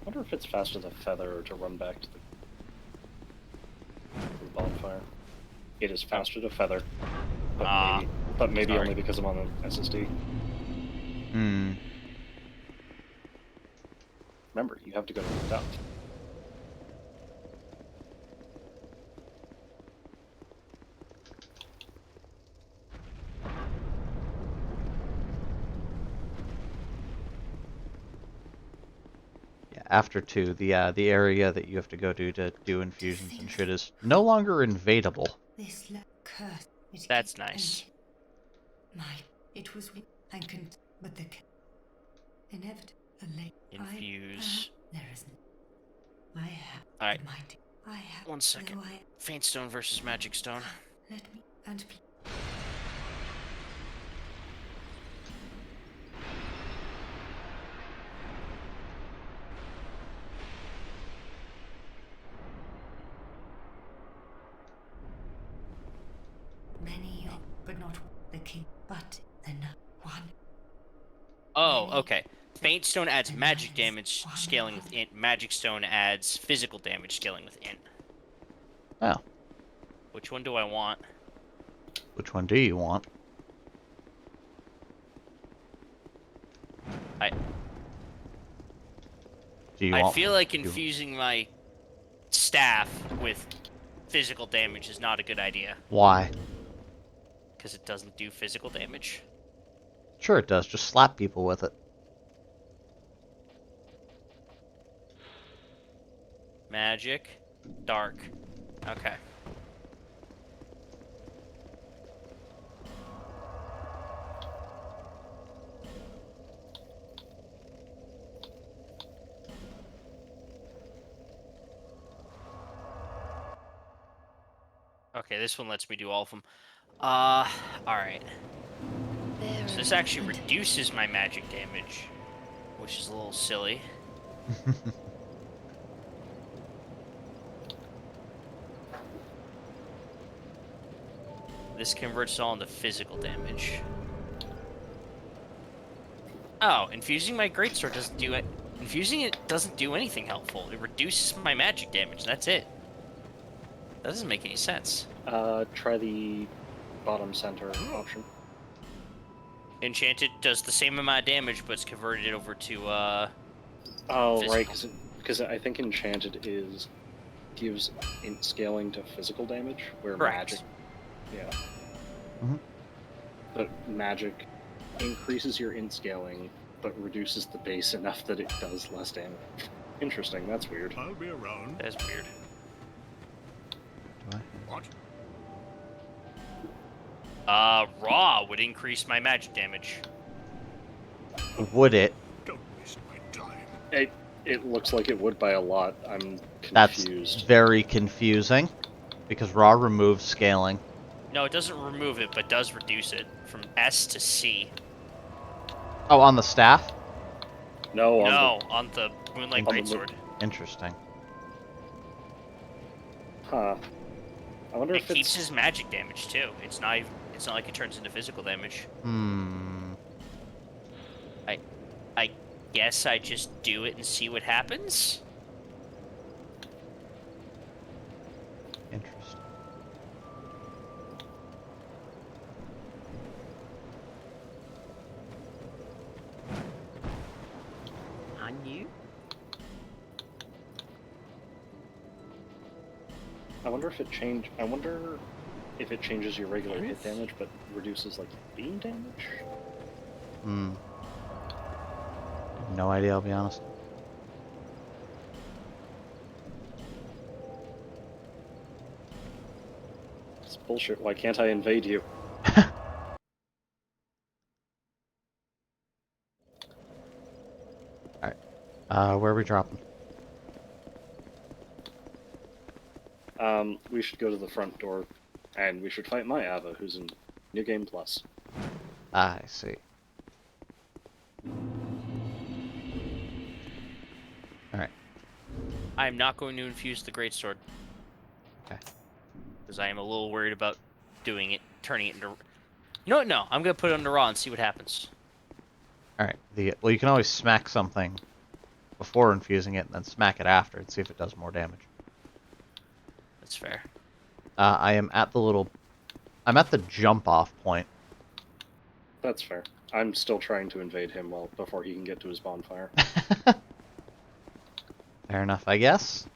I wonder if it's faster to feather or to run back to the bonfire. It is faster to feather, but maybe sorry. only because I'm on an SSD. Hmm. Remember, you have to go to the dump. Yeah, after 2, the area that you have to go to do infusions and shit is no longer invadable. This curse. It That's came nice. My, it was and but the inevitable. Infuse. There isn't. I have. Alright. Might. I have. 1 second. though I- Faint Stone versus Magic Stone. Let me and. Many, but not the king. But enough. One. Oh, Many. okay. Faint Stone adds The magic knights. damage One. scaling with int. Magic Stone adds physical damage scaling with int. Oh, Which one do I want? which one do you want? Do you I want? feel like you- infusing my staff with physical damage is not a good idea. Why? Because it doesn't do physical damage. Sure it does. Just slap people with it. Magic. Dark. Okay. Okay, this one lets me do all of them. Alright. So this actually reduces my magic damage, which is a little silly. This converts it all into physical damage. Oh, infusing my greatsword doesn't do it. Infusing it doesn't do anything helpful. It reduces my magic damage. That's it. That doesn't make any sense. Try the bottom center option. Enchanted does the same amount of damage, but it's converted over to Oh, physical. right, because I think Enchanted gives int scaling to physical damage, where Correct. magic, yeah. Mhm. But magic increases your int scaling, but reduces the base enough that it does less damage. Interesting, that's weird. I'll be around. That's weird. Do What? Raw would increase my magic damage. I? Would it? Don't waste my time. It looks like it would by a lot. I'm That's confused. very confusing. Because raw removes scaling. No, it doesn't remove it, but does reduce it from S to C. Oh, on the staff? No, On the Moonlight On the Greatsword. Interesting. Huh. I wonder It if keeps it's... his magic damage too. It's not like it turns into physical damage. Hmm. I guess I just do it and see what happens. Interesting. I wonder if it changes your regular hit damage, but reduces like beam damage. Hmm. No idea, I'll be honest. It's bullshit. Why can't I invade you? Where are we dropping? We should go to the front door, and we should fight my Ava, who's in New Game Plus. I see. Alright. I'm not going to infuse the greatsword. Okay. Because I am a little worried about doing it, turning it into... You know what? No, I'm going to put it under raw and see what happens. Alright. Well, you can always smack something before infusing it, and then smack it after and see if it does more damage. That's fair. I'm at the jump-off point. That's fair. I'm still trying to invade him before he can get to his bonfire. Fair enough, I guess.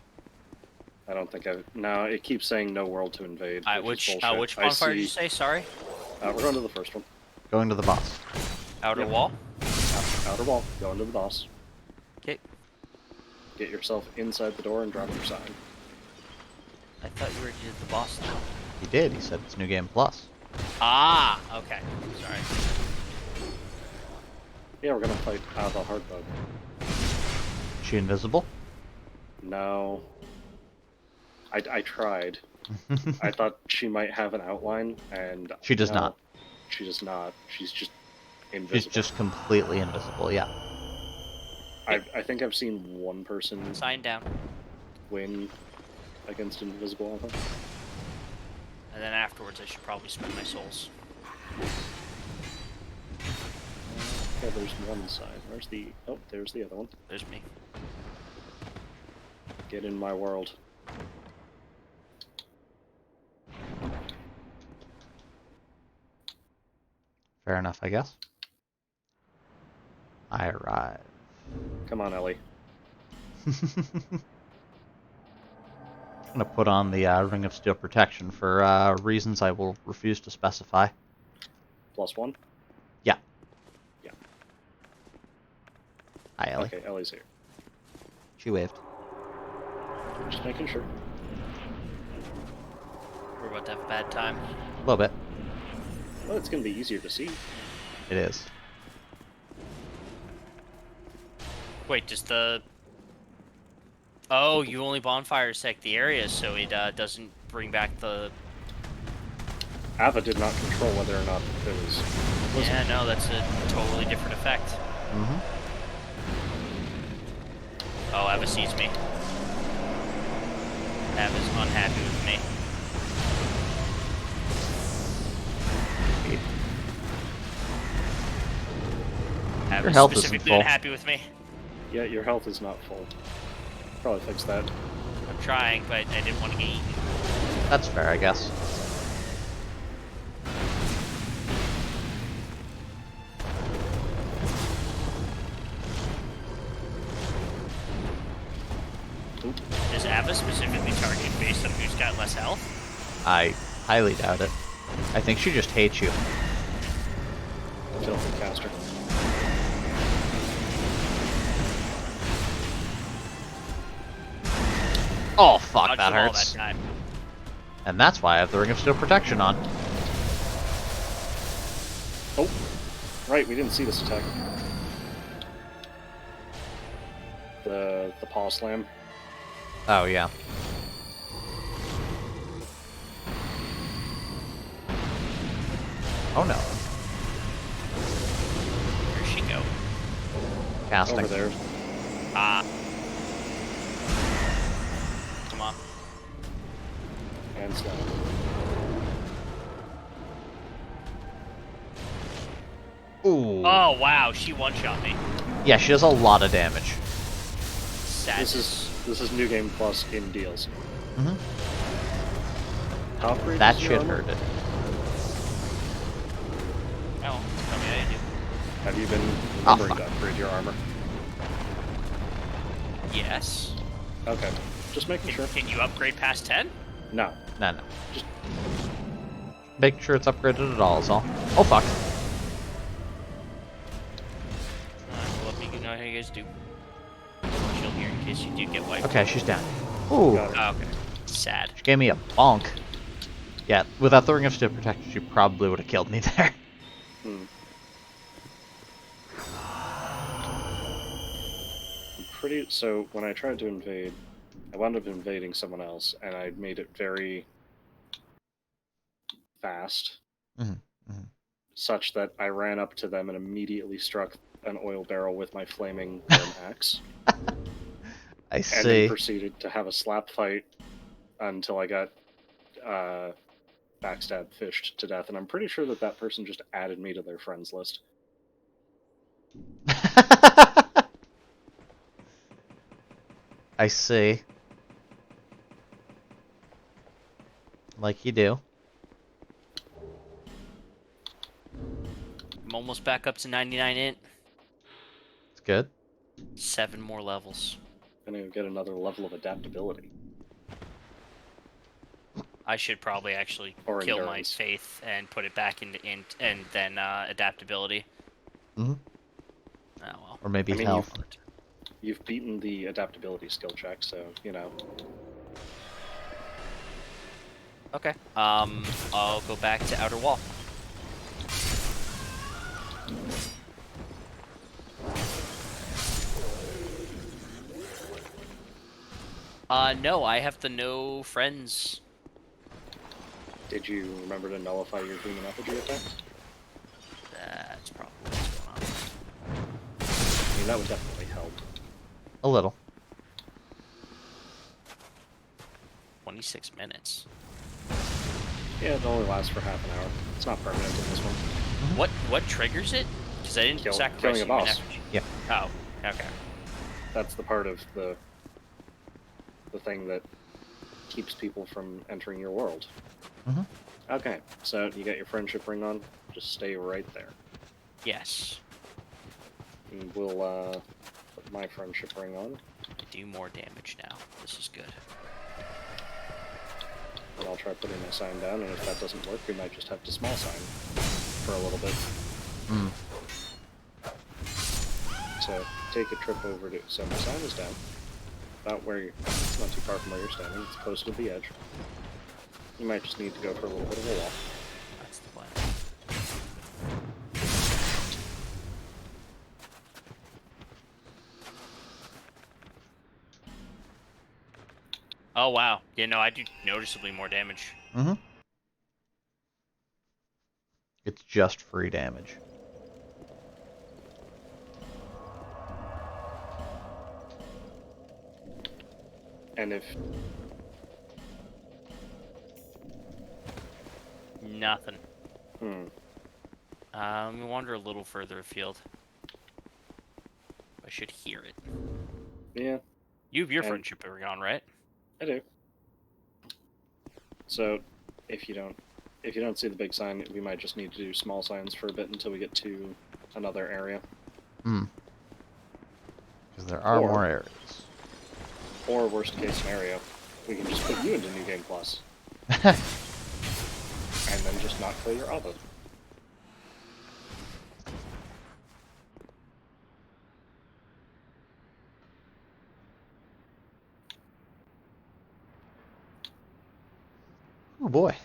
I don't think No, it keeps saying no world to invade. Which bullshit. bonfire did you say? Sorry? We're going to the first one. Going to the boss. Outer Yep. wall? Outer wall. Going to the boss. Okay. Get yourself inside the door and drop your sign. I thought you already did the boss now. He did. He said it's New Game Plus. Ah, okay. Sorry. Yeah, we're gonna fight Ava Hardbug. She invisible? No. I tried. I thought she might have an outline, and She does not. She does not. She's just invisible. She's just completely invisible, yeah. I think I've seen one person Sign down. win against invisible Ava. And then afterwards, I should probably spend my souls. Yeah, there's one side. Where's the... Oh, there's the other one. There's me. Get in my world. Fair enough, I guess. I arrive. Come on, Ellie. I'm gonna put on the Ring of Steel protection for reasons I will refuse to specify. +1? Yeah. Yeah. Hi, Ellie. Okay, Ellie's here. She waved. Just making sure. We're about to have a bad time. A little bit. Well, it's gonna be easier to see. It is. Wait, does the... Oh, you only bonfire sec the area, so it doesn't bring back the... Ava did not control whether or not there was... Yeah, no, that's a totally different effect. Mm-hmm. Oh, Ava sees me. Ava's unhappy with me. Your health isn't specifically full. unhappy with me. Yeah, your health is not full. Probably fix that. I'm trying, but I didn't want to get eaten. That's fair, I guess. Does Ava specifically target based on who's got less health? I highly doubt it. I think she just hates you. Filthy caster. Oh, fuck, Dodged that them all hurts. that time. And that's why I have the Ring of Steel protection on. Oh, right, we didn't see this attack. The paw slam. Oh, yeah. Oh, no. Where'd she go? Casting. Over there. Ah. Come on. And slam. Ooh. Oh, wow, she one-shot me. Yeah, she does a lot of damage. Sadness. This is New Game Plus in DLC. Mm-hmm. Top grade That is your shit armor? hurt it. Oh, tell me I do. Have you been Oh, remembering fuck. to upgrade your armor? Yes. Okay, just making sure. Can you upgrade past 10? No. No, no. Just Make sure it's upgraded at all is all. Oh, fuck. Well, let me know how you guys do. Chill here in case you do get wiped. Okay, she's down. Ooh. Got it. Oh, okay. Sad. She gave me a bonk. Yeah, without throwing a stiff protection, she probably would have killed me there. So when I tried to invade, I wound up invading someone else, and I made it very fast, such that I ran up to them and immediately struck an oil barrel with my flaming worm axe. I And then see. proceeded to have a slap fight until I got backstab fished to death, and I'm pretty sure that that person just added me to their friends list. I see. Like you do. I'm almost back up to 99 int. It's good. 7 more levels. And I get another level of adaptability. I should probably actually Or kill endurance. my faith and put it back into int and then adaptability. Mm-hmm. Oh well. Or maybe I mean, health. You've beaten the adaptability skill check, so, you know. Okay. I'll go back to outer wall. No, I have the no friends. Did you remember to nullify your human effigy effect? That's probably what's going on. I mean, that would definitely help. A little. 26 minutes. Yeah, it only lasts for half an hour. It's not permanent in this one. What triggers it? Because I didn't sacrifice killing a human boss. effigy. Yeah. Oh, okay. That's the part of the thing that keeps people from entering your world. Mm-hmm. Okay, so you got your friendship ring on. Just stay right there. Yes. And we'll put my friendship ring on, Do more damage now. This is good. and I'll try putting my sign down, and if that doesn't work, we might just have to small sign for a little bit. Mm. So take a trip over to... So my sign is down. About where you're... It's not too far from where you're standing. It's close to the edge. You might just need to go for a little bit of a walk. That's the plan. Oh wow. Yeah, no, I do noticeably more damage. Mm-hmm. It's just free damage. And if... Nothing. Hmm. Let me wander a little further afield. I should hear it. Yeah, You have your And- friendship ring on, right? I do. So, if you don't see the big sign, we might just need to do small signs for a bit until we get to another area. Hmm. Because there are Or- more areas. Or worst case scenario, we can just put you into New Game Plus, and then just not kill your other. Oh boy.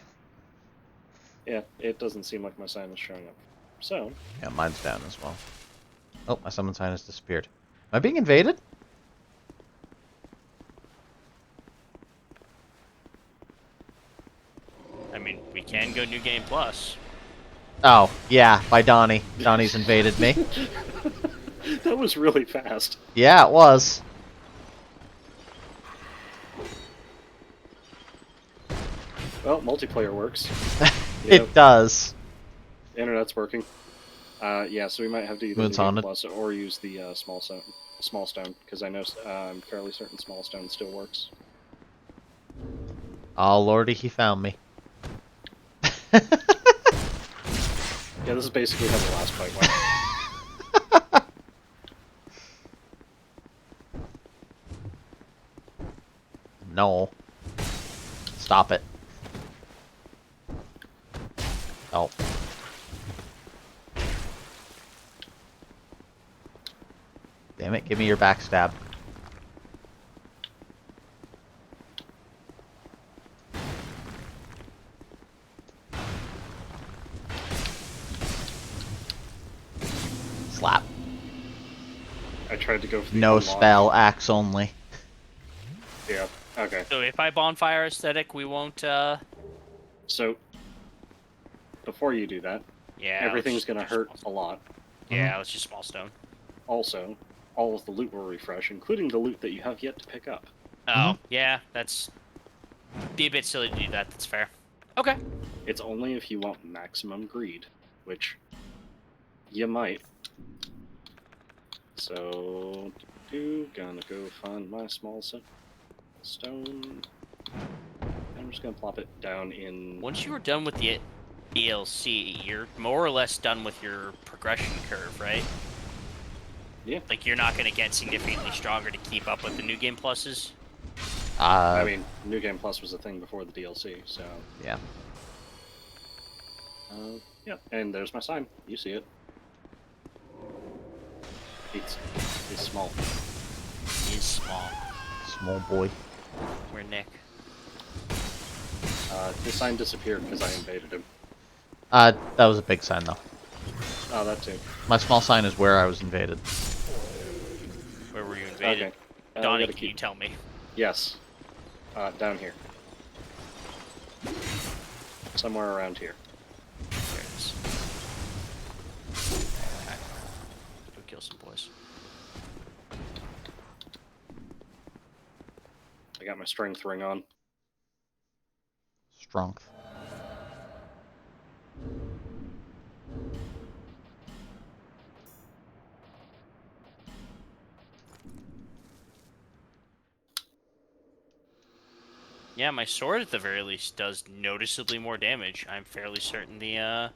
Yeah, it doesn't seem like my sign is showing up. So, Yeah, mine's down as well. Oh, my summon sign has disappeared. Am I being invaded? I mean, we can go New Game Plus. Oh, yeah, by Donnie. Donnie's invaded me. that was really fast. Yeah, it was. Well, multiplayer works. It does. Internet's working. Yeah, so we might have to either Moon's do Game haunted. Plus or use the small stone, because I know I'm fairly certain small stone still works. Oh, lordy, he found me. Yeah, this is basically how the last fight went. No. Stop it. Oh. Damn it, give me your backstab. Slap. I tried to go for the No unlock. spell, axe only. Yeah. Okay. So if I bonfire aesthetic, we won't. So before you do that, Yeah. everything's let's gonna just hurt small- a lot. Yeah, let's just small stone. Also, all of the loot will refresh, including the loot that you have yet to pick up. Oh, yeah, that's be a bit silly to do that. That's fair. Okay. It's only if you want maximum greed, which you might. So, gonna go find my small stone. I'm just gonna plop it down in. Once you are done with the DLC, you're more or less done with your progression curve, right? Yeah. Like, you're not going to get significantly stronger to keep up with the new game pluses? I mean, New Game Plus was a thing before the DLC, so. Yeah. Yeah, and there's my sign. You see it. It's small. He is small. Small boy. Where Nick? His sign disappeared because I invaded him. That was a big sign, though. Oh, that too. My small sign is where I was invaded. Where were you invaded? Okay. we Donnie, gotta can you tell me? Yes. Down here. Somewhere around here. There it is. Okay. Go kill some boys. I got my strength ring on. Strength. Yeah, my sword at the very least does noticeably more damage. I'm fairly certain the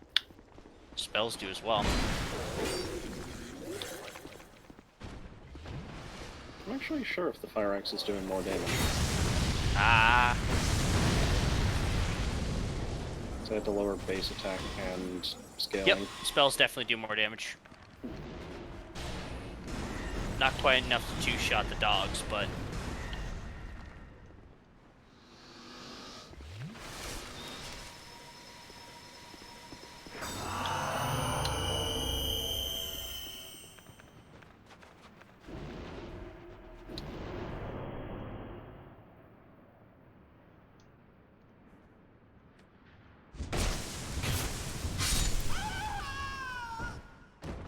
spells do as well. I'm not actually sure if the fire axe is doing more damage. Ah, So I had to lower base attack and scaling. yep. Spells definitely do more damage. Not quite enough to two-shot the dogs, but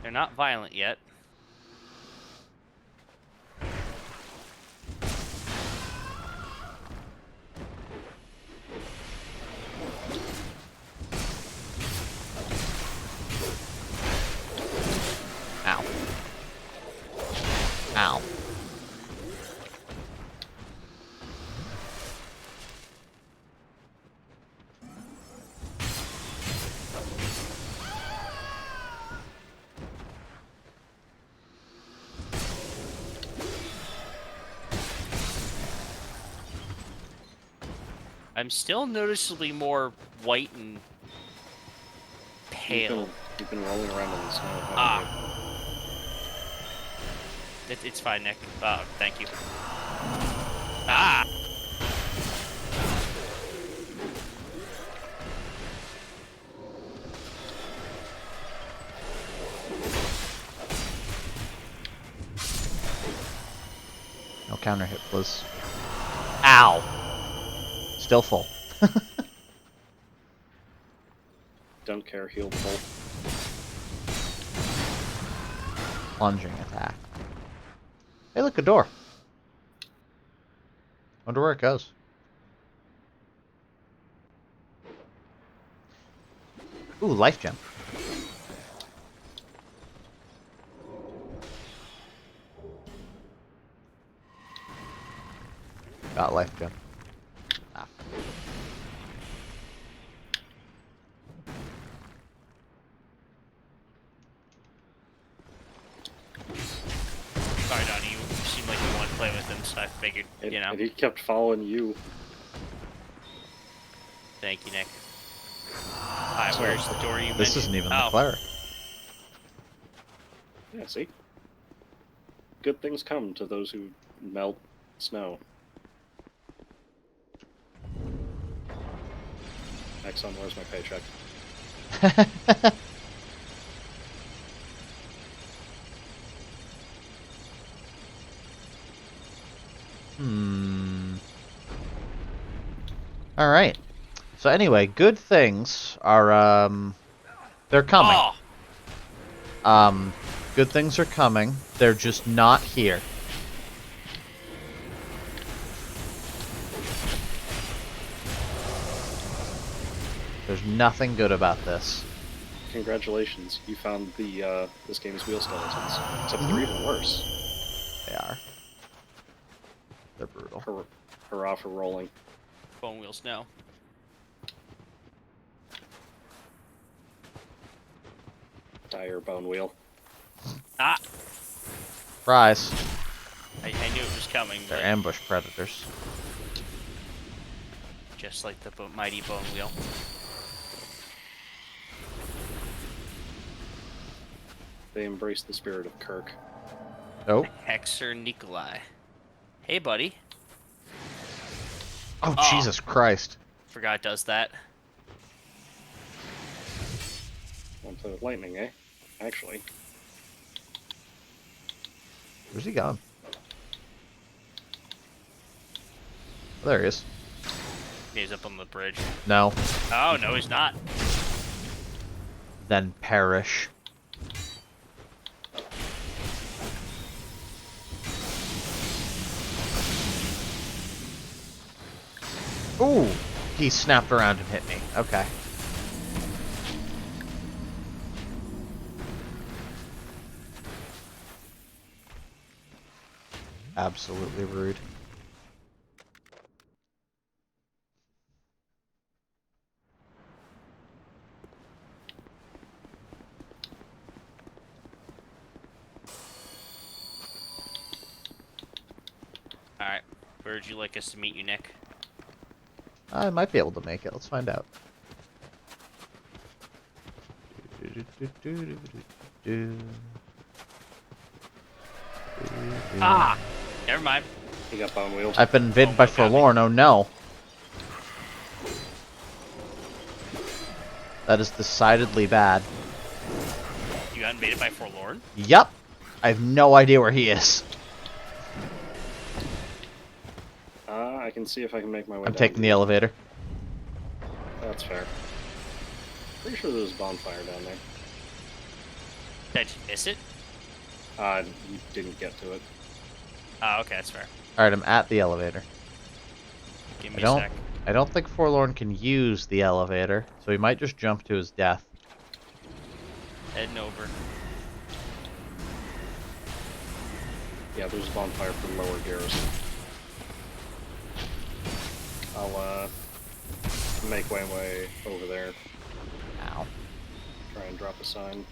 they're not violent yet. Ow. Ow. I'm still noticeably more white and pale. You've been rolling around in the snow. haven't Ah. It's fine, Nick. Thank you. Ah! No counter hit, please. Ow. Still full. you? Don't care, heal bolt. Plunging attack. Hey, look, a door. Wonder where it goes. Ooh, life gem. Got life gem. Ah. Sorry, Donnie, you seem like you want to play with him, so I figured, And, you know. and he kept following you. Thank you, Nick. Alright, where's the door you mentioned? This isn't even the Oh, cleric. Yeah, see? Good things come to those who melt snow. Exxon, where's my paycheck? All right. So anyway, good things are they're coming. Oh, Good things are coming. They're just not here. There's nothing good about this. Congratulations, you found the this game's wheel skeletons. Except they're even worse. They are. They're brutal. Hurrah for rolling. bone wheels, no. Dire bone wheel. Ah, Surprise. I knew it was coming, They're but ambush predators. just like the mighty bone wheel. They embrace the spirit of Kirk. Oh. Hexer Nikolai. Hey, buddy. Oh, Oh. Jesus Christ. Forgot it does that. Want to play with lightning, eh? Actually. Where's he gone? Oh, there he is. He's up on the bridge. No. Oh, no, he's not. Then perish. Ooh! He snapped around and hit me. Okay. Absolutely rude. Alright. Where would you like us to meet you, Nick? I might be able to make it. Let's find out. Ah! Never mind. He got bone wheeled. I've been invaded by Oh, got me. Forlorn. Oh no. That is decidedly bad. You got invaded by Forlorn? Yup. I have no idea where he is. I can see if I can make my way I'm down. taking the elevator. That's fair. Pretty sure there was a bonfire down there. Did you miss it? You didn't get to it. Oh, okay, that's fair. Alright, I'm at the elevator. Give I me a don't sec. I don't think Forlorn can use the elevator, so he might just jump to his death. Heading over. Yeah, there's a bonfire for lower gears. I'll make my way over there. Ow. Try and drop a sign.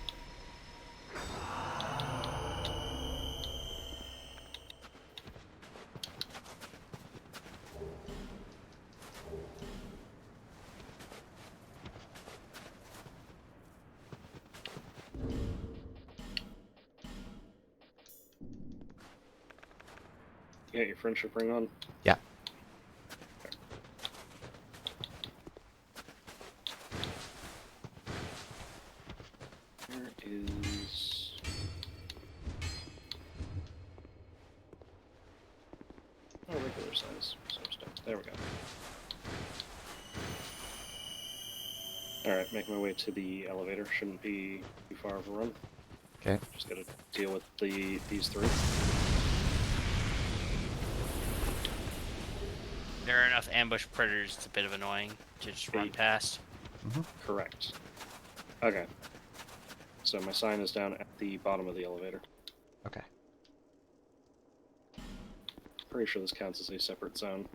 You got your friendship ring on? Yeah. Where is... Oh, regular size. Soapstone. There we go. Alright, make my way to the elevator. Shouldn't be too far of a run. Okay. Just gotta deal with these three. There are enough ambush predators, it's a bit of annoying to just run past. Correct. Okay. So my sign is down at the bottom of the elevator. Okay. Pretty sure this counts as a separate zone.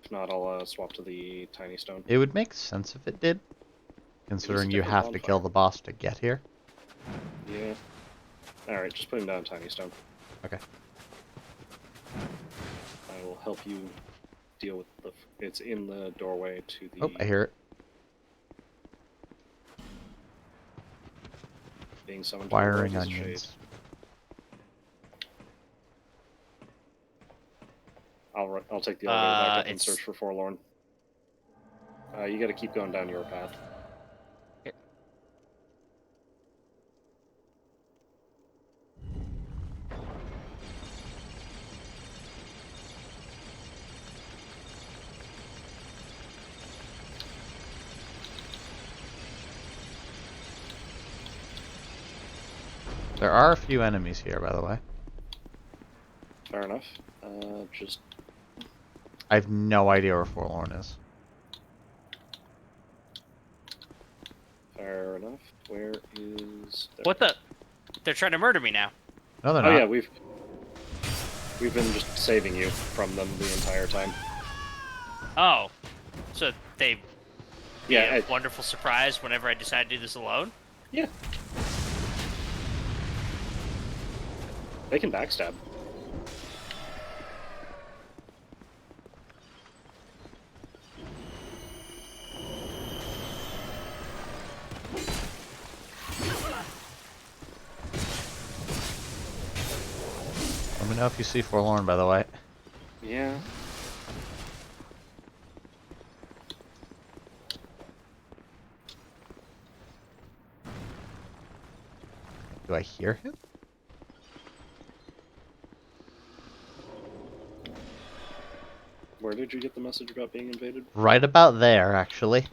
If not, I'll swap to the tiny stone. It would make sense if it did, considering you different have to kill bonfire. the boss to get here. Yeah. Alright, just put him down tiny stone. Okay. I will help you deal with the. It's in the doorway to the. Oh, I hear it. Being summoned to the Wiring world as a onions. shade. I'll take the elevator back up and It's- search for Forlorn. You got to keep going down your path. There are a few enemies here, by the way. Fair enough. Just I have no idea where Forlorn is. fair enough. Where is? There. What the? They're trying to murder me now. No, they're Oh not. yeah, we've been just saving you from them the entire time. Oh, so they Yeah, a wonderful surprise whenever I decide to do this alone. yeah. They can backstab. Let me know if you see Forlorn, by the way. Yeah. Do I hear him? Where did you get the message about being invaded? Right about there, actually.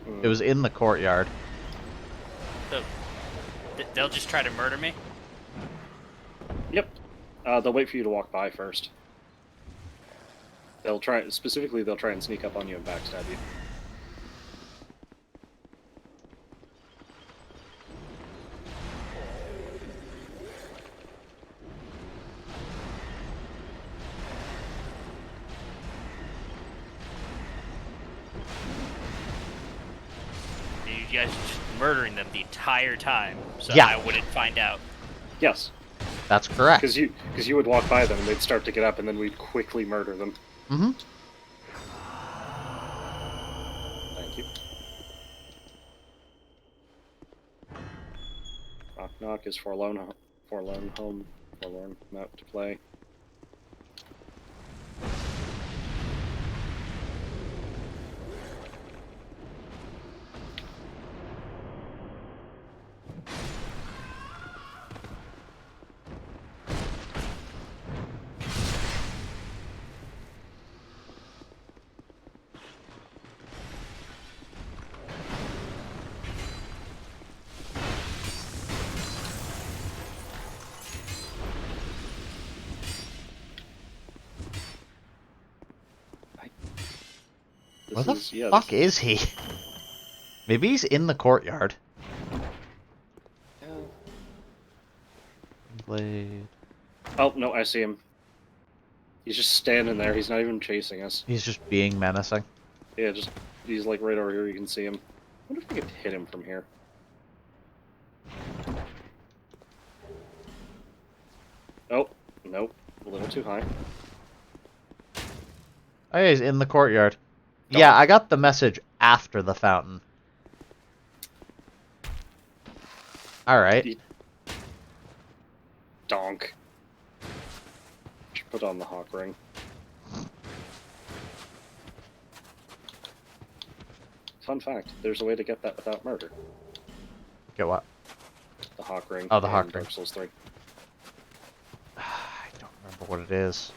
Hmm. It was in the courtyard. So they'll just try to murder me. Yep. They'll wait for you to walk by first. They'll try and sneak up on you and backstab you. You guys are just murdering them the entire time, so Yeah. I wouldn't find out. Yes, That's correct. because you would walk by them and they'd start to get up, and then we'd quickly murder them. Mm-hmm. Thank you. Knock knock is forlorn home, forlorn map to play. Where the fuck is he? Maybe he's in the courtyard. Yeah. Blade. Oh no, I see him. He's just standing there. He's not even chasing us. He's just being menacing. Yeah, he's like right over here. You can see him. I wonder if we could hit him from here. Oh, nope. A little too high. Oh, yeah, he's in the courtyard. Donk. Yeah, I got the message after the fountain. Alright. Donk. Should put on the hawk ring. Fun fact, there's a way to get that without murder. Get what? The hawk ring. Oh, the in hawk ring. Dark Souls 3. I don't remember what it is.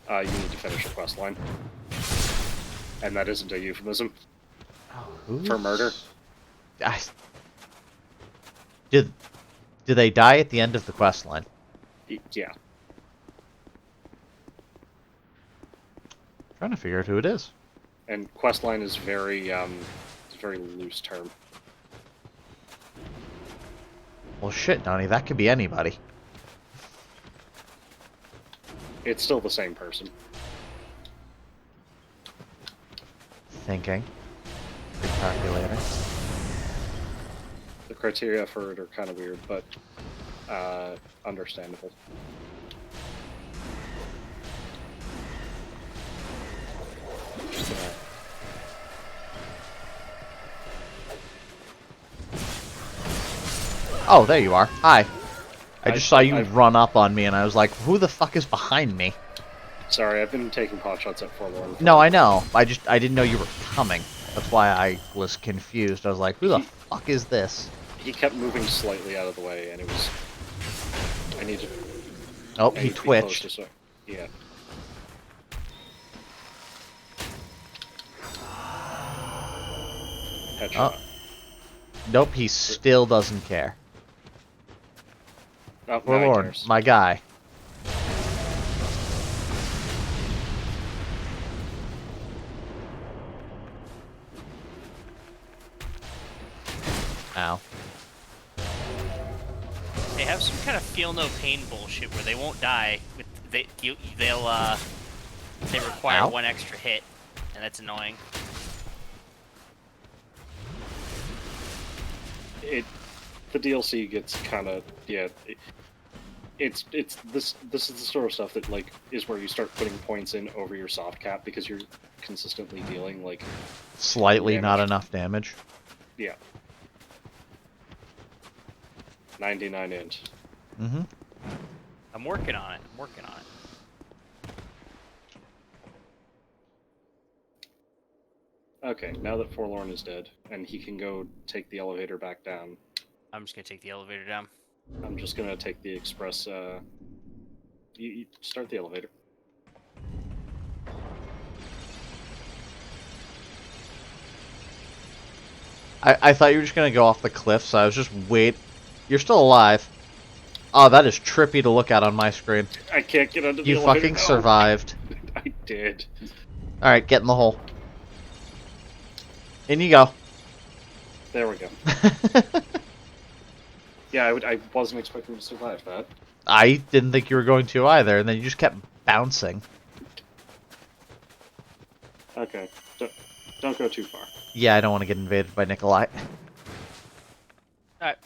You need to finish a quest line. And that isn't a euphemism. Oh, For murder? Do they die at the end of the quest line? Yeah. Trying to figure out who it is. And quest line is very, it's a very loose term. Well, shit, Donnie, that could be anybody. It's still the same person. Thinking. Recalculating. The criteria for it are kind of weird, but understandable. Oh, there you are. Hi. I just saw you I've- run up on me, and I was like, who the fuck is behind me? Sorry, I've been taking pot shots at Forlorn. No, I know. I didn't know you were coming. That's why I was confused. I was like, who the fuck is this? He kept moving slightly out of the way, and it was... I need to... Oh, I he need to be close twitched. to so... Yeah. Headshot. Nope, he still doesn't care. Oh, now he Forlorn, cares. my guy. Ow. They have some kind of feel no pain bullshit where they won't die. They require Ow. one extra hit, and that's annoying. The DLC gets kind of it's this is the sort of stuff that like is where you start putting points in over your soft cap because you're consistently dealing like Slightly damage. not enough damage. 99 int. Mm-hmm. I'm working on it. Okay, now that Forlorn is dead and he can go take the elevator back down, I'm just gonna take the elevator down. I'm just gonna take the express. You start the elevator. I thought you were just gonna go off the cliff, so I was just wait. You're still alive. Oh, that is trippy to look at on my screen. I can't get under the You elevator. fucking No. survived. I did. Alright, get in the hole. In you go. There we go. Yeah, I wasn't expecting to survive that. I didn't think you were going to either, and then you just kept bouncing. Okay, don't go too far. Yeah, I don't want to get invaded by Nikolai. Alright.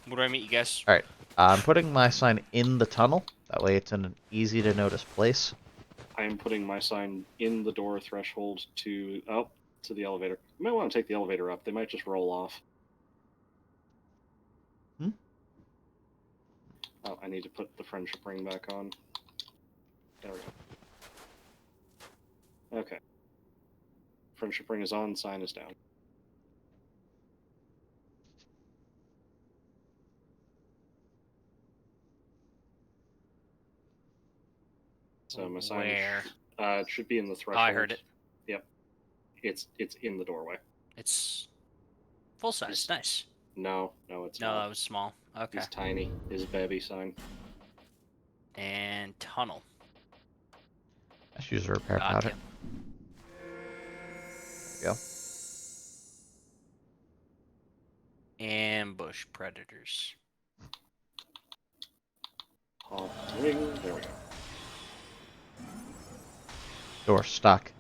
Where do I meet you guys? Alright, I'm putting my sign in the tunnel. That way it's in an easy-to-notice place. I am putting my sign in the door threshold to the elevator. You might want to take the elevator up. They might just roll off. Hmm? Oh, I need to put the friendship ring back on. There we go. Okay. Friendship ring is on, sign is down. So my sign Where? it should be in the Oh, threshold. I heard it. Yep. It's in the doorway. It's full size. Nice. No, it's No, not. that was small. Okay. He's tiny. His baby sign. And tunnel. Let's use a repair Gotcha. powder. There Ambush predators. Hop ring. There we go. we go. Door stuck.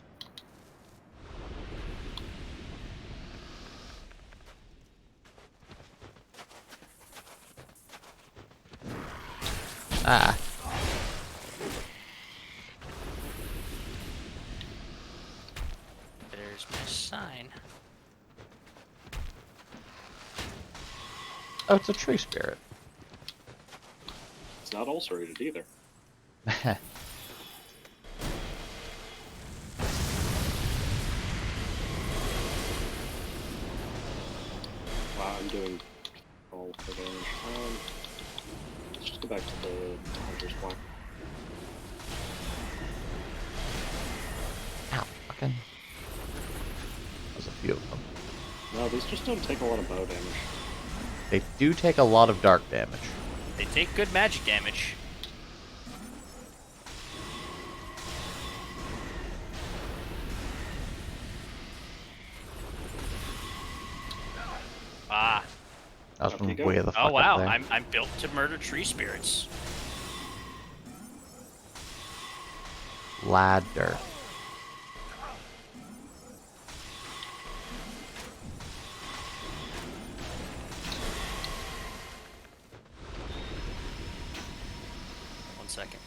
Ah. There's my sign. Oh, it's a tree spirit. It's not ulcerated either. Wow, I'm doing all for damage. Let's just go back to the hunter's point. Ow, fucking. There's a few of them. No, these just don't take a lot of bow damage. They do take a lot of dark damage. They take good magic damage. Ah. That was Up from you go. way the fuck Oh wow. up there. I'm built to murder tree spirits. Ladder. One second.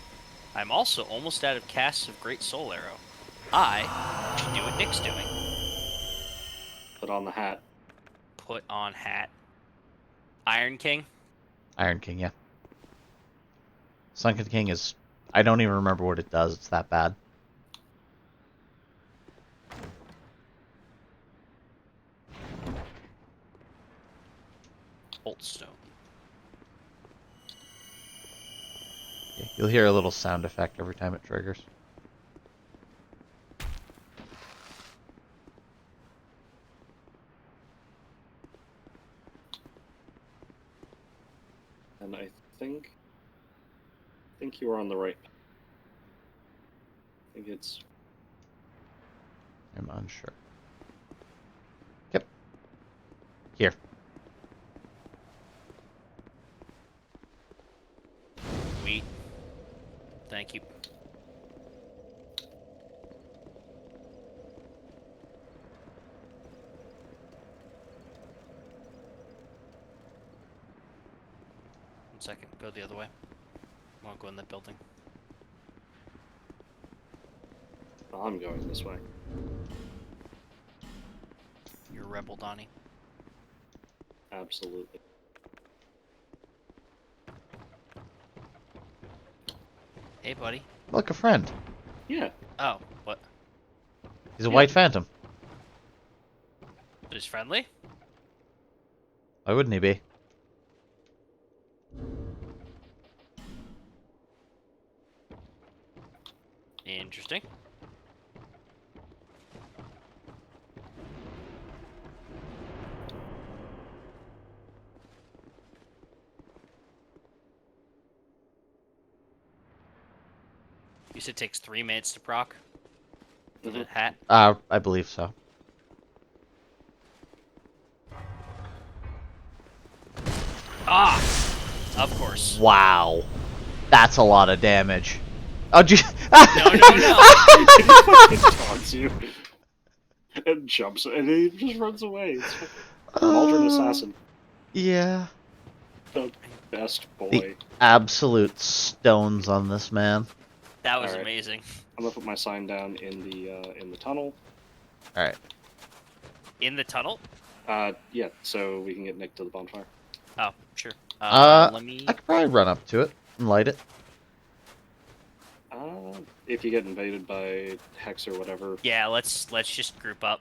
I'm also almost out of casts of Great Soul Arrow. I should do what Nick's doing. Put on the hat. Put on hat. Iron King. Iron King, yeah. Sunken King is... I don't even remember what it does. It's that bad. Boltstone. Yeah, you'll hear a little sound effect every time it triggers. And I think you are on the right. I think it's I'm unsure. Yep. Here. Wait. Thank you. One second. Go the other way. I won't go in that building. I'm going this way. You're a rebel, Donnie. Absolutely. Hey, buddy. Look, a friend. Yeah. Oh, what? He's a Yeah. white phantom. But he's friendly? Why wouldn't he be? Interesting. You said it takes 3 minutes to proc? For the hat? I believe so. Ah! Of course. Wow. That's a lot of damage. Oh, gee. No. He taunts you. And jumps, and he just runs away. It's Maldron Assassin. Yeah. The best boy. The absolute stones on this man. That was Alright. amazing. I'm gonna put my sign down in the tunnel. Alright. In the tunnel? Yeah, so we can get Nick to the bonfire. Oh, sure. Let me... I could probably run up to it and light it. If you get invaded by Hex or whatever. Yeah, let's just group up.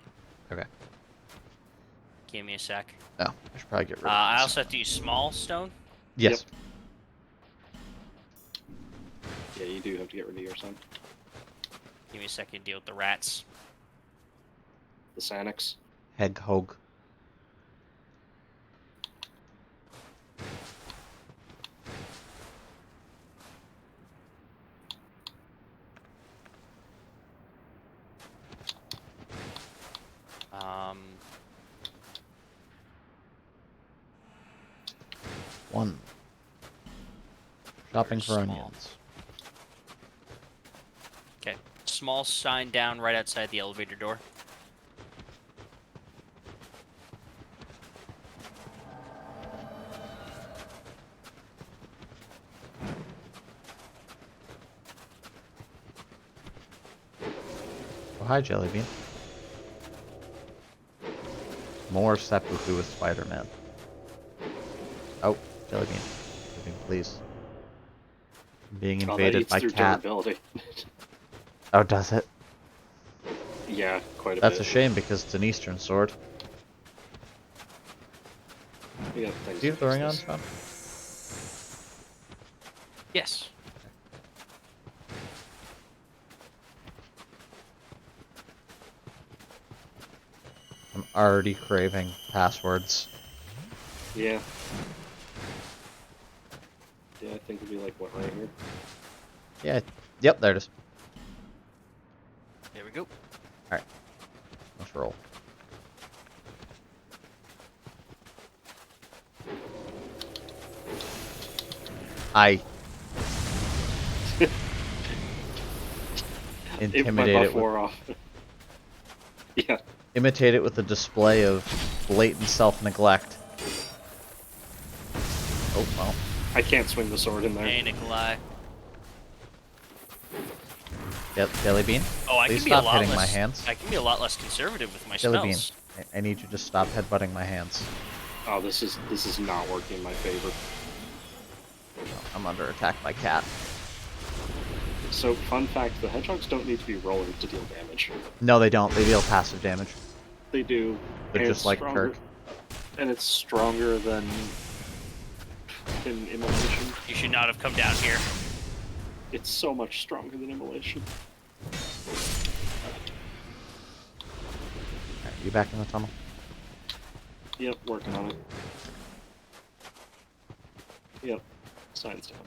Okay. Give me a sec. Oh, I should probably get rid of I this. also have to use small stone. Yes. Yeah, you do have to get rid of your son. Give me a second to deal with the rats. The Sanix. Hedgehog. One. Shopping for Small. onions. Okay. Small sign down right outside the elevator door. Oh, hi, Jellybean. More seppuku with Spider-Man. Oh, Jellybean. Jellybean, please. I'm being Oh, that invaded eats by through cat. durability. Oh, does it? Yeah, quite a That's bit. a shame because it's an Eastern sword. We got things Do you have to the fix ring on, this. Sean? Yes. I'm already craving passwords. Yeah. Yeah, I think it'd be like, what, right here? Yeah. Yep, there it is. There we go. Alright. Let's roll. I If my intimidate buff it with, wore off. Yeah. imitate it with a display of blatant self-neglect. Oh, well. I can't swing the sword in there. Hey, Nikolai. Yep, Jellybean. Oh, I Please can be a stop lot hitting less. my hands. I can be a lot less conservative with my Jellybean, spells. I need you to stop headbutting my hands. Oh, this is not working in my favor. I'm under attack by cat. So, fun fact, the hedgehogs don't need to be rolling to deal damage. No, they don't. They deal passive damage. They do. They're and just it's like stronger, Kirk. And it's stronger than immolation. You should not have come down here. It's so much stronger than immolation. Alright, you back in the tunnel? Yep, working on it. Yep, sign's down.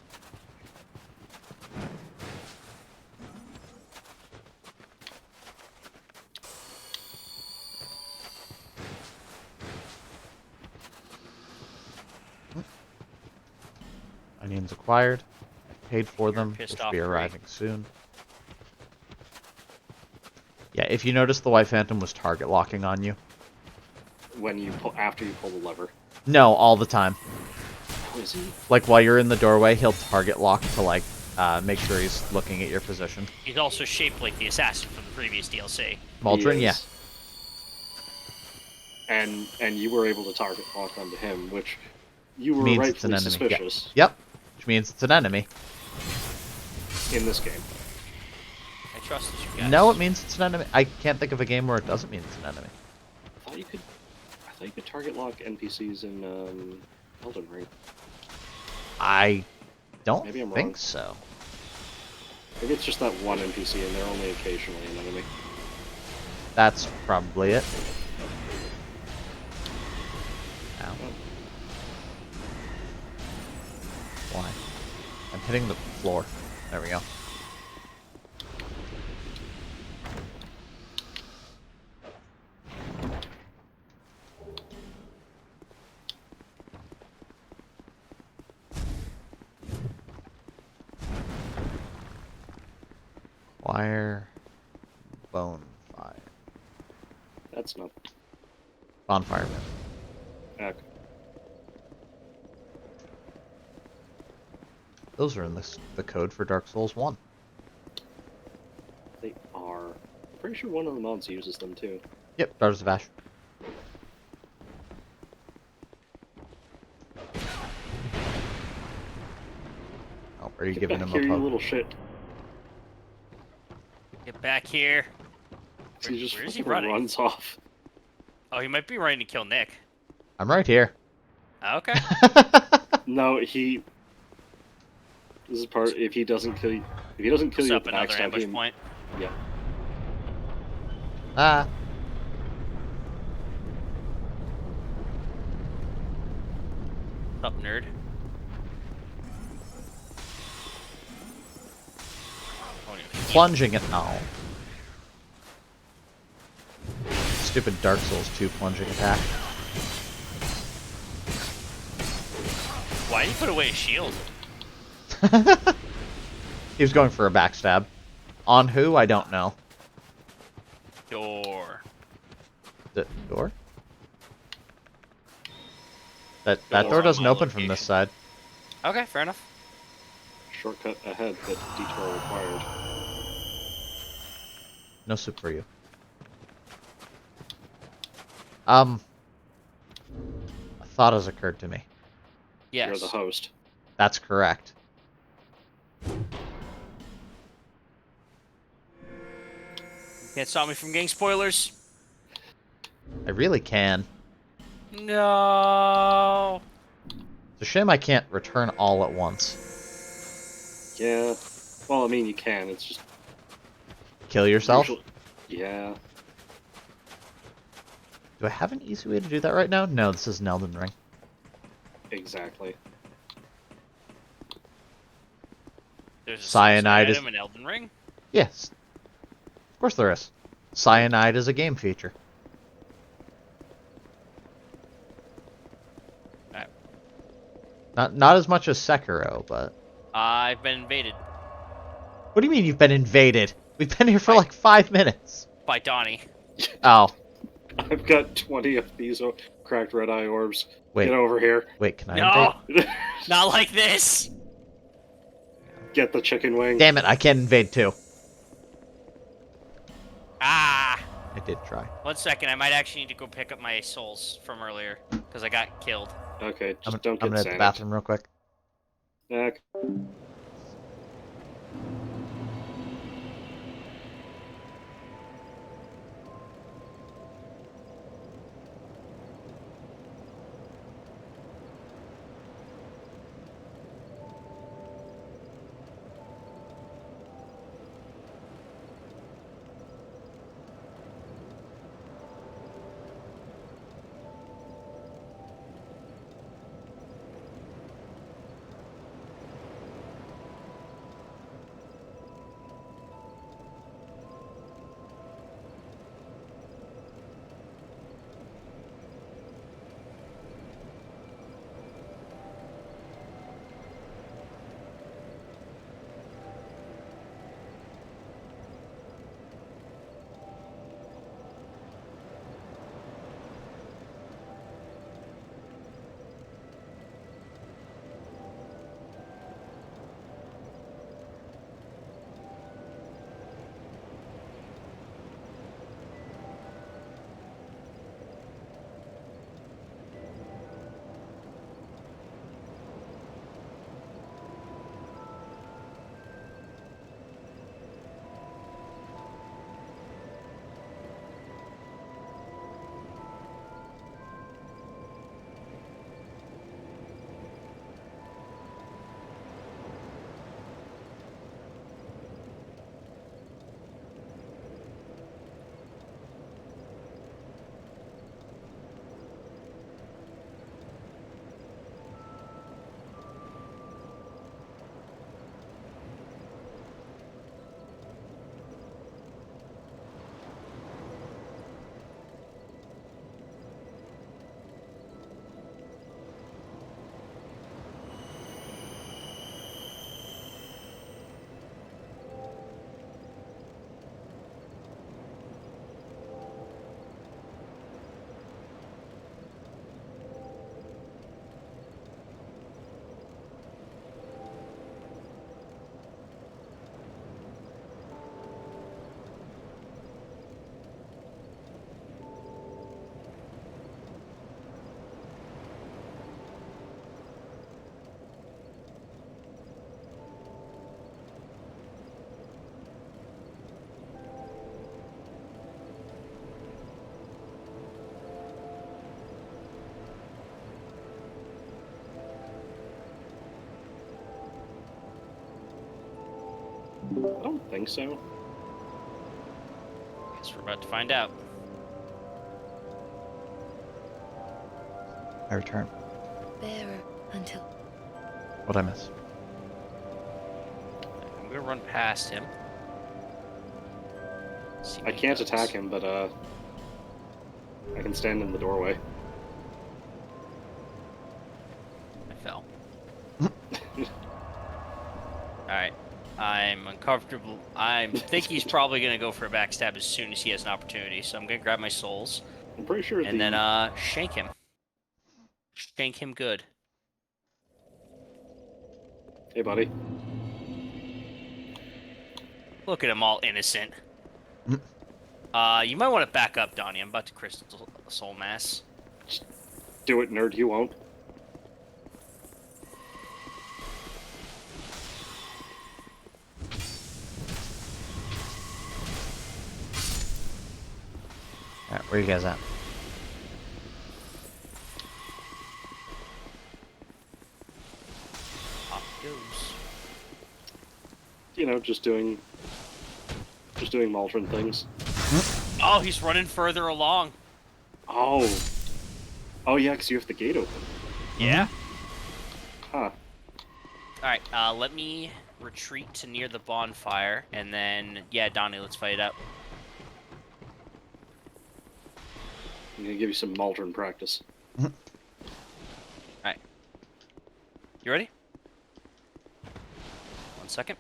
Onions acquired. Paid for them. They pissed should off be tree. arriving soon. Yeah, if you notice, the White Phantom was target locking on you. When you pull, after you pull the lever. No, all the time. Oh, is he? Like, while you're in the doorway, he'll target lock to, like, make sure he's looking at your position. He's also shaped like the assassin from the previous DLC. Maldron, He yeah. is. And you were able to target lock onto him, which you were Means it's an rightfully enemy. suspicious Yep. Which means it's an enemy. in this game. I trusted you guys. No, it means it's an enemy. I can't think of a game where it doesn't mean it's an enemy. I thought you could target lock NPCs in Elden Ring. I don't Maybe I'm think wrong. so. Maybe it's just that one NPC and they're only occasionally an enemy. That's probably it. Ow. Why? I'm hitting the floor. There we go. Wire. Bone fire. That's not. Bonfire. Okay. Those are in the code for Dark Souls 1. They are. I'm pretty sure one of the mods uses them too. Yep, Daughters of Ash. Oh, are you Get giving back him here, a you poke? little shit. Get back here. So he just Where is he fucking running? runs off. Oh, he might be running to kill Nick. I'm right here. Okay. No, he. This is part. If he doesn't kill you, What's at up, the another backstab, ambush he, point? yeah. Ah. What's up, nerd? Plunging it. Oh. Stupid Dark Souls 2 plunging attack. Why did he put away his shield? He was going for a backstab. On who? I don't know. Door. The door? That door doesn't open from this side. Okay, fair enough. Shortcut ahead, but detour required. No soup for you. A thought has occurred to me. Yes. You're the host. That's correct. Can't stop me from getting spoilers. I really can. No. It's a shame I can't return all at once. Yeah. Well, I mean, you can. It's just. Kill yourself? usually- Yeah. Do I have an easy way to do that right now? No, this is an Elden Ring. Exactly. There's a Cyanide item in Elden Ring. Yes. Of course there is. Cyanide is a game feature. Alright. Not as much as Sekiro, but... I've been invaded What do you mean you've been invaded? We've been here for Right. like 5 minutes. by Donnie. Oh, I've got 20 of these cracked red eye orbs. wait. Get over here. Wait, can I No, invade? not like this. Get the chicken wing. Damn it, I can't invade too. Ah, I did try. 1 second, I might actually need to go pick up my souls from earlier because I got killed. Okay, just I'm, don't I'm get gonna hit the sanded. bathroom real quick. Okay. I don't think so. Guess we're about to find out. I return. Bearer until What'd I miss? I'm gonna run past him. See I what he can't does. attack him, but I can stand in the doorway. I fell. Alright. I'm uncomfortable. I think he's probably gonna go for a backstab as soon as he has an opportunity, so I'm gonna grab my souls I'm pretty sure and then shank him. Shank him good. Hey, buddy. Look at him all innocent. You might want to back up, Donnie. I'm about to crystal soul mass. Do it, nerd. You won't. Alright, where you guys at? Off he goes. You know, just doing Maldron things. Oh, he's running further along. Oh. Oh yeah, because you have the gate open. Yeah. Huh. Alright, let me retreat to near the bonfire, and then, yeah, Donnie, let's fight it out. I'm gonna give you some Maldron practice. Alright. You ready? 1 second.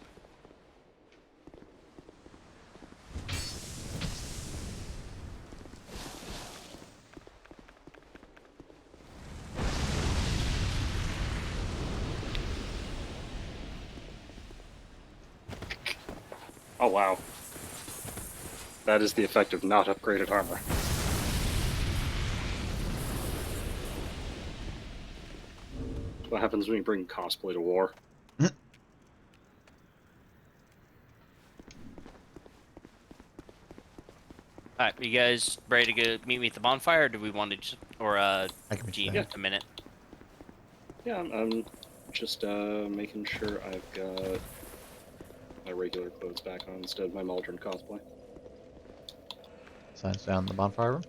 Oh wow. That is the effect of not upgraded armor. What happens when you bring cosplay to war? Alright, you guys ready to go meet me at the bonfire, or do we want to just... Or, I can meet do you you there. need a minute? Yeah, I'm just making sure I've got my regular clothes back on instead of my Maldron cosplay. Signs down in the bonfire room.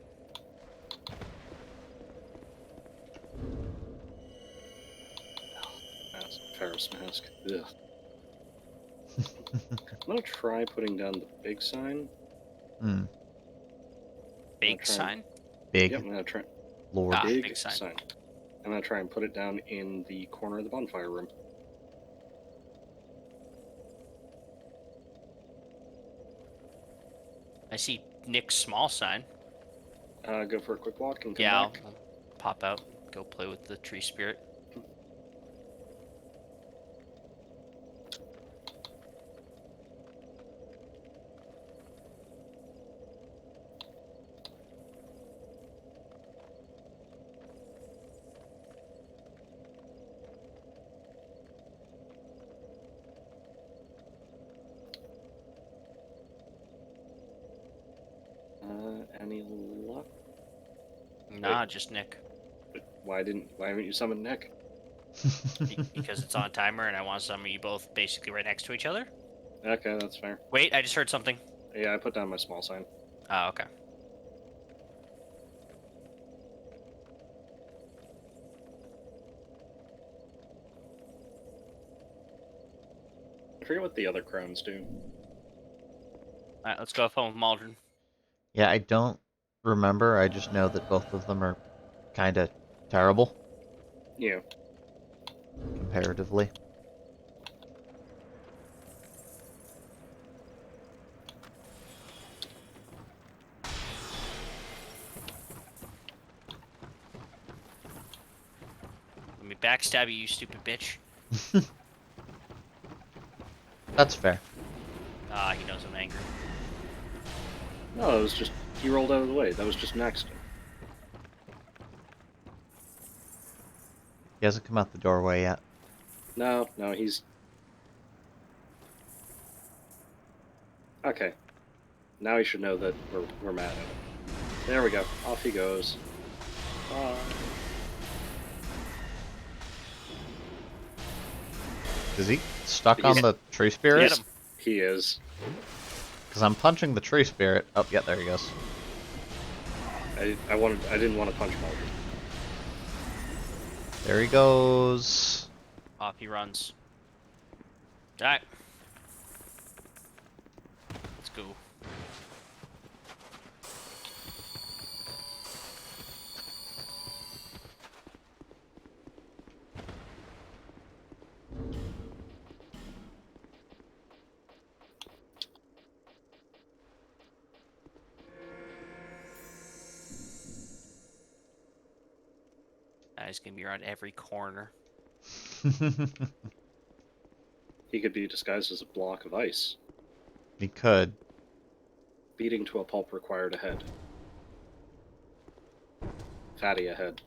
Mask, Ferris mask. Ugh. I'm gonna try putting down the big sign. Hmm. Big try- sign? Big Yep, I'm gonna try Lord. Ah. big big sign. I'm gonna try and put it down in the corner of the bonfire room. I see Nick's small sign. Go for a quick walk and come Yeah, back. I'll pop out, go play with the tree spirit. Any luck? Nah, just Nick. Why haven't you summoned Nick? Because it's on a timer and I want to summon you both basically right next to each other. Okay, that's fair. Wait, I just heard something. Yeah, I put down my small sign. Oh, okay. I forget what the other crowns do. Alright, let's go have fun with Maldron. Yeah, I don't remember. I just know that both of them are kind of terrible Yeah. comparatively. Let me backstab you, you stupid bitch. That's fair. Ah, he knows I'm angry. No, it was just he rolled out of the way. That was just next. He hasn't come out the doorway yet. No, he's okay. Now he should know that we're mad at him. There we go. Off he goes. Bye. Is he stuck on He's- the tree Get spirit? him. He is. Because I'm punching the tree spirit. Oh, yeah, there he goes. I didn't want to punch Maldron. There he goes. Off he runs. Alright. Let's go. He's gonna be around every corner. He could be disguised as a block of ice. He could. Beating to a pulp required ahead. Fatty ahead.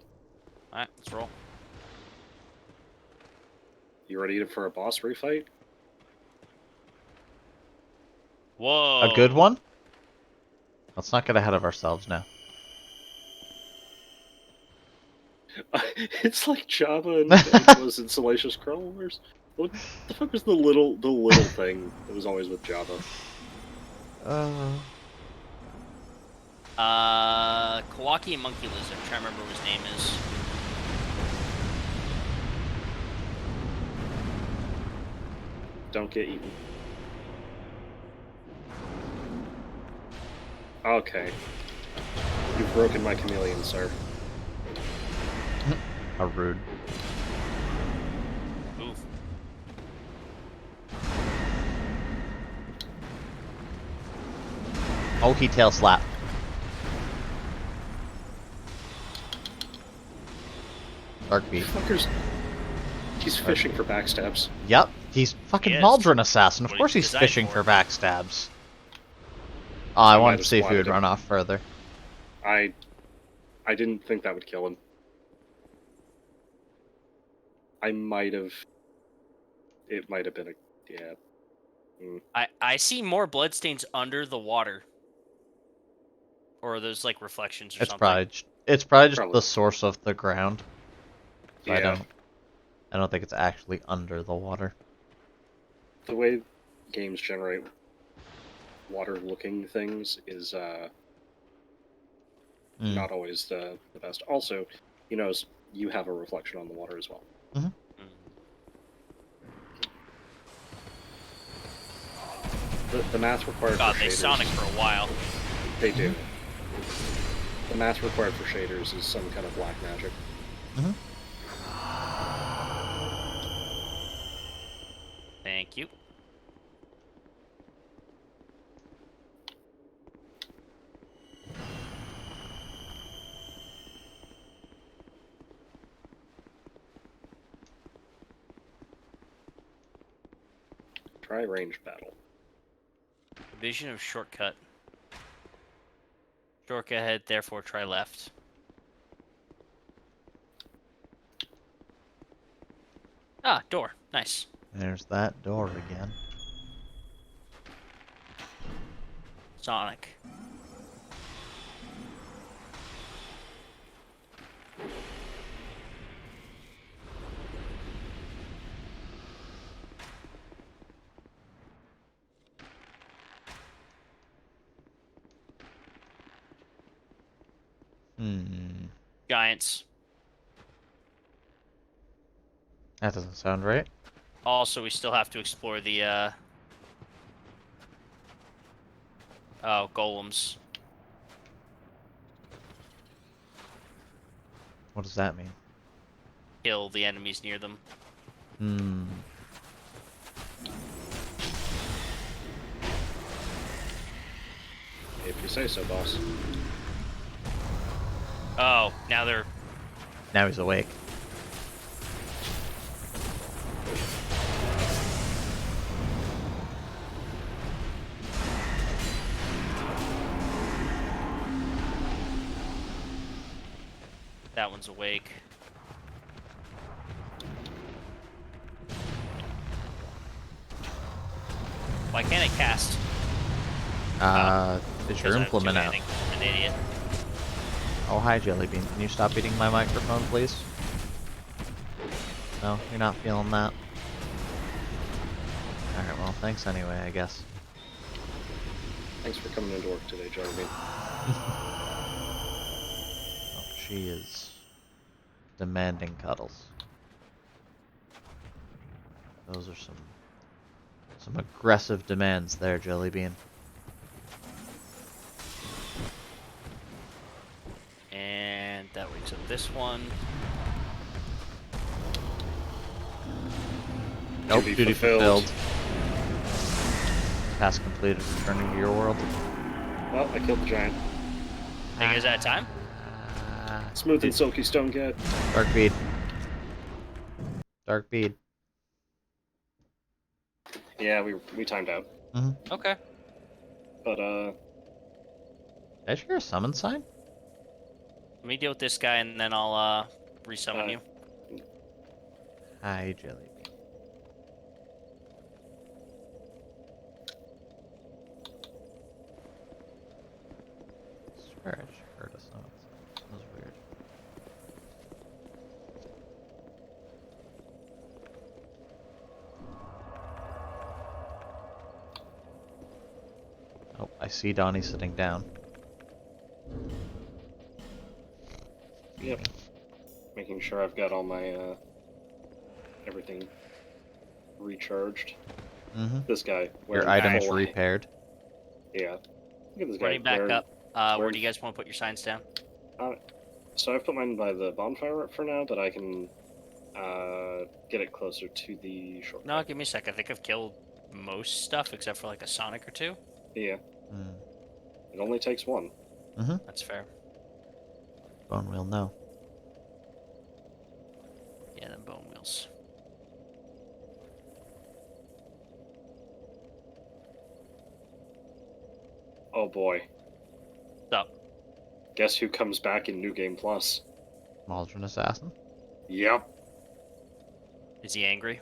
Alright, let's roll. You ready for a boss refight? Whoa. A good one? Let's not get ahead of ourselves now. It's like Java and was in Salacious Crawlers. What the fuck was the little thing that was always with Java? Kawaki and Monkey Lizard. I'm trying to remember what his name is. Don't get eaten. Okay. You've broken my chameleon, sir. How rude. Move. Oh, he tail slap. Dark beat. Fuckers. He's fishing for backstabs. Yep, he's fucking He is. Maldron assassin. Of What course he's he's designed fishing for. for backstabs. Oh, I I might wanted to have see if he would splatted him. run off further. I didn't think that would kill him. I might have. It might have been a yeah. I see more bloodstains under the water. Or are those like reflections or It's something? probably just Probably. the source of the ground. So Yeah. I don't think it's actually under the water. The way games generate water-looking things is not always the best. Also, you have a reflection on the water as well. Mm. The math required God, for they shaders. sonic for a while. They do. The math required for shaders is some kind of black magic. Thank you. Try ranged battle. Vision of shortcut. Shortcut ahead, therefore try left. Ah, door. Nice. There's that door again. Sonic. Giants. That doesn't sound right. Also, we still have to explore the, oh, golems. What does that mean? Kill the enemies near them. If you say so, boss. Oh, now they're... Now he's awake. That one's awake. Why can't it cast? Is Because your I have implement out? two-handing. I'm an idiot. Oh, hi, Jellybean. Can you stop eating my microphone, please? No, you're not feeling that? Alright, well, thanks anyway, I guess. Thanks for coming into work today, Jellybean. Oh, she is demanding cuddles. Those are some aggressive demands there, Jellybean. And that wakes up this one. Nope, Duty duty fulfilled. fulfilled. Task completed, returning to your world. Well, I killed the giant. Think it was out of time? Smooth and silky stone get. Dark bead. Dark bead. Yeah, we timed out. Okay. But Did I hear a summon sign? Let me deal with this guy and then I'll, resummon you. Hi, Jellybean. I swear I just heard a summon sign. That was weird. Oh, I see Donnie sitting down. yep. Making sure I've got all my everything recharged. This guy. Your wearing items full- repaired. Yeah. Look at this guy. Running back wearing- up. Where wearing- do you guys want to put your signs down? So I've put mine by the bonfire for now, but I can get it closer to the short. No, give me a sec. I think I've killed most stuff except for like a Sonic or two. Yeah. It only takes one. That's fair. Bone wheel, no. Yeah, then bone wheels. Oh boy. Sup? Guess who comes back in New Game Plus? Maldron Assassin? Yep. Is he angry?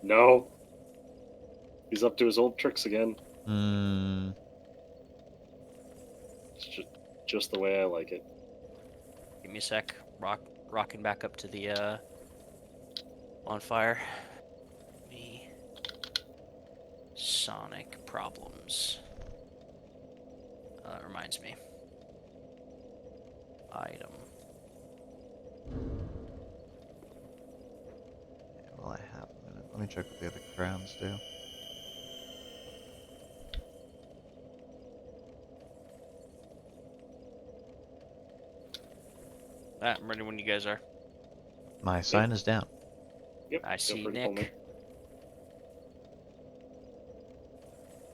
No. He's up to his old tricks again. Hmm. It's just the way I like it. Give me a sec. Rocking back up to the on fire. Me. Sonic problems. That reminds me. Item. Yeah, well, I have a minute. Let me check what the other crowns do. I'm ready when you guys are. My sign is down. Yep. I see feel free to pull me. Nick.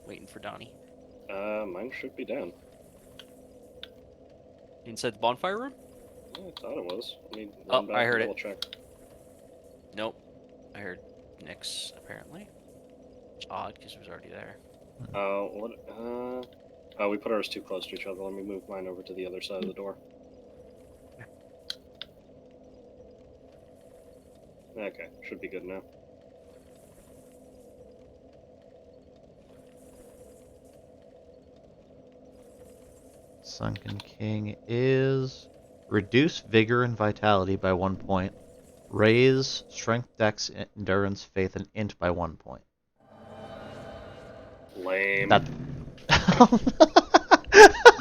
Waiting for Donnie. Mine should be down. Inside the bonfire room? I thought it was. Let me Oh, run back I heard and it. double check. Nope. I heard Nick's, apparently. It's odd, because it was already there. What? Oh, we put ours too close to each other. Let me move mine over to the other side of the door. Okay, should be good now. Sunken King is reduce vigor and vitality by 1 point. Raise strength, dex, endurance, faith, and int by 1 point. Lame. That.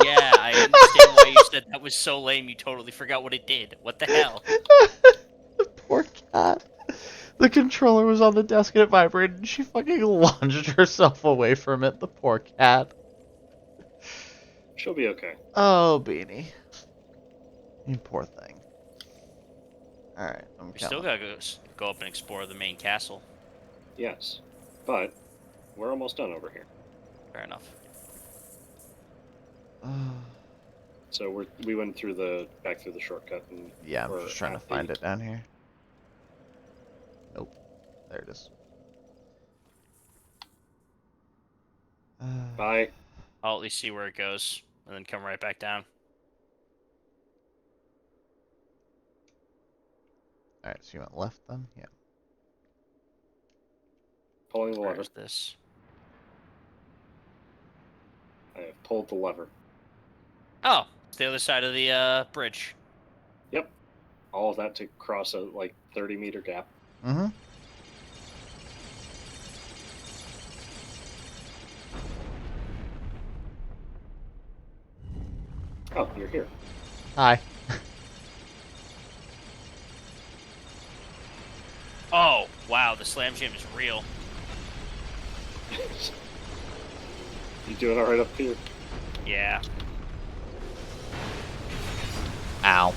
Yeah, I understand why you said that was so lame. You totally forgot what it did. What the hell? The poor cat. The controller was on the desk and it vibrated, and she fucking launched herself away from it. The poor cat. She'll be okay. Oh, Beanie. You poor thing. Alright, I'm We still coming. gotta go up and explore the main castle. Yes, but we're almost done over here. Fair enough. So we went through back through the shortcut and Yeah, I'm we're just trying to at find it down here. Nope. There it is. Bye. I'll at least see where it goes, and then come right back down. Alright, so you went left then? Yeah. Pulling the lever. Where's this? I have pulled the lever. Oh, it's the other side of the bridge. Yep. All of that to cross a 30-meter gap. Mm-hmm. Oh, you're here. Hi. Oh, wow, the Slam Jam is real. You doing alright up here? Yeah. Ow.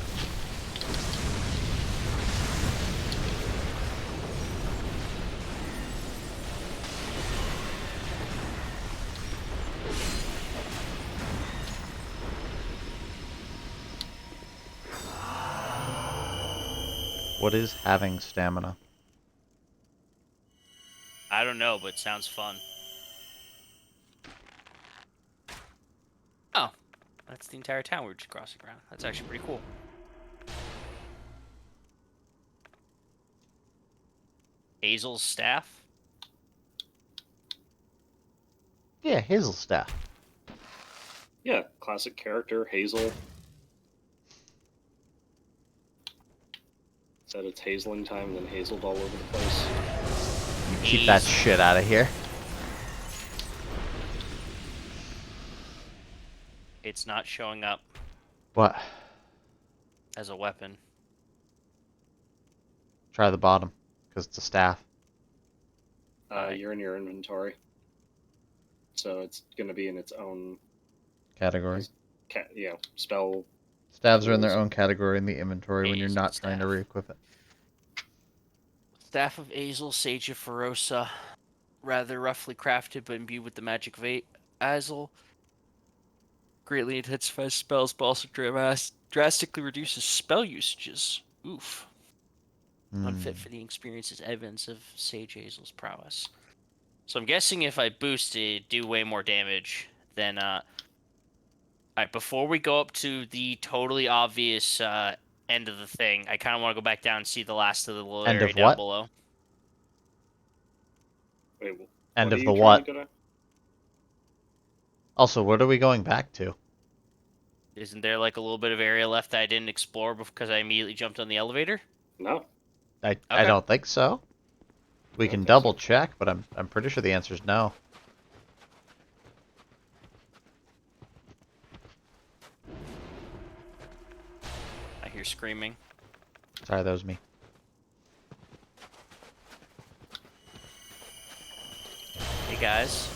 What is having stamina? I don't know, but it sounds fun. Oh, that's the entire town we were just crossing around. That's actually pretty cool. Hazel's staff? Yeah, Hazel staff. Yeah, classic character, Hazel. Said it's hazeling time, and then hazeled all over the place. You keep that Hazel. shit out of here. It's not showing up What? as a weapon. Try the bottom, because it's a staff. Alright. You're in your inventory. So it's going to be in its own Category. spell. Staves are in their tools. own category in the inventory when you're Hazel not trying to staff. re-equip it. Staff of Azel, Sage of Ferosa. Rather roughly crafted, but imbued with the magic of Azel. Greatly intensifies spells, but also drastically reduces spell usages. Oof. Unfit for the experience is evidence of Sage Azel's prowess. So I'm guessing if I boost it, do way more damage than Alright, before we go up to the totally obvious end of the thing, I kind of want to go back down and see the last of the little End area of down what? below. Wait, End what are of you the trying what? to go to? Also, what are we going back to? Isn't there like a little bit of area left that I didn't explore because I immediately jumped on the elevator? No. I Okay. don't think so. We I don't can think double so. check, but I'm pretty sure the answer is no. I hear screaming. Sorry, that was me. Hey guys.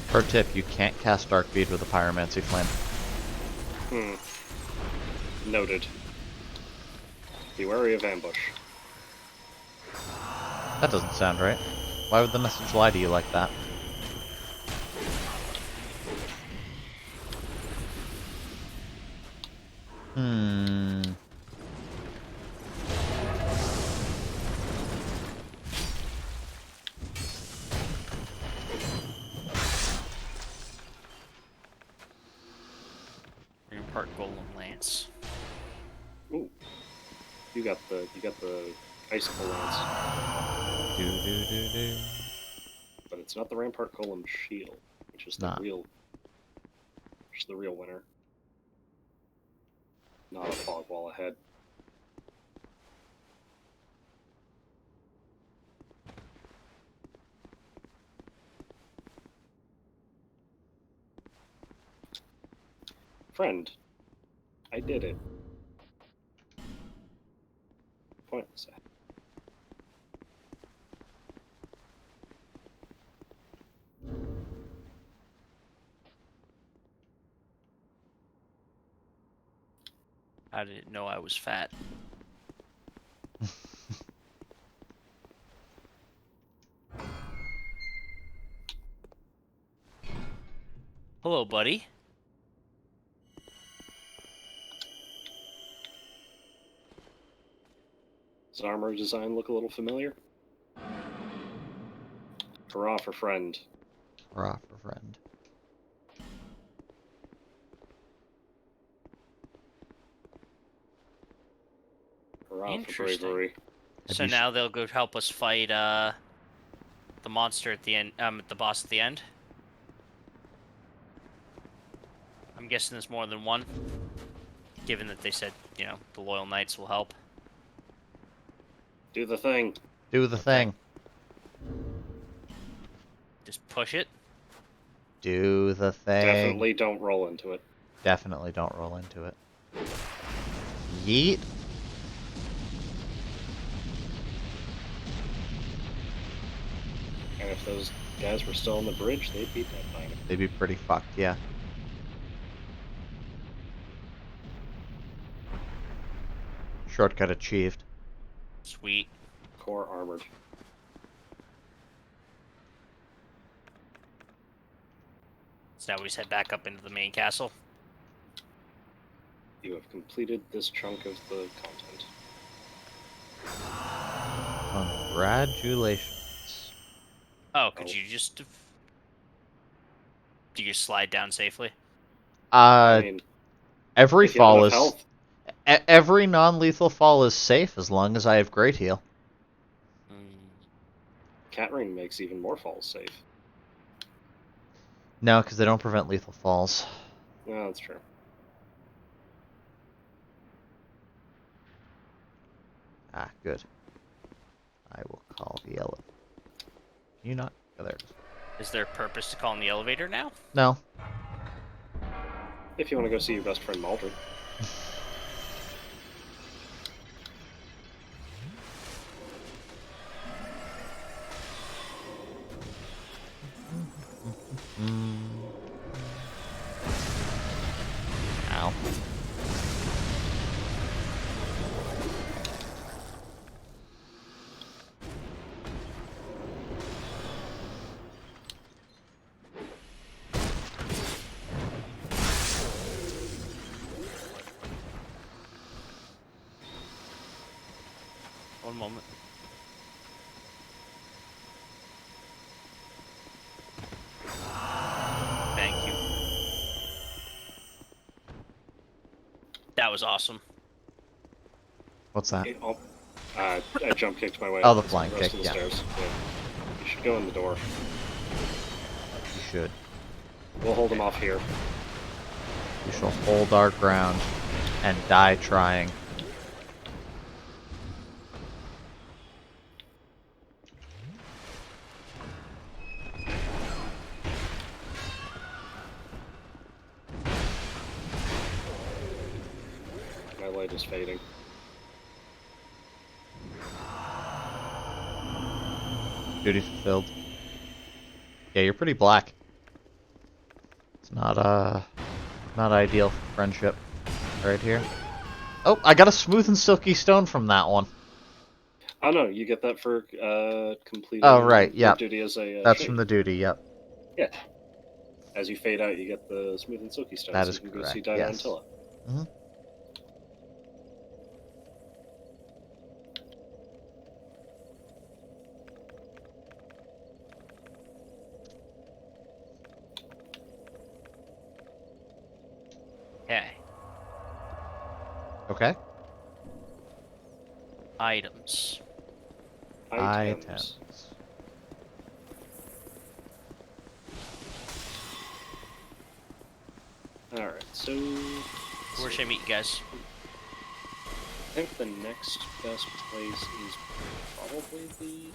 Pro tip, you can't cast Dark Bead with a Pyromancy Flame. Noted. Be wary of ambush. That doesn't sound right. Why would the message lie to you like that? Hmm. Rampart Golem Lance. Ooh. You got the icicle lance, Do do do do. but it's not the Rampart Golem shield, which is the Nah. real winner. Not a fog wall ahead. Friend, I did it. Pointless. I didn't know I was fat. Hello, buddy. Does armor design look a little familiar? Hurrah for friend. Hurrah for friend. Hurrah for Interesting. bravery. Have So you now they'll go help us fight the monster at the end, the boss at the end. I'm guessing there's more than one, given that they said, you know, the loyal knights will help. Do the thing. do the Okay. thing? Just push it. Do the thing. Definitely don't roll into it. Definitely don't roll into it. Yeet. And if those guys were still on the bridge, they'd be dead by now. They'd be pretty fucked, yeah. Shortcut achieved. Sweet. Core armored. So now we just head back up into the main castle. You have completed this chunk of the content. Congratulations. Oh, could Oh. you just... Do you slide down safely? I mean, Every if you have fall enough is health, every non-lethal fall is safe as long as I have great heal. Cat Ring makes even more falls safe. No, because they don't prevent lethal falls. No, that's true. Ah, good. I will call the elevator. Can you not? Oh, there it is. Is there a purpose to calling the elevator now? No. If you want to go see your best friend Maldred. Ow. One moment. Thank you. That was awesome. What's that? Okay, I jump kicked my way Oh, up the flying rest kick, of the yeah. stairs. Yeah. You should go in the door. You should. We'll hold them off here. We shall hold our ground and die trying. My light is fading. Duty fulfilled. Yeah, you're pretty black. It's not ideal for friendship. Right here. Oh, I got a smooth and silky stone from that one. Oh no, you get that for completing Oh, right, your yep. duty as a That's shade. from the duty, yep. Yeah. As you fade out, you get the smooth and silky stone, That so is you can go correct, see Dinah yes. and Tilla. Mm-hmm. Okay. Okay. Items. Items. Alright, so... Where should I meet you guys? I think the next best place is probably the...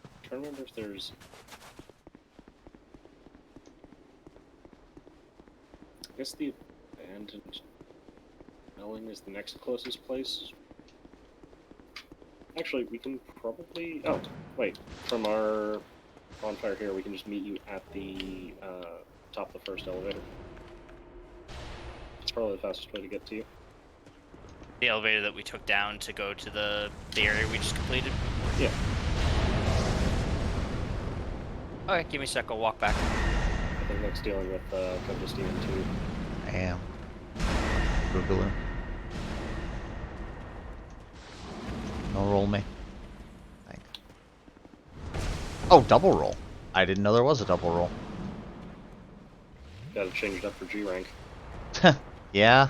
I'm trying to remember if there's... I guess the abandoned dwelling is the next closest place. Actually, we can probably... Oh, wait. From our bonfire here, we can just meet you at the top of the first elevator. It's probably the fastest way to get to you. The elevator that we took down to go to the area we just completed? Yeah. Alright, give me a sec, I'll walk back. I think Nick's dealing with Coop Demon too. I am. Boogaloo. No roll me. Thanks. Oh, double roll. I didn't know there was a double roll. Gotta change it up for G rank. Yeah.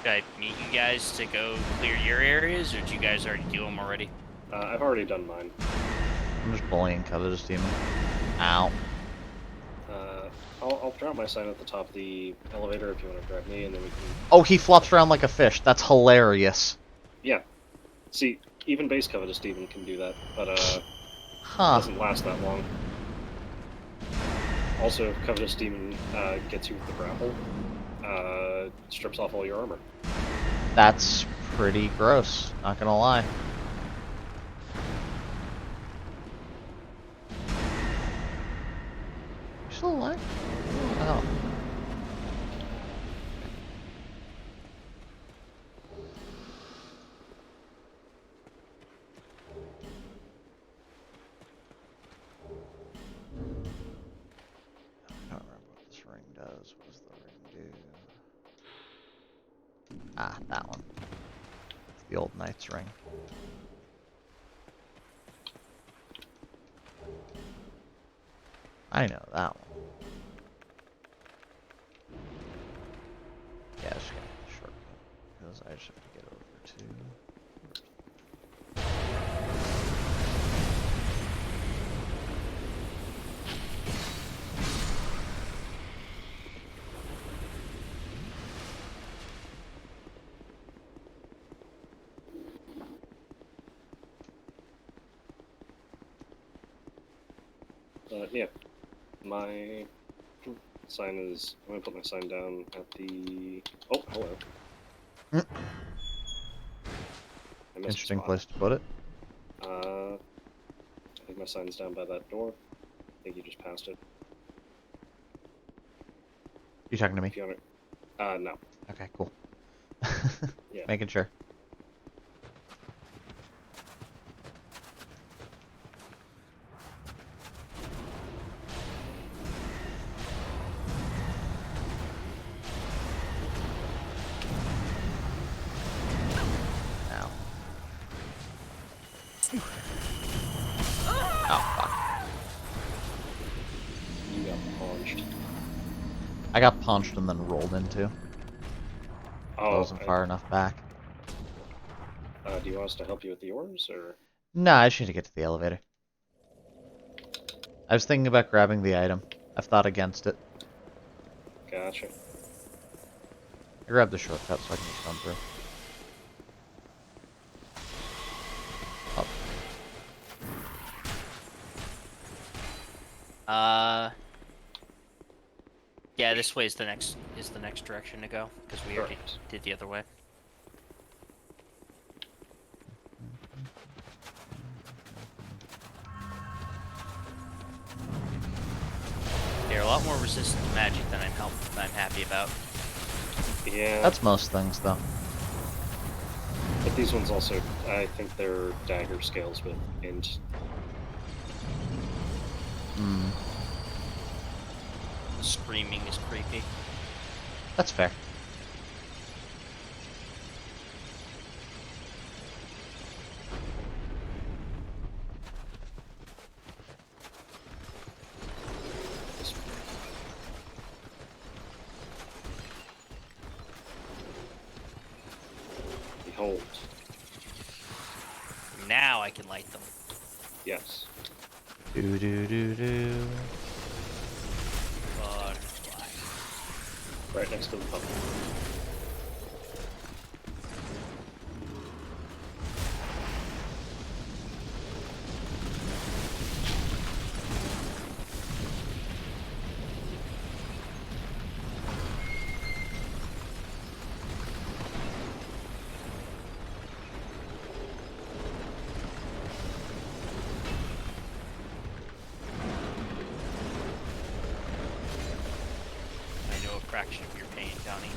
Did I meet you guys to go clear your areas, or did you guys already do them already? I've already done mine. I'm just bullying Covetous Demon. Ow. I'll drop my sign at the top of the elevator if you want to grab me, and then we can... Oh, he flops around like a fish. That's hilarious. Yeah. See, even base Covetous Demon can do that, but it Huh. doesn't last that long. Also, if Covetous Demon gets you with the grapple, strips off all your armor. That's pretty gross. Not gonna lie. You still alive? Oh. I don't remember what this ring does. What does the ring do? Ah, that one. It's the old knight's ring. I know that one. Yeah, I just got the shortcut. Because I just have to get over to... Yeah. My sign is... I'm gonna put my sign down at the... Oh, hello. Mm. I missed a Interesting spot. place to put it. I think my sign's down by that door. I think you just passed it. You talking to me? If you want to... no. Okay, cool. Yeah. Making sure. I got punched and then rolled into. I Oh, wasn't far enough back. do you want us to help you with yours, or? Nah, I just need to get to the elevator. I was thinking about grabbing the item. I've thought against it. Gotcha. I grabbed the shortcut so I can just run through. Oh, Yeah, this way is the next direction to go because we already Correct. did the other way. They're a lot more resistant to magic than I'm happy about. Yeah. that's most things, though. But these ones also, I think they're dagger scales with int. Hmm. Screaming is creepy. That's fair. Behold. Now I can light them. Yes. Do do do do. Butterfly. Right next to the pumpkin. I know a fraction of your pain, Johnny.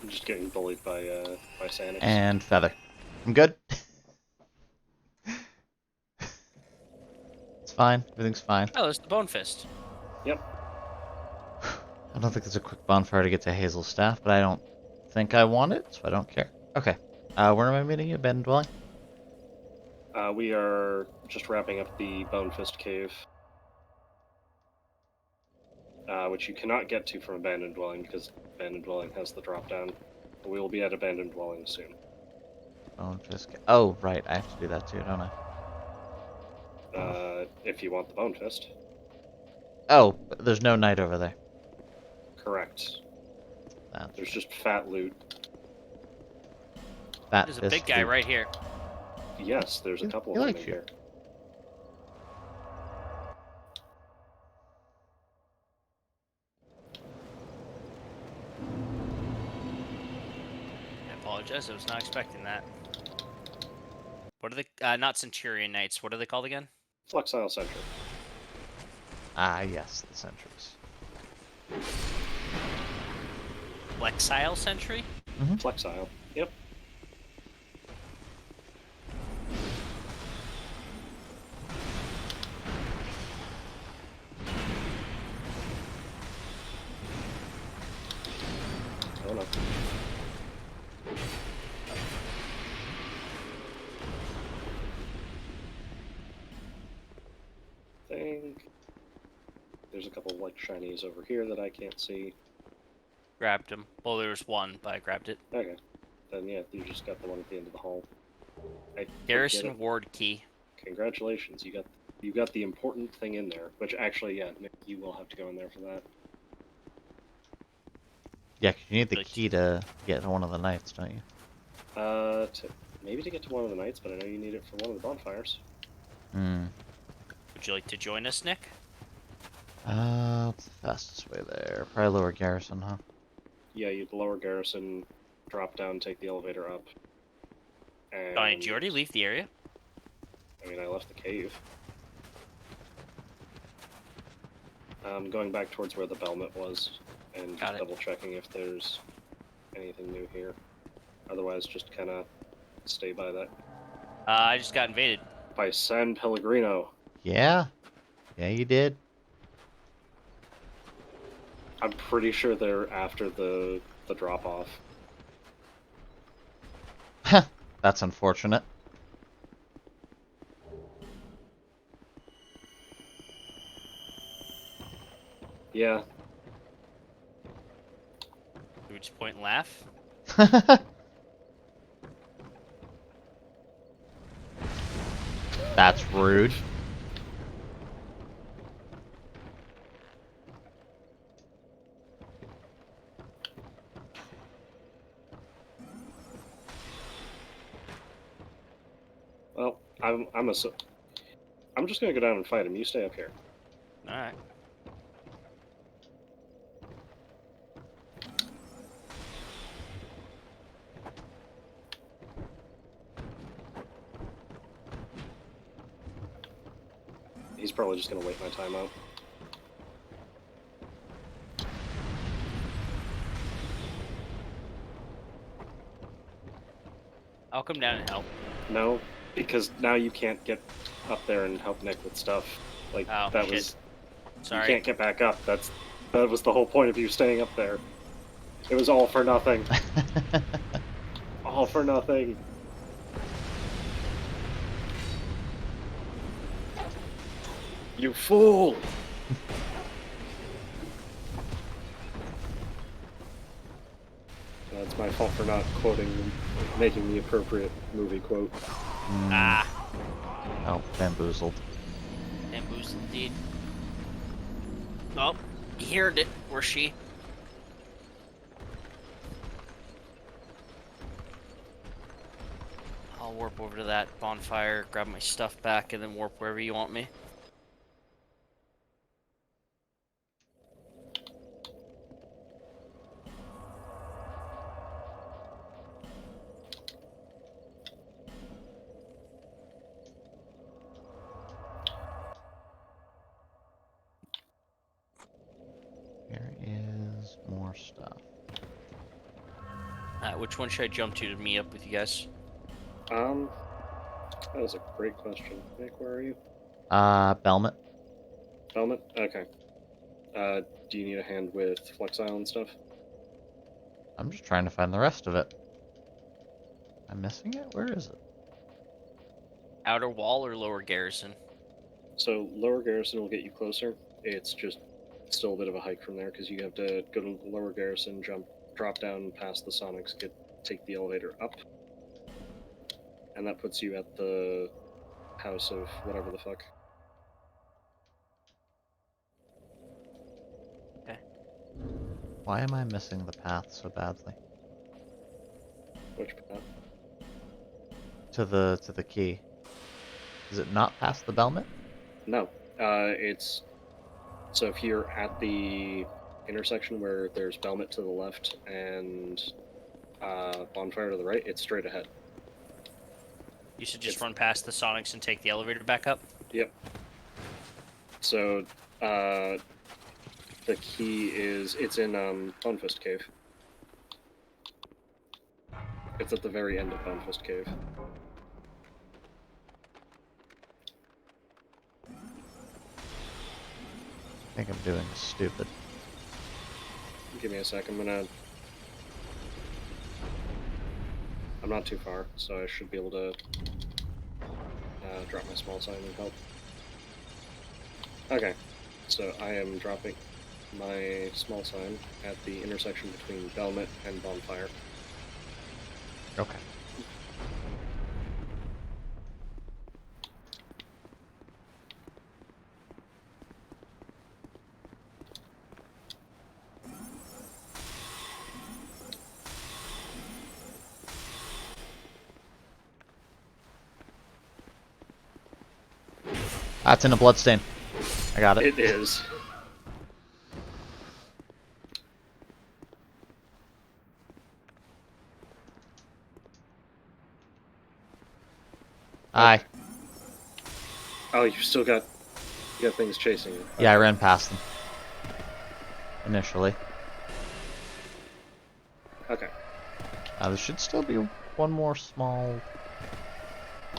I'm just getting bullied by Sanix. And feather. I'm good. It's fine. Everything's fine. Oh, it's the Bone Fist. Yep. I don't think there's a quick bonfire to get to Hazel's staff, but I don't think I want it, so I don't care. Okay. Where am I meeting you? Abandoned dwelling? We are just wrapping up the Bone Fist Cave, which you cannot get to from Abandoned Dwelling because Abandoned Dwelling has the drop down. But we will be at Abandoned Dwelling soon. Bone Fist. Oh, right. I have to do that too, don't I? If you want the Bone Fist. Oh, but there's no knight over there. Correct. That's There's right. just fat loot. Fat There's a fist big guy loot. right here. Yes, there's a He- couple he of them likes in you. here. I apologize. I was not expecting that. What are the not Centurion Knights? What are they called again? Flexile Sentry. Ah, yes, the sentries. Flexile Sentry? Flexile. Yep. Oh no. Think there's a couple of like shinies over here that I can't see. Grabbed him. Well, there was one, but I grabbed it. Okay. Then yeah, you just got the one at the end of the hall. I Garrison forget it. Ward Key. Congratulations, you got the important thing in there. Which actually, yeah, Nick, you will have to go in there for that. Yeah, 'cause you need the Good. key to get to one of the knights, don't you? Maybe to get to one of the knights, but I know you need it for one of the bonfires. Hmm. Would you like to join us, Nick? What's the fastest way there? Probably lower garrison, huh? Yeah, you'd lower garrison, drop down, take the elevator up. And Johnny, did you already leave the area? I mean, I left the cave. Going back towards where the Belmet was, and Got just it. double checking if there's anything new here. Otherwise, just kind of stay by that. I just got invaded. By San Pellegrino. Yeah. Yeah, you did. I'm pretty sure they're after the drop off. That's unfortunate. Yeah. Do we just point and laugh? That's rude. Well, I'm just gonna go down and fight him. You stay up here. All right. He's probably just gonna wait my time out. I'll come down and help. No, because now you can't get up there and help Nick with stuff. Like Oh, that shit. was. Sorry. You can't get back up. That was the whole point of you staying up there. It was all for nothing. All for nothing. You fool! That's my fault for not making the appropriate movie quote. Ah, Oh, bamboozled. bamboozled indeed. Oh, he heard it, or she. I'll warp over to that bonfire, grab my stuff back, and then warp wherever you want me. Here is more stuff. Which one should I jump to meet up with you guys? That was a great question. Nick, where are you? Belmont. Helmet? Okay. Do you need a hand with Flexile and stuff? I'm just trying to find the rest of it. I'm missing it? Where is it? Outer wall or lower garrison? So, lower garrison will get you closer. It's just still a bit of a hike from there because you have to go to lower garrison, drop down past the Sonics, take the elevator up. And that puts you at the house of whatever the fuck. Why am I missing the path so badly? Which path? To the key. Is it not past the Belmont? No. It's... So if you're at the intersection where there's Belmont to the left and Bonfire to the right, it's straight ahead. You should just run past the Sonics and take the elevator back up? Yep. So, the key is... It's in Bonefist Cave. It's at the very end of Bonefist Cave. I think I'm doing stupid. Give me a sec, I'm not too far, so I should be able to drop my small sign and help. Okay, so I am dropping my small sign at the intersection between Belmont and Bonfire. Okay. That's in a bloodstain. I got it. It is. Aye. Oh, you still got things chasing you. Yeah, I ran past them. Initially. Okay. There should still be one more small...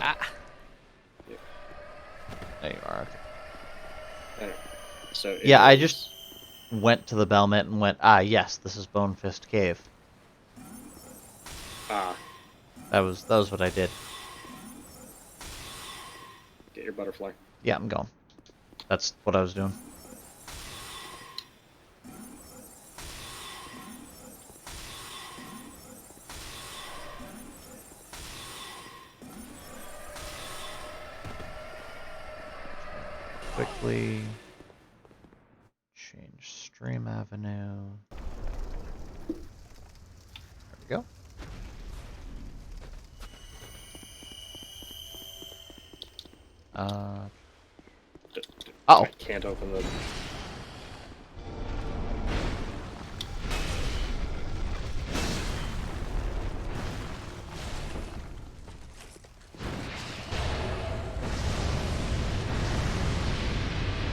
Ah. There you are, okay. Anyway, so Yeah, I just went to the Belmont and went, yes, this is Bonefist Cave. Ah. That was what I did. Get your butterfly. Yeah, I'm going. That's what I was doing. Quickly change stream avenue. There we go. Uh-oh. I can't open the...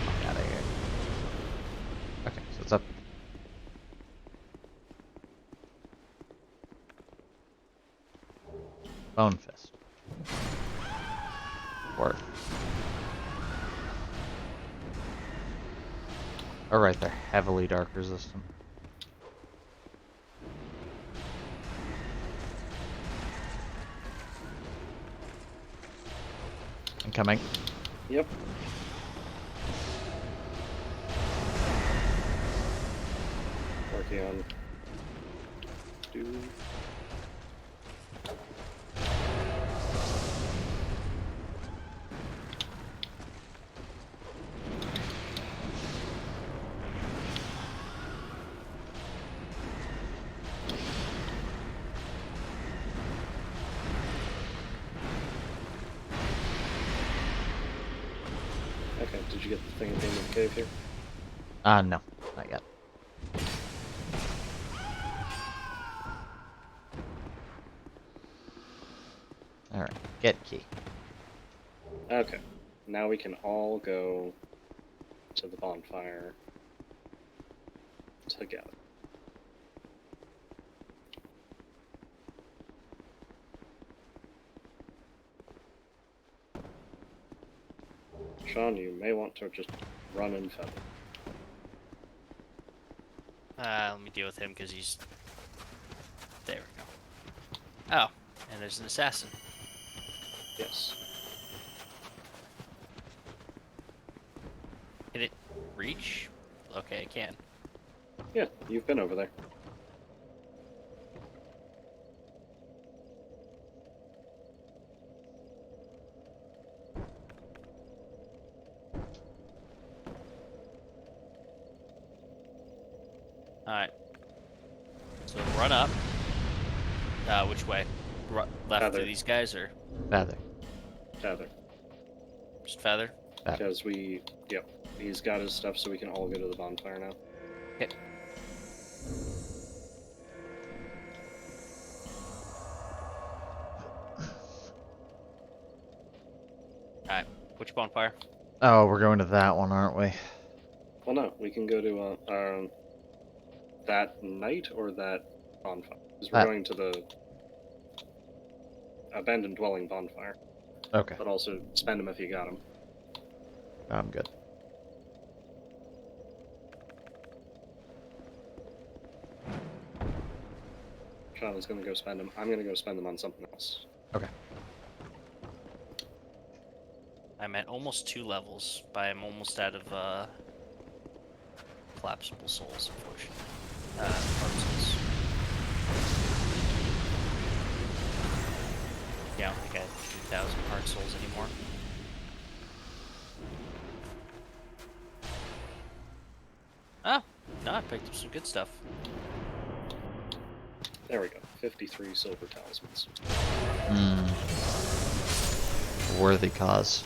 Fuck out of here. Okay, so it's up. Bone fist. Worth. Alright, they're heavily dark resistant. Incoming. Yep. Working on... Do... Okay, did you get the thing at the end of the cave here? No, not yet. Alright, get key. Okay. Now we can all go to the bonfire together. Sean, you may want to just run and feather. Let me deal with him because he's... There we go. Oh, and there's an assassin. Yes. Can it reach? Okay, it can. Yeah, you've been over there. Alright. So run up. Which way? Left Feather. to these guys, or Feather. Feather. just feather? Feather. Because we... Yep. He's got his stuff so we can all go to the bonfire now. Okay. Alright. Which bonfire? Oh, we're going to that one, aren't we? Well, no. We can go to that night or that bonfire. Because we're going to the abandoned dwelling bonfire. Okay, But also spend them if you got them. I'm good. Sean is going to go spend them. I'm going to go spend them on something else. Okay. I'm at almost 2 levels, but I'm almost out of collapsible souls, unfortunately. Heart souls. Yeah, I don't think I have 3,000 heart souls anymore. Oh, no, I picked up some good stuff. There we go. 53 silver talismans. Worthy cause.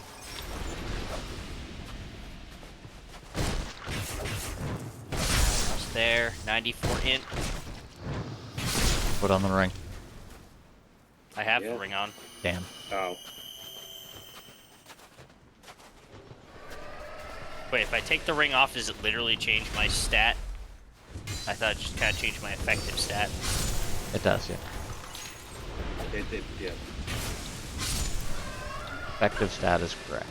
Almost there. 94 int. Put on the ring. I have Yeah. the ring on. Damn. Oh. Wait, if I take the ring off, does it literally change my stat? I thought it just kind of changed my effective stat. It does, yeah. Yeah. Effective stat is correct.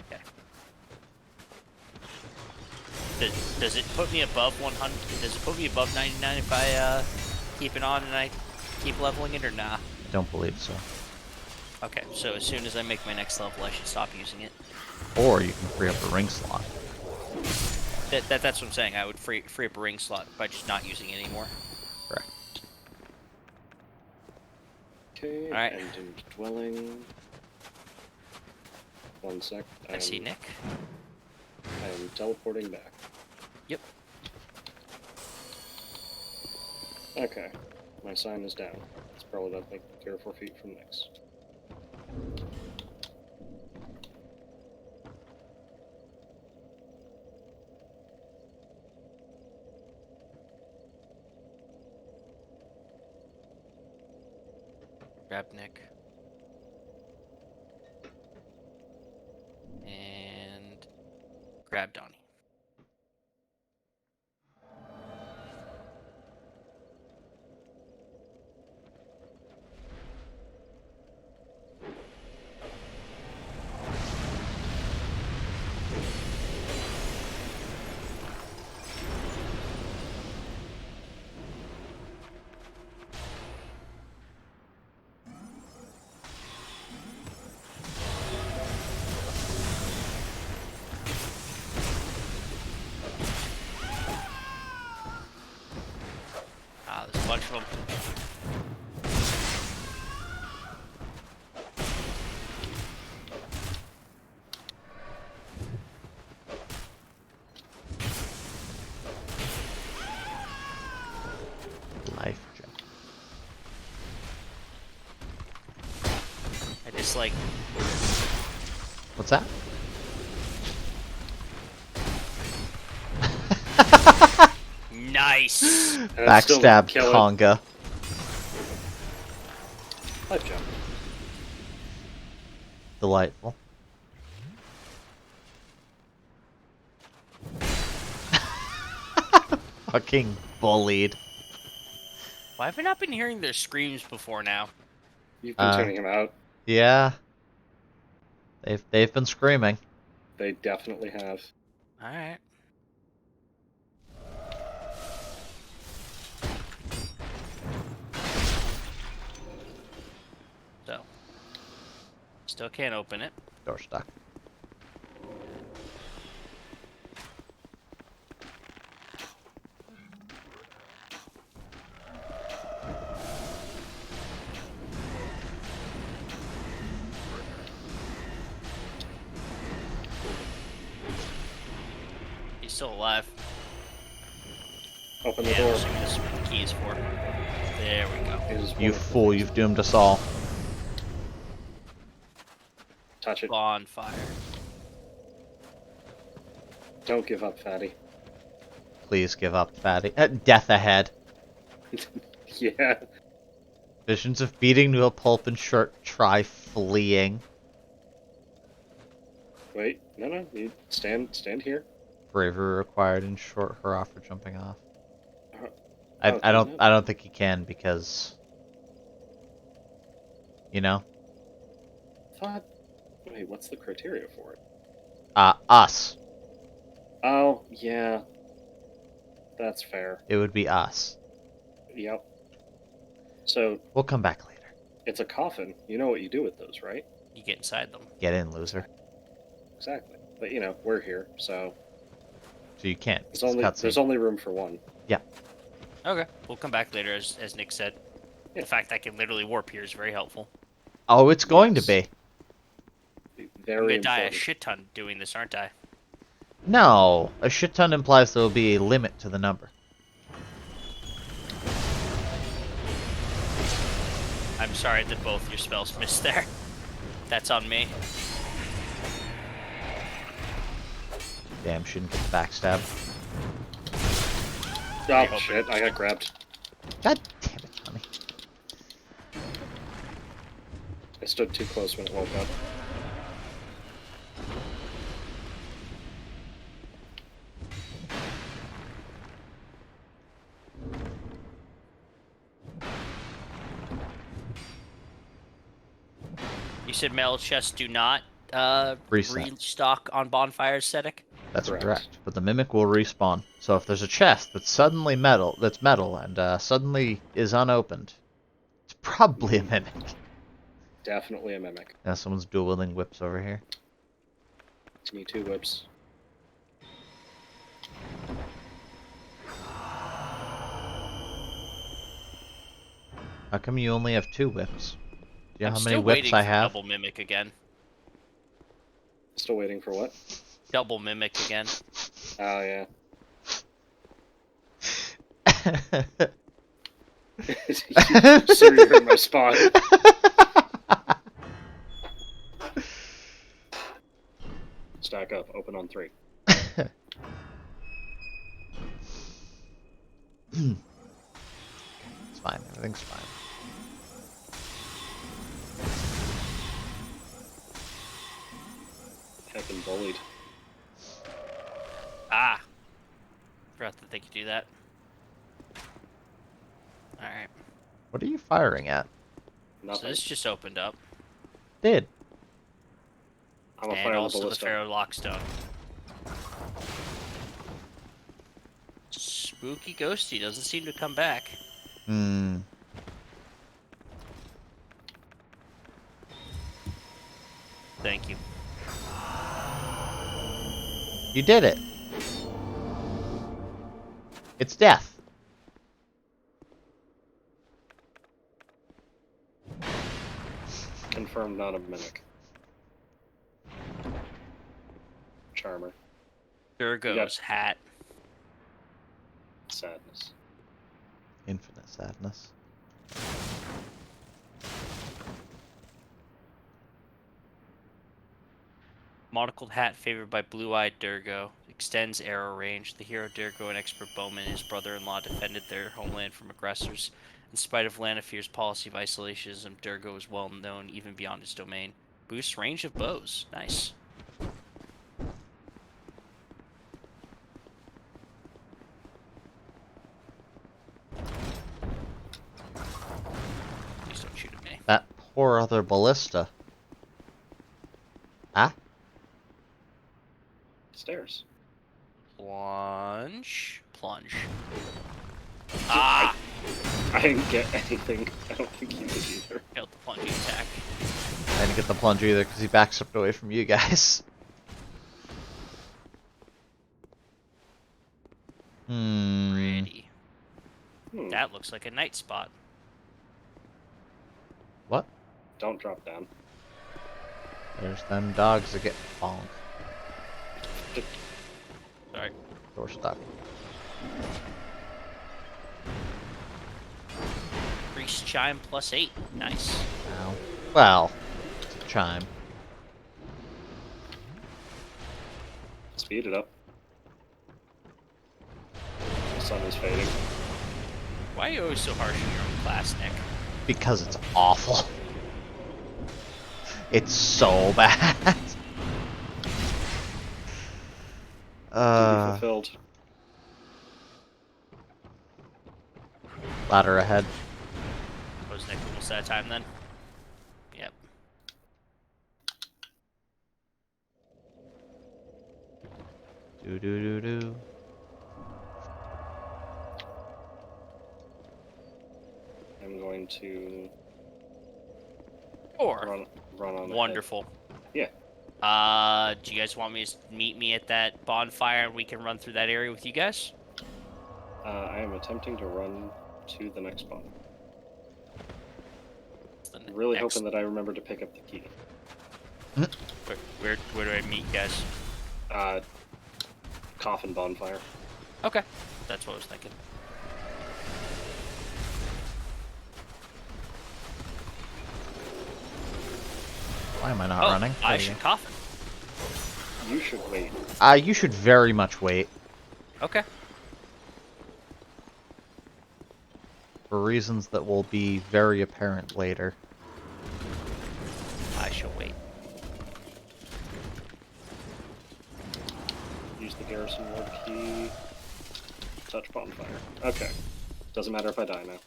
Okay. Does it put me above 100? Does it put me above 99 if I keep it on and I keep leveling it or nah? I don't believe so. Okay, so as soon as I make my next level, I should stop using it. Or you can free up a ring slot. That's what I'm saying. I would free up a ring slot by just not using it anymore. Correct. Okay, Alright. end dwelling. 1 sec. I see Nick. I am teleporting back. Yep. Okay, my sign is down. It's probably about like 3 or 4 feet from next. Grab Nick. And grab Donnie. Ah, there's a bunch of them. Life gem. I just like What's that? nice. And it still Backstab kill it. conga. Life gem. Delightful. Fucking bullied. Why have I not been hearing their screams before now? You've been tuning him out. Yeah. They've been screaming. They definitely have. All right. So, still can't open it. Door stuck. He's still alive. Open the Yeah, door. I'm assuming this is what the key is for. There we go. It is You one of the fool, things. you've doomed us all. Touch it. Bonfire. Don't give up, fatty. Please give up, fatty. Death ahead. Yeah. Visions of beating to a pulp and shirt. Try fleeing. Wait. No. You stand here. Bravery required in short hurrah for jumping off. Oh, I don't think he can because you know, Thought. Wait, what's the criteria for it? us. Oh, yeah. That's fair. It would be us. Yep. So, We'll come back later. it's a coffin. You know what you do with those, right? You get inside them. Get in, loser. Exactly. But, you know, we're here, so So you can't. there's only room for one. Okay, we'll come back later, as Nick said. Yeah. The fact I can literally warp here is very helpful. Oh, it's going Yes. to be. I'm Very gonna die a important. shit ton doing this, aren't I? No, a shit ton implies there will be a limit to the number. I'm sorry that both your spells missed there. That's on me. Damn, shouldn't get backstabbed. Oh, shit, I got grabbed. God damn it, honey. I stood too close when it woke up. You said metal chests do not Reset. restock on bonfire aesthetic? That's Correct. correct. But the mimic will respawn. So if there's a chest that's suddenly metal, and suddenly is unopened, probably a mimic. Definitely a mimic. Yeah, someone's dueling whips over here. Give me 2 whips. How come you only have 2 whips? Do you know I'm how many still whips waiting I for have? double mimic again. Still waiting for what? Double mimic again. Oh, yeah. Sir, you're in my spot. Stack up. Open on 3. It's fine. Everything's fine. Heckin' bullied. Ah! Forgot that they could do that. Alright. What are you firing at? So Nothing. this just opened up. Did. I'm a And fire the also the ballista. Pharaoh Lockstone. Spooky Ghosty doesn't seem to come back. Hmm. Thank you. You did it. It's death. Confirmed not a mimic. Charmer. Durgo's hat. Sadness. Infinite sadness. Monocled hat favored by blue-eyed Durgo. Extends arrow range. The hero Durgo, an expert bowman, and his brother-in-law defended their homeland from aggressors. In spite of Lanifear's policy of isolationism, Durgo is well known even beyond his domain. Boosts range of bows. Nice. Please don't shoot at me. That poor other ballista. Ah? Stairs. Plunge. Plunge. Ah! I didn't get anything. I don't think you did either. Failed the plunging attack. I didn't get the plunge either because he backstepped away from you guys. Pretty. Hmm. That looks like a night spot. What? Don't drop down. There's them dogs that get bonk. Sorry. Door stuck. Priest chime +8. Nice. Ow. Well, it's a chime. Speed it up. The sun is fading. Why are you always so harsh on your own class, Nick? Because it's awful. It's so bad. To be fulfilled. Ladder ahead. Was Nick almost out of time then? Yep. Do do do do. I'm going to Or run on. wonderful. Yeah. Do you guys want me to meet me at that bonfire and we can run through that area with you guys? I am attempting to run to the next spot. Really hoping that I remember to pick up the key. Where do I meet you guys? Coffin bonfire. Okay. That's what I was thinking. Why am I not Oh, running? I There you should coffin. You should wait. go. You should very much wait. Okay. For reasons that will be very apparent later. I shall wait. Use the garrison ward key. Touch bonfire. Okay. Doesn't matter if I die now.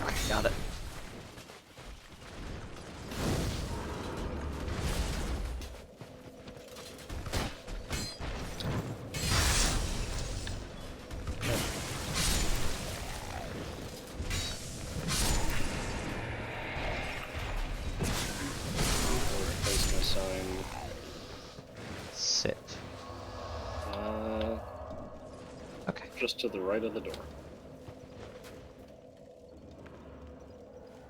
Okay, got it. Okay. Just to the right of the door.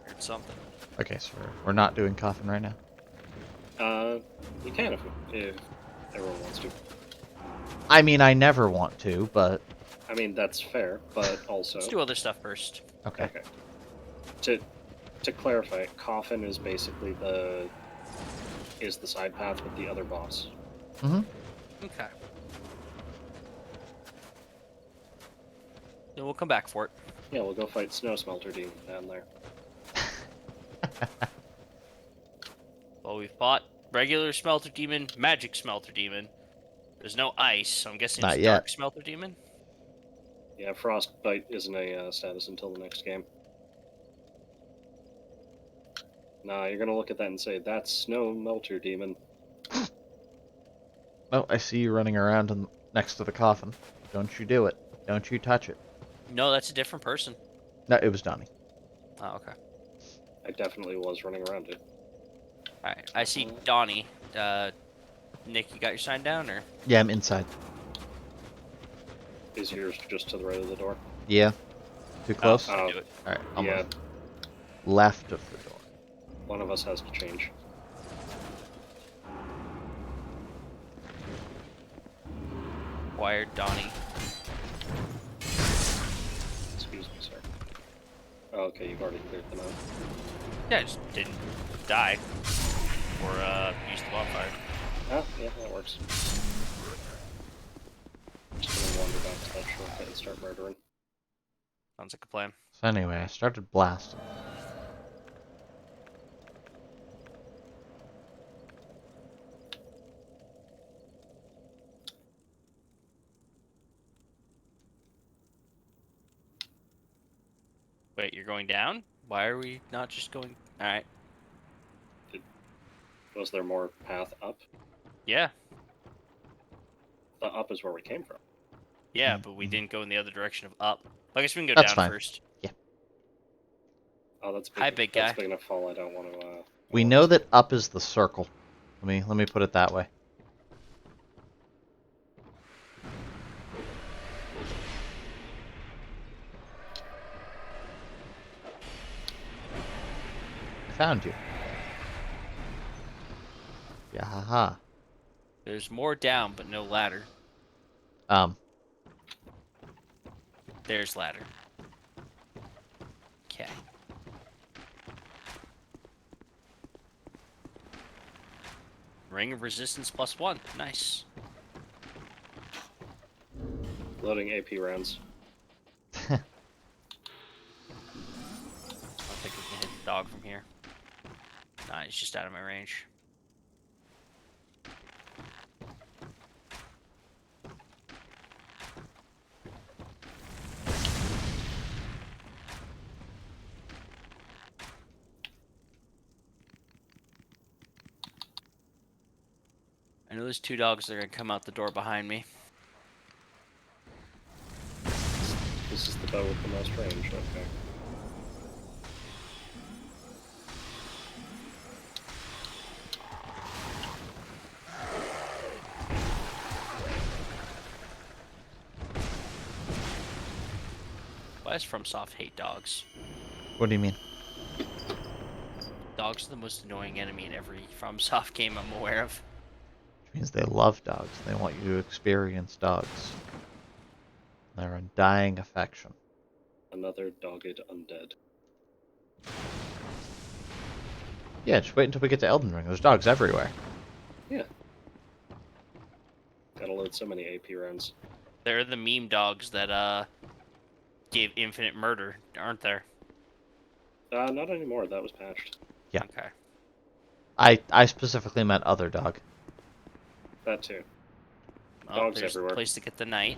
Heard something. Okay, so we're not doing coffin right now. You can if everyone wants to. I mean, I never want to, but I mean, that's fair, but also... Let's do other stuff first. okay. Okay. To clarify, coffin is basically the side path with the other boss. Mm-hmm. Okay. Then we'll come back for it. Yeah, we'll go fight Snow Smelter Demon down there. Well, we've fought regular Smelter Demon, Magic Smelter Demon. There's no ice, so I'm guessing Not it's yet. Dark Smelter Demon. Yeah, Frostbite isn't a status until the next game. Nah, you're gonna look at that and say, that's Snow Melter Demon. Oh, I see you running around next to the coffin. Don't you do it. Don't you touch it. No, that's a different person. No, it was Donnie. Oh, okay. I definitely was running around it. Alright, I see Donnie. Nick, you got your sign down, or? Yeah, I'm inside. Is yours just to the right of the door? Yeah. Too close? Oh, do it. Alright, I'll Yeah, move. Left of the door. one of us has to change. Wired Donnie. Excuse me, sir. Oh, okay, you've already cleared them out. Yeah, I just didn't die. Or, use the bonfire. Ah, yeah, that works. Just gonna wander back to that shortcut and start murdering. Sounds like a plan. So anyway, I started blasting. Wait, you're going down? Why are we not just going... Alright. Was there more path up? Yeah. The up is where we came from. Yeah, but we didn't go in the other direction of up. I guess we can go That's down fine. first. Oh, that's big. Hi, big That's guy. big enough fall. I don't want to. We know that up is the circle. Let me put it that way. I found you. Yeah, haha. There's more down, but no ladder. There's ladder. Okay. Ring of Resistance +1. Nice. Loading AP rounds. I don't think we can hit the dog from here. Nah, he's just out of my range. I know there's two dogs that are gonna come out the door behind me. This is the bow with the most range. Okay. Why does FromSoft hate dogs? What do you mean? Dogs are the most annoying enemy in every FromSoft game I'm aware of. Which means they love dogs. They want you to experience dogs. They're undying affection. Another dogged undead. Yeah, just wait until we get to Elden Ring. There's dogs everywhere. Yeah. Gotta load so many AP rounds. They're the meme dogs that gave infinite murder, aren't there? Not anymore. That was patched. Yeah. Okay. I specifically meant other dog. That too. Oh, Dogs there's everywhere. a place to get the knight.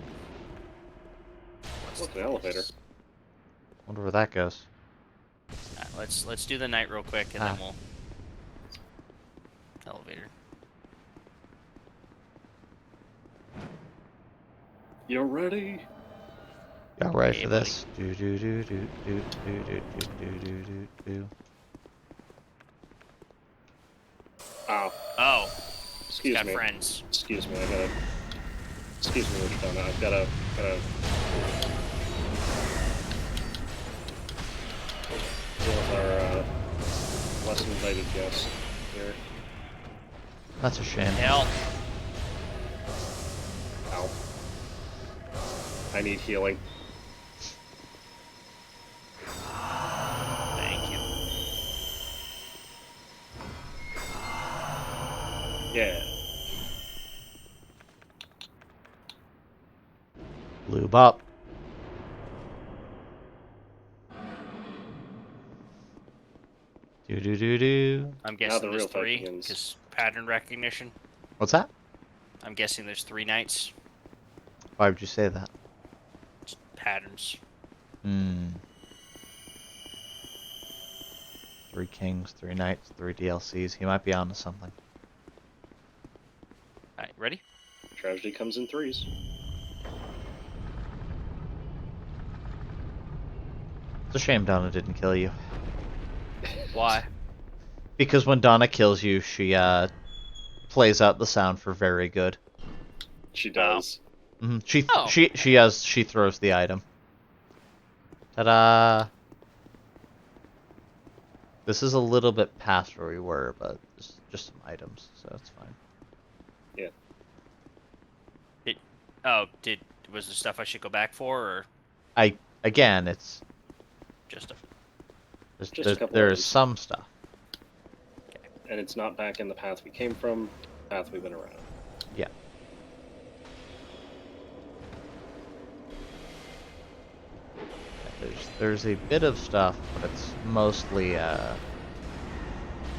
Look, an elevator. Wonder where that goes. Alright, let's do the knight real quick, and then we'll... Elevator. You ready? Y'all ready Hey, for buddy. this? Do do do do do do do do do do do. Ow. Oh, he's Excuse got me. friends. Excuse me. I gotta Excuse me, Witch Donna. I've gotta deal with our less invited guest here. That's a shame. Hell. Ow. I need healing. Thank you. Yeah. Lube up. Do do do do. I'm Now guessing the there's real fight 3, begins. because pattern recognition. What's that? I'm guessing there's 3 knights. Why would you say that? Just patterns. Hmm. 3 kings, 3 knights, 3 DLCs. He might be onto something. Alright, ready? Tragedy comes in threes. It's a shame Donna didn't kill you. Why? Because when Donna kills you, she plays out the sound for very good. She does. Mm-hmm. She throws the item. Ta-da! This is a little bit past where we were, but it's just some items, so it's fine. Yeah. Was there stuff I should go back for, or Again, it's just a... Just a couple there's items. some stuff. And it's not back in the path we came from, the path we've been around. Yeah. There's a bit of stuff, but it's mostly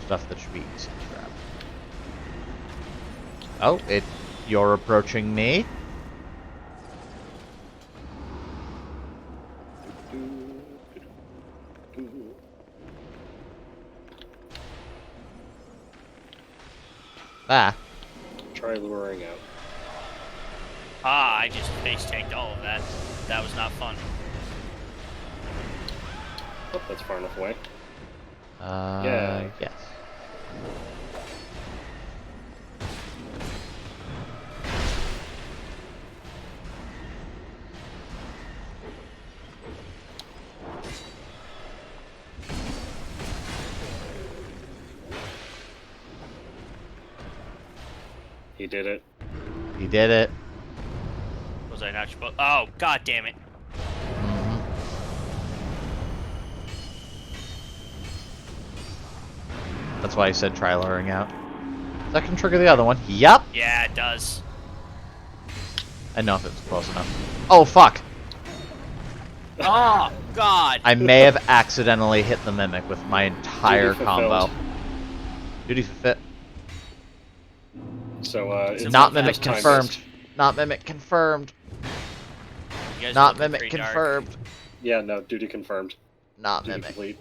stuff that should be easy to grab. Oh, you're approaching me? Ah. Try luring out. Ah, I just face tanked all of that. That was not fun. Oh, that's far enough away. Yeah. Yes. He did it. He did it. Was I not supposed... Oh, god damn it. Mhm. That's why I said try luring out. That can trigger the other one. Yup. Yeah, it does. I know if it was close enough. Oh, fuck. Oh, god. I may have accidentally hit the mimic with my entire Duty combo. fulfilled. Duty fulfilled. So, it's Not like mimic that time confirmed. based. Not mimic confirmed. You guys are Not looking mimic pretty dark. confirmed. Yeah, no, duty confirmed. Not Duty mimic. complete.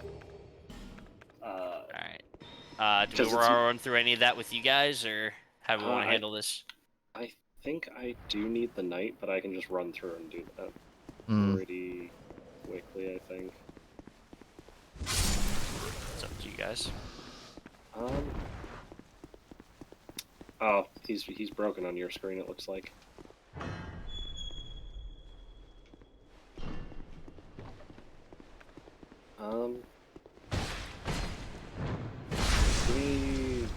Alright. Do we 'Cause want it's- to run through any of that with you guys, or how we want to I- handle this? I think I do need the knight, but I can just run through and do that Hmm. pretty quickly, I think. It's up to you guys. Oh, he's broken on your screen, it looks like. Give me...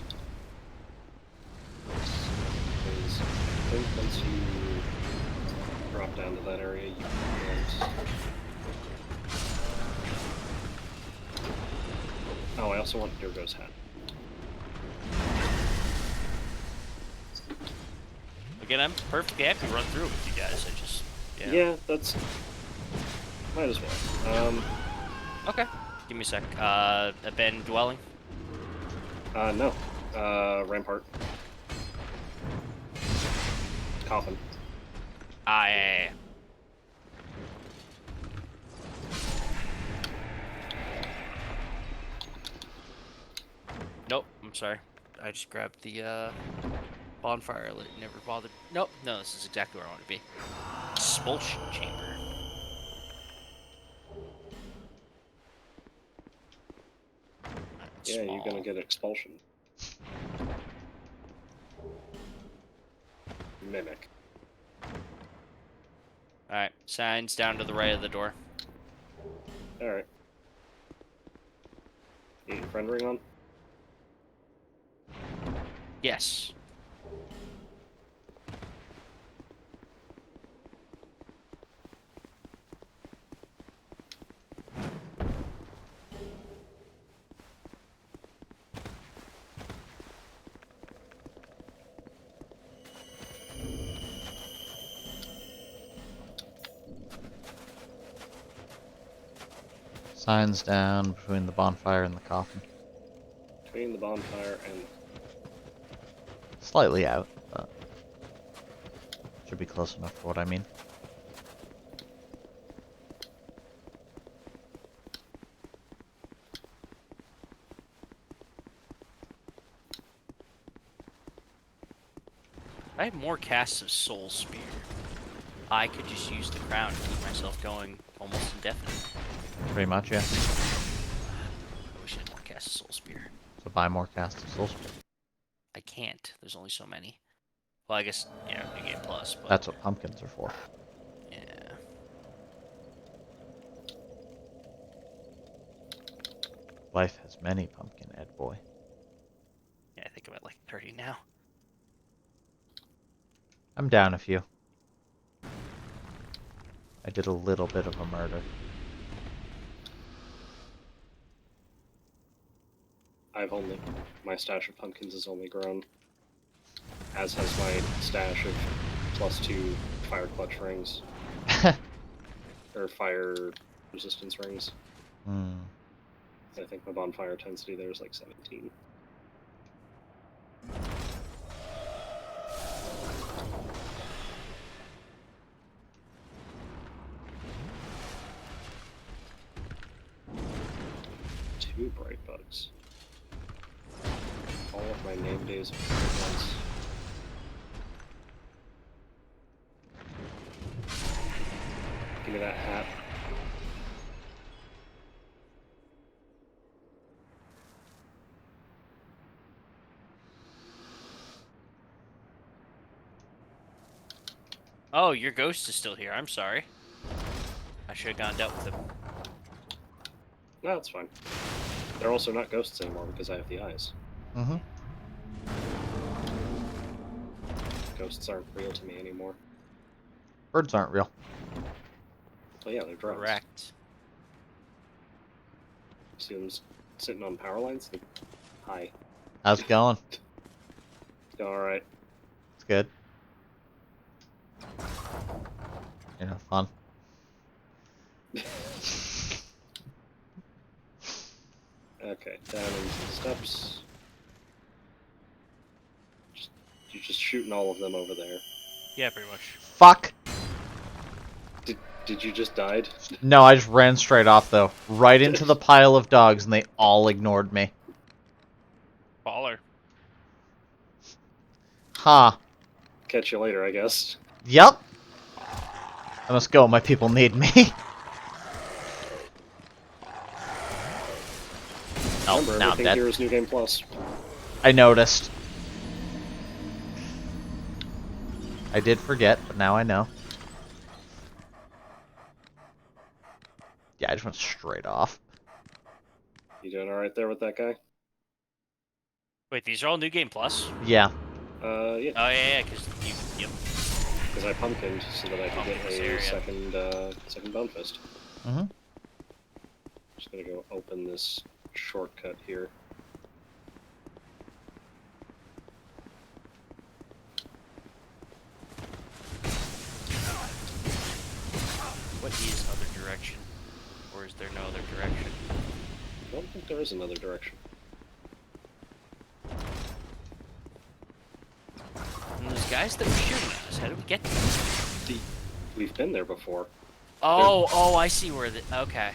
Because I think once you drop down to that area, you can't... Oh, I also want Durgo's hat. Again, I'm perfectly happy to run through it with you guys. I just... Yeah, that's... Might as well. Okay. Give me a sec. Abandoned dwelling? No. Rampart. Coffin. Ah, yeah. Nope, I'm sorry. I just grabbed the bonfire lit. Never bothered. Nope, no, this is exactly where I want to be. Expulsion chamber. Yeah, you're gonna get expulsion. Mimic. Alright, signs down to the right of the door. Alright. Need your friend ring on? Yes. Signs down between the bonfire and the coffin. Between the bonfire and... Slightly out, but should be close enough for what I mean. I have more casts of Soul Spear. I could just use the crown to keep myself going almost indefinitely. Pretty much, yeah. I wish I had more casts of Soul Spear. So buy more casts of Soul Spear. I can't. There's only so many. Well, I guess, yeah, New Game Plus, but... That's what pumpkins are for. Yeah. Life has many pumpkin, Ed boy. Yeah, I think I'm at like 30 now. I'm down a few. I did a little bit of a murder. My stash of pumpkins has only grown. As has my stash of +2 fire clutch rings. Or fire resistance rings. I think my bonfire intensity there is like 17. Two bright bugs. All of my name days of once. Give me that hat. Oh, your ghost is still here. I'm sorry. I should have gone and dealt with him. No, that's fine. They're also not ghosts anymore because I have the eyes. Mm-hmm. Ghosts aren't real to me anymore. Birds aren't real. Oh yeah, they're drones. Correct. See them sitting on power lines? Hi. How's it going? Alright. It's good. You know, fun. Okay, down into the steps. You're just shooting all of them over there. Yeah, pretty much. Fuck! Did you just died? No, I just ran straight off, though. Right into the pile of dogs, and they all ignored me. Baller. Ha. Catch you later, I guess. Yep. I must go, my people need me. Oh, Remember, now I'm everything dead. here is New Game Plus. I noticed. I did forget, but now I know. Yeah, I just went straight off. You doing alright there with that guy? Wait, these are all New Game Plus? Yeah. Yeah. Oh, yeah, because you... Yep. Because I pumpkined so that I could get Pumpkin a this area. second bone fist. Mm-hmm. Just gonna go open this shortcut here. What is other direction? Or is there no other direction? I don't think there is another direction. And those guys that were shooting at us, how did we get to them? We've been there before. Oh, I see where the... Okay.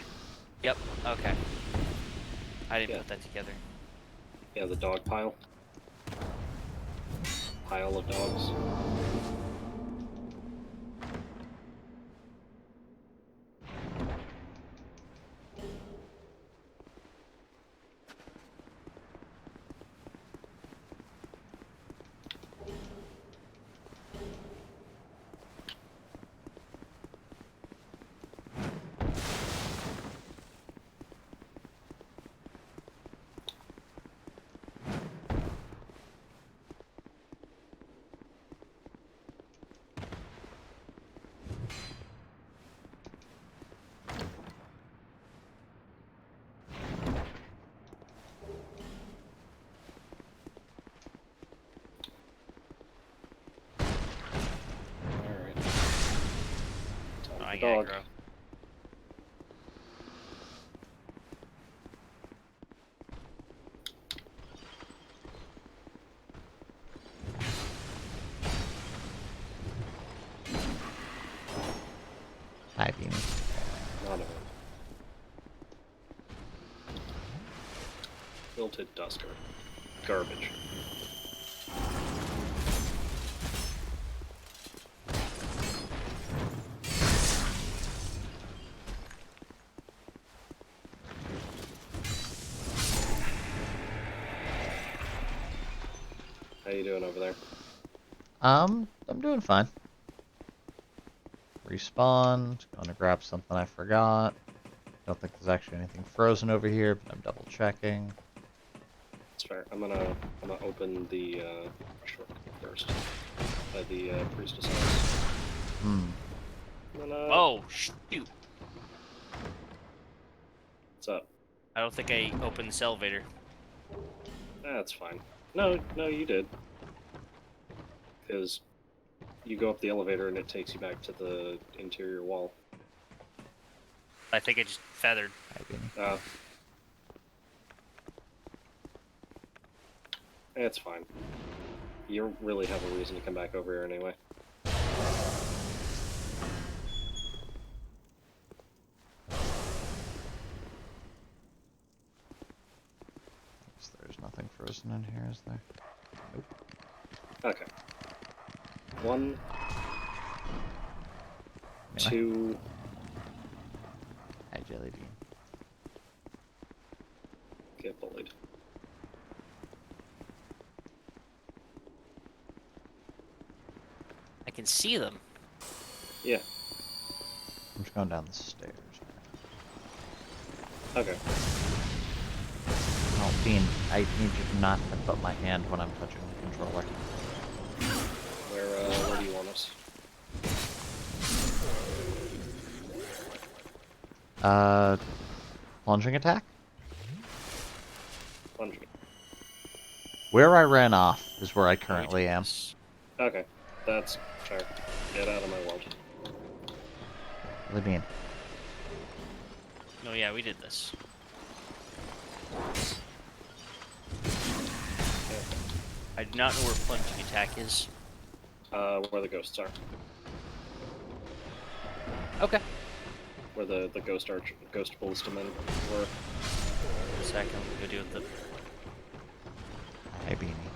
Yep, okay. I didn't Yeah. put that together. Yeah, the dog pile. Pile of dogs. Drawing Dog. aggro. Hi, Beanie. None of it. Wilted Dusker. Garbage. How you doing over there? I'm doing fine. Respawned. Going to grab something I forgot. Don't think there's actually anything frozen over here, but I'm double checking. It's fair. I'm gonna open the short first. By the priestess house. Hmm. I'm gonna... Oh, shoot. What's up? I don't think I opened this elevator. That's fine. No, you did. Because you go up the elevator and it takes you back to the interior wall. I think I just feathered. Hi, Beanie. It's fine. You really have a reason to come back over here anyway. There's nothing frozen in here, is there? Nope. Okay. 1, Anyway. 2... Hi, Jelly Bean. Get bullied. I can see them. Yeah. I'm just going down the stairs now. Okay. Oh, Bean, I need you not to put my hand when I'm touching the controller. Where do you want us? Plunging attack? Plunging. Where I ran off is where I Let me currently do am. this. Okay. That's fair. Get out of my world. Jelly Bean. No, yeah, we did this. I do not know where plunging attack is. Where the ghosts are. Okay. Where the ghost ballistamen were. A second, I'm gonna go deal with the. Hi, Beanie.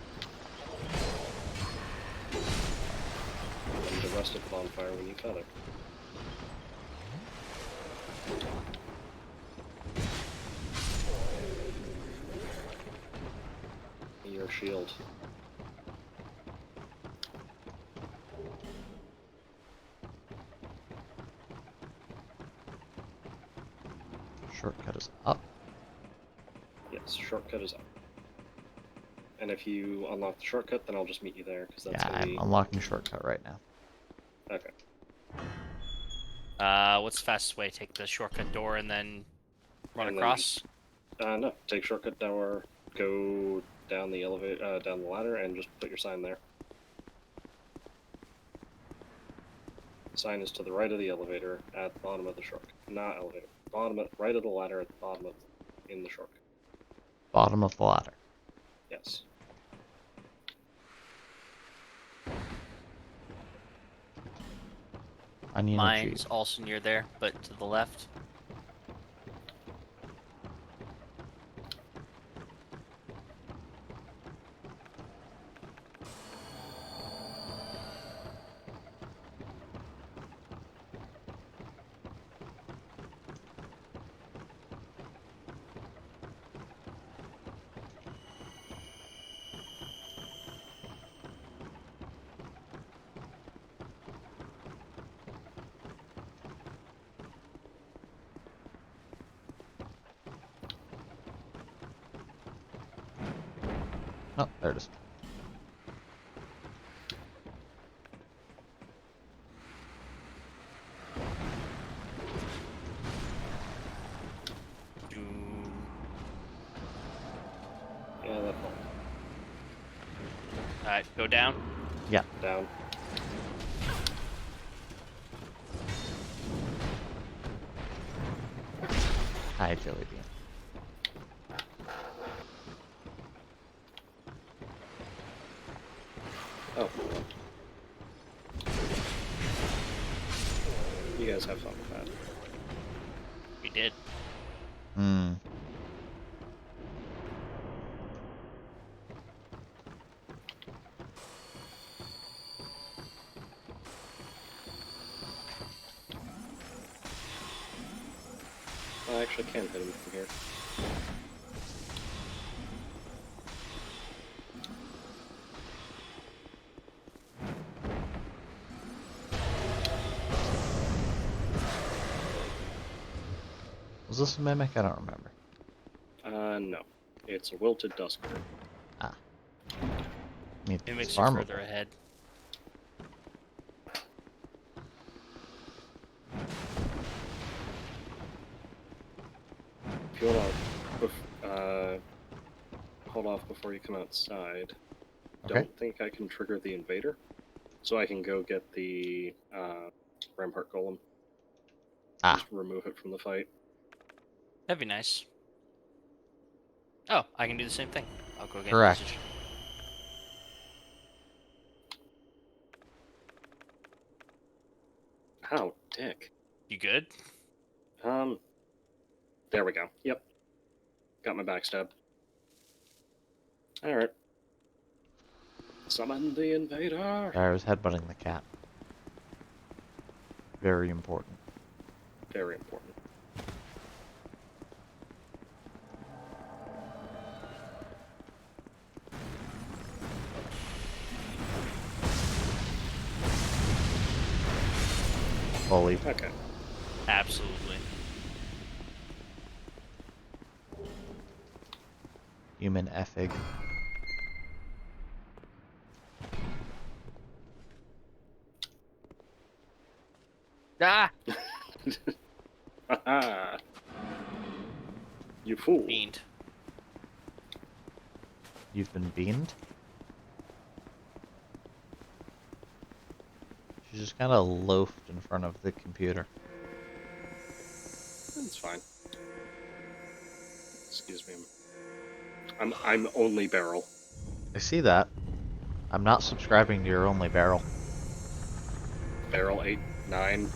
And the rusted bonfire when you feather. Your shield. Shortcut is up. Yes, shortcut is up. And if you unlock the shortcut, then I'll just meet you there, because that's Yeah, gonna I'm be... unlocking shortcut right now. Okay. What's the fastest way? Take the shortcut door and then run And then across? No, take shortcut door, go down the elevator, down the ladder, and just put your sign there. Sign is to the right of the elevator, at the bottom of the shortcut. Not elevator. Right of the ladder at the bottom of... in the shortcut. Bottom of the ladder. Yes. I need a Mine's Jeep. also near there, but to the left. Oh, there it is. Yeah, that fall. Alright, go down. Down. Hi, Jelly Bean. Oh. You guys have fun with that. We did. Hmm. I actually can hit him from here. Was this a mimic? I don't remember. No. It's a wilted duskbird. Ah. Means it's Mimics are further farmable. ahead. If you wanna hold off before you come outside, Okay. don't think I can trigger the invader, so I can go get the Rampart Golem. Ah. Just remove it from the fight. That'd be nice. Oh, I can do the same thing. I'll go get in Correct. position. Ow, dick. You good? There we go. Yep. Got my backstab. Alright. Summon the invader! I was headbutting the cat. Very important. Very important. Fully. Okay. Absolutely. Human effig. Ah! Haha! You fool. Fiend. You've been beamed? She just kind of loafed in front of the computer. That's fine. Excuse me. I'm only barrel. I see that. I'm not subscribing to your only barrel. Barrel 8, 9.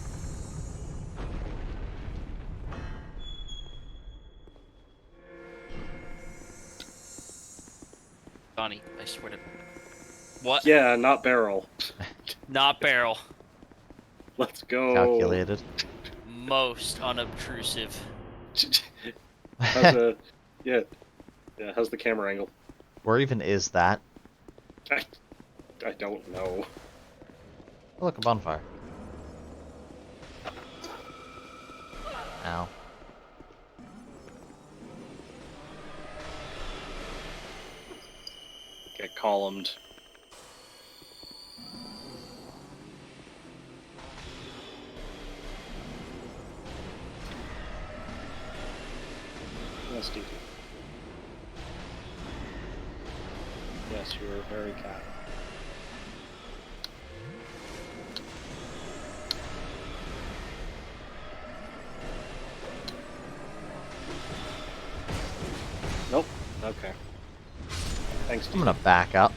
Donnie, I swear to... What? Yeah, not barrel. Not barrel. Let's go. Calculated. Most unobtrusive. How's the yeah, how's the camera angle? Where even is that? I don't know. Oh, look, a bonfire. Ow. Get columned. Yes, Stevie. Yes, you are very cat. Nope. Okay. Thanks, I'm Stevie. gonna back up.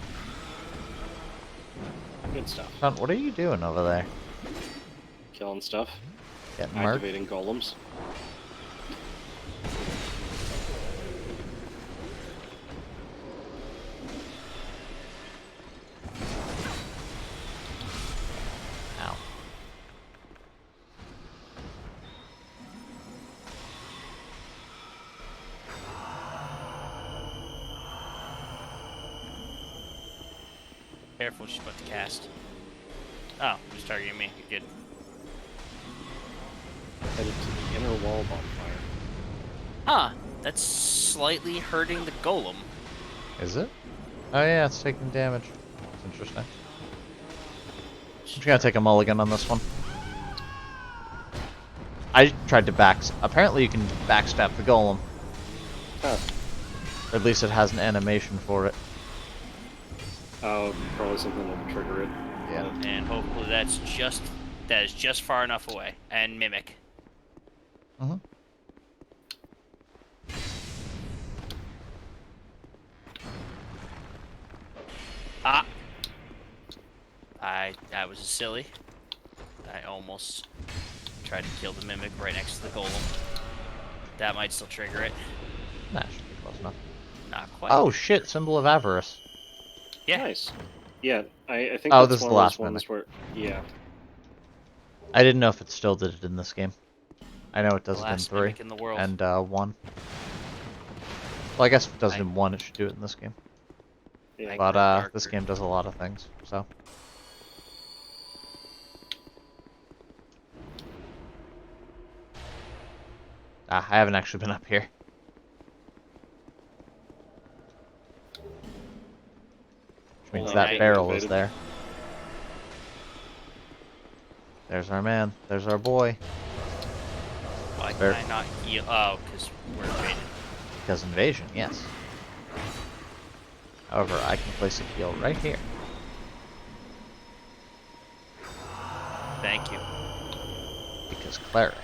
Good stuff. Son, what are you doing over there? Killing stuff. Getting marked? Activating golems. Ow. Careful, she's about to cast. Oh, she's targeting me. You're good. Headed to the inner wall bonfire. Huh. That's slightly hurting the golem. Is it? Oh yeah, it's taking damage. That's interesting. I'm just gonna take a mulligan on this one. I tried to apparently you can backstab the golem. Huh. Or at least it has an animation for it. Oh, probably something that will trigger it. Yeah. And hopefully that is just far enough away. And mimic. Mm-hmm. is silly. I almost tried to kill the mimic right next to the golem. That might still trigger it. Nah, should be close enough. Not quite. Oh shit! Symbol of avarice. Yeah. Nice. Yeah, I think Oh, that's this is one the of last those ones mimic. where, yeah. I didn't know if it still did it in this game. I know it The does it in last 3 mimic in the world. and 1. Well, I guess if it does it in 1, it should do it in this game. Yeah. But Darker. this game does a lot of things, so. I haven't actually been up here. Which means Holy that night. barrel is Invaded. there. There's our man. There's our boy. Why can There- I not heal? Oh, because we're invaded. Because invasion, yes. However, I can place a heal right here. Thank you. Because cleric.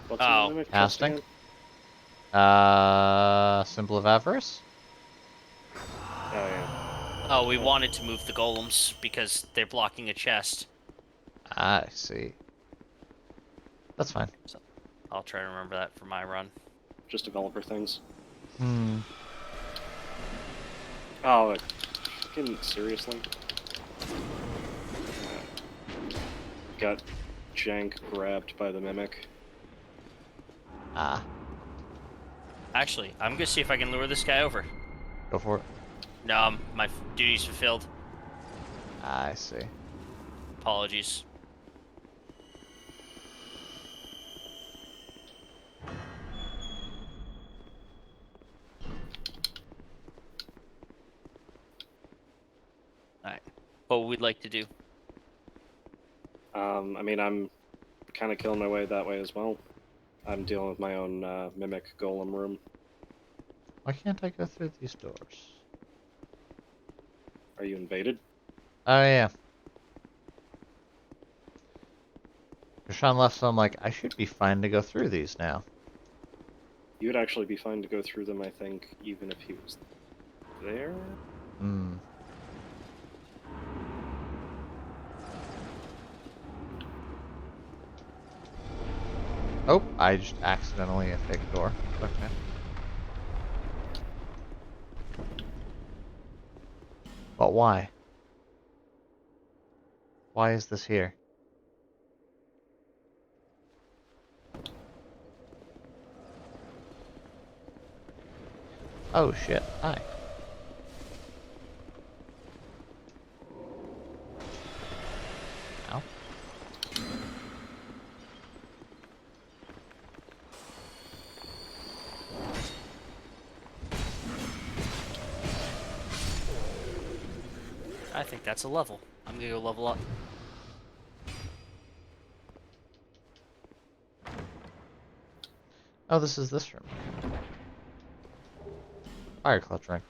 What's Oh, the mimic casting? again? Symbol of avarice? Oh, yeah. Oh, we wanted to move the golems because they're blocking a chest. I see. That's fine. I'll try to remember that for my run. Just developer things. Hmm. Oh, fucking seriously? Got jank grabbed by the mimic. Ah, Actually, I'm gonna see if I can lure this guy over. go for it. No, my duty's fulfilled. I see. Apologies. Alright. What we'd like to do. I mean, I'm kind of killing my way that way as well. I'm dealing with my own mimic golem room. Why can't I go through these doors? Are you invaded? Oh, yeah. Rashawn left, so I'm like, I should be fine to go through these now. You would actually be fine to go through them, I think, even if he was there? Hmm. Oh, I just accidentally a fake door. Okay. But why? Why is this here? Oh shit, hi. Ow. I think that's a level. I'm gonna go level up. Oh, this is this room. Fire clutch ring.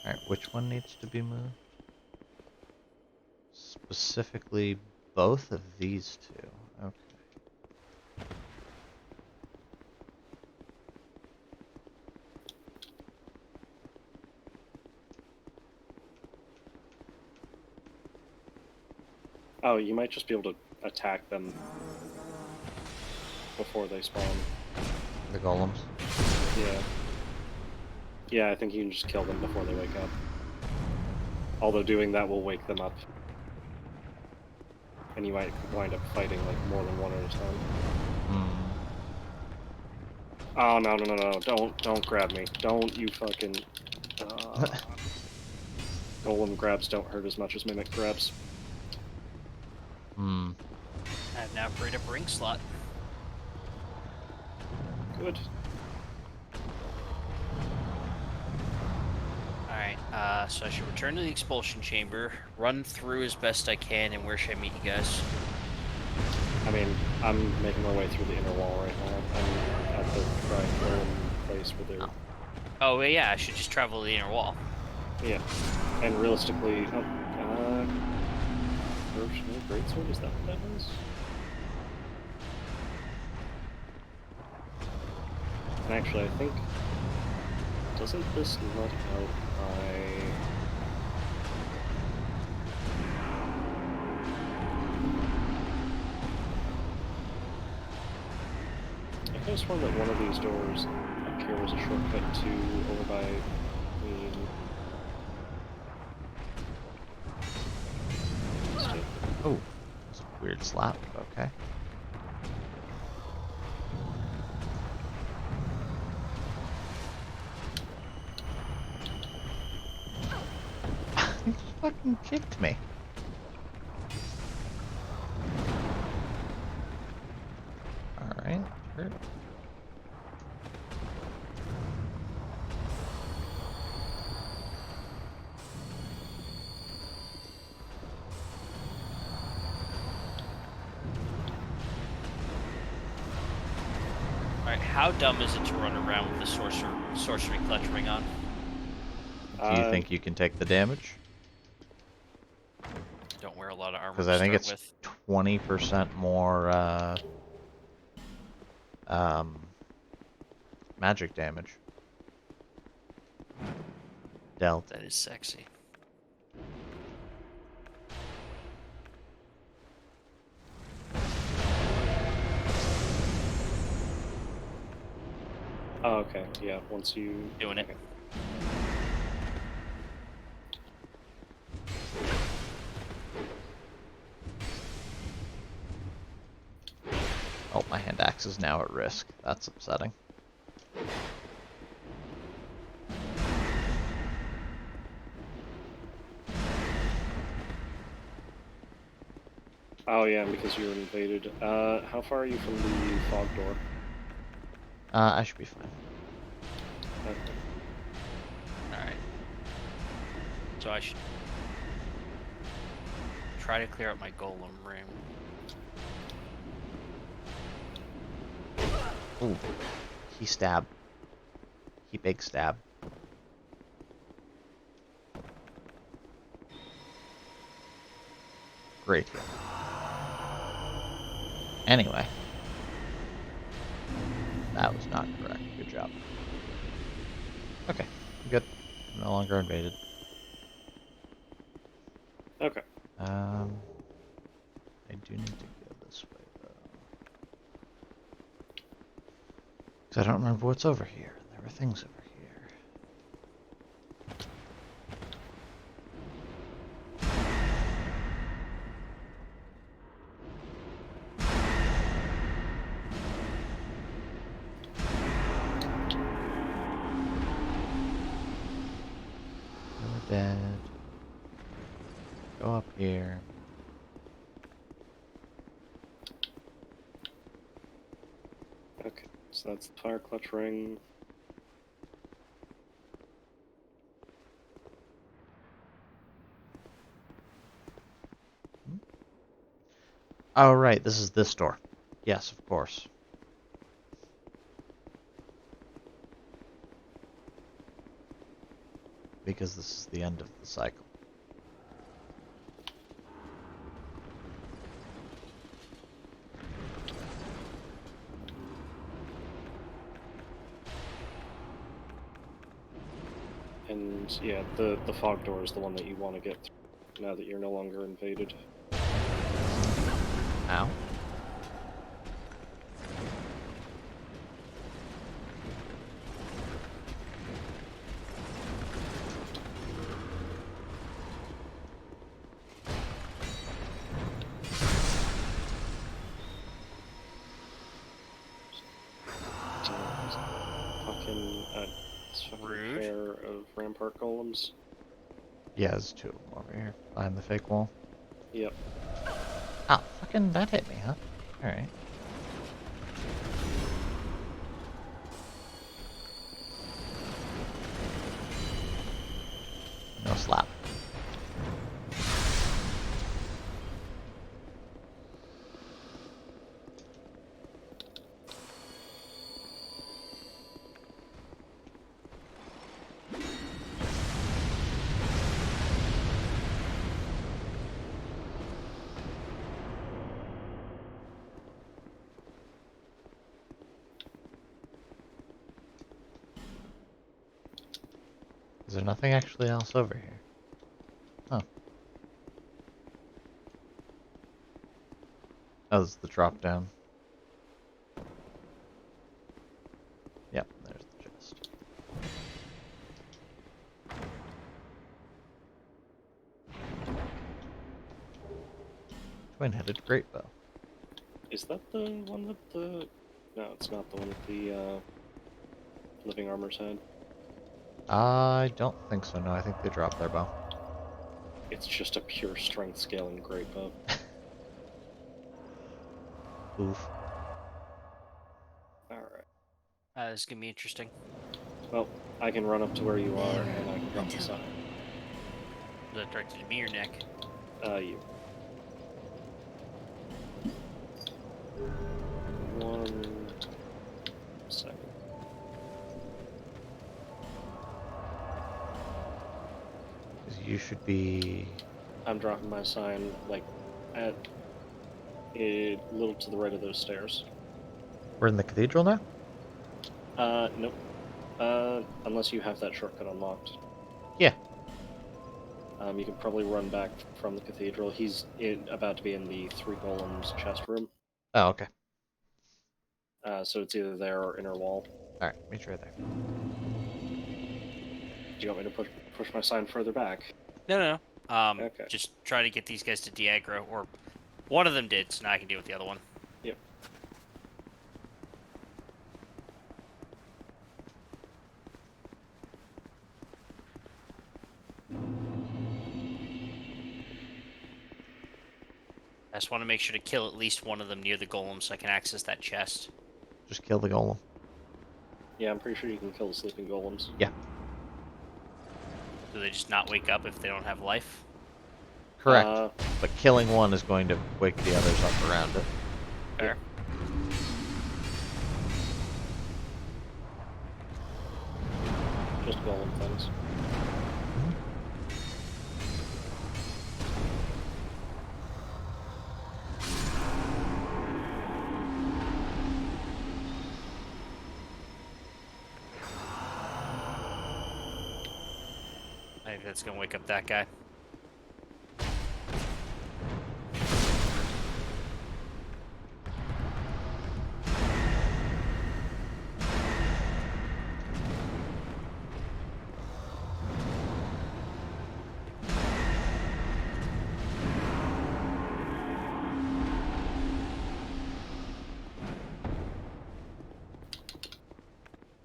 Alright, which one needs to be moved? Specifically, both of these two. Okay. Oh, you might just be able to attack them before they spawn. The golems. Yeah. Yeah, I think you can just kill them before they wake up. Although doing that will wake them up. And you might wind up fighting like more than one at a time. Hmm. Oh, no. Don't grab me. Don't you fucking... Golem grabs don't hurt as much as mimic grabs. Hmm. I've now freed up a ring slot. Good. Alright, so I should return to the expulsion chamber, run through as best I can, and where should I meet you guys? I mean, I'm making my way through the inner wall right now. I'm at the triangle place where they're... Oh, yeah, I should just travel to the inner wall. Yeah. And realistically... Version of Greatsword, is that what that is? And actually, I think... Doesn't this let out by... I could have sworn that one of these doors up here was a shortcut to over by the... Oh, that's a weird slap, but okay. He fucking kicked me. Alright, sure. Alright, how dumb is it to run around with the sorcery clutch ring on? Do you think you can take the damage? Don't wear a lot of armor Because to I think start it's with. 20% more magic damage dealt. That is sexy. Oh, okay, yeah, once you... Doing it. Okay. Oh, my hand axe is now at risk. That's upsetting. Oh yeah, because you were invaded. How far are you from the fog door? I should be fine. Okay. Alright. So I should try to clear out my golem ring. Ooh. He stab. He big stab. Great hit. Anyway. That was not correct. Good job. Okay. Good. I'm no longer invaded. Okay. I do need to go this way, though. Because I don't remember what's over here. There were things over here. You're dead. Go up here. Okay, so that's the fire clutch ring. Oh, right. This is this door. Yes, of course. Because this is the end of the cycle. And yeah, the fog door is the one that you want to get through now that you're no longer invaded. Ow. This fucking Rude. pair of rampart golems. Yeah, there's two of them over here behind the fake wall. Yep. Ah, fucking that hit me, huh? Alright. No slap. Is there nothing actually else over here? Oh. Oh, this is the drop down. Yep, there's the chest. Twin-headed great bow. Is that the one that the... No, it's not the one with the living armor's head. I don't think so, no. I think they dropped their bow. It's just a pure strength scaling great bow. Oof. Alright. This is gonna be interesting. Well, I can run up to where you are, and I can drop the sign. Is that directed at me or Nick? You. 1 second. You should be... I'm dropping my sign, like, at a little to the right of those stairs. We're in the cathedral now? Nope. Unless you have that shortcut unlocked. Yeah. You can probably run back from the cathedral. He's about to be in the 3 golems chest room. Oh, okay. So it's either there or inner wall. Alright, meet you right there. Do you want me to push my sign further back? No. Okay. Just try to get these guys to de-aggro, or one of them did, so now I can deal with the other one. Yep. I just want to make sure to kill at least one of them near the golem so I can access that chest. Just kill the golem. Yeah, I'm pretty sure you can kill the sleeping golems. Yeah. Do they just not wake up if they don't have life? Correct. But killing one is going to wake the others up around it. Fair. Just golem things. I think that's gonna wake up that guy.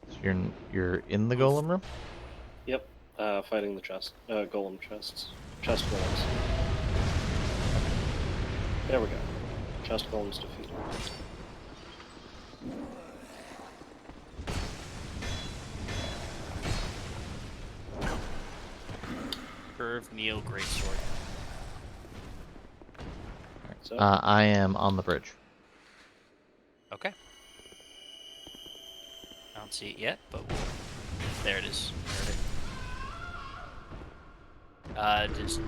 So you're in the golem room? Yep. Fighting the golem chests. Chest golems. There we go. Chest golems defeated. Curved Neo Greatsword. So, I am on the bridge. Okay. I don't see it yet, but there it is.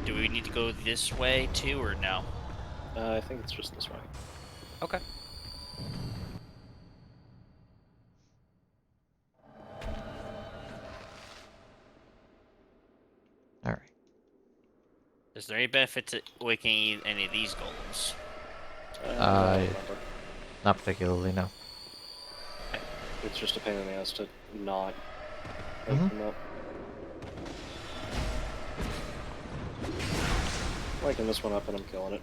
Do we need to go this way too, or no? I think it's just this way. Okay. Alright. Is there any benefit to waking any of these golems? I don't remember. Not particularly, no. It's just a pain in the ass to not wake them up. Waking this one up and I'm killing it.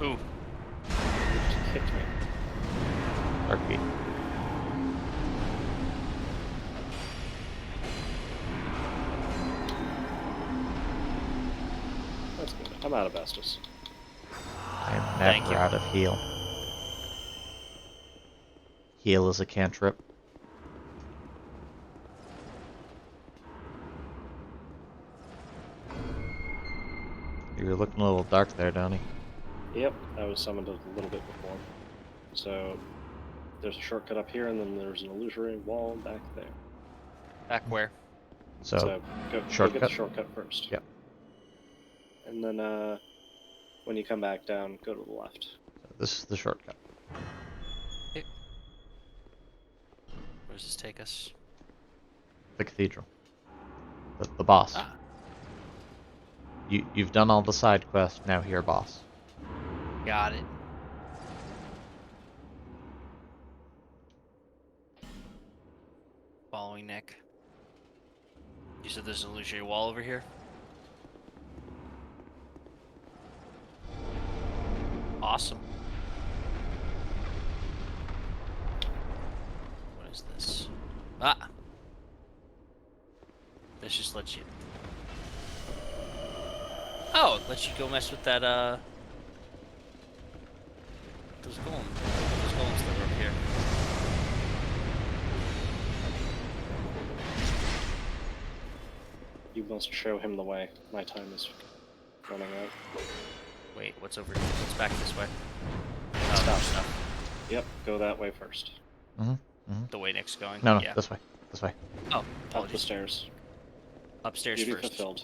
Ooh. It just kicked me. Dark beat. I'm out of Estus. I am Thank never you. out of heal. Heal is a cantrip. You're looking a little dark there, Donnie. Yep, I was summoned a little bit before. So there's a shortcut up here, and then there's an illusory wall back there. Back where? So go get the shortcut? shortcut first. Yep. And then when you come back down, go to the left. This is the shortcut. Where does this take us? The cathedral. The boss. Ah, You've done all the side quests, now here, boss. got it. Following Nick. You said there's an illusory wall over here? Awesome. What is this? Ah! This just lets you... Oh, it lets you go mess with that, those golems that were up here. You must show him the way. My time is running out. Wait, what's over here? What's back this way? Oh, Stop. there's stuff. Yep, go that way first. The way Nick's going? No, Yeah. this way. This way. Oh, Up the apologies. stairs. Upstairs Duty first. fulfilled.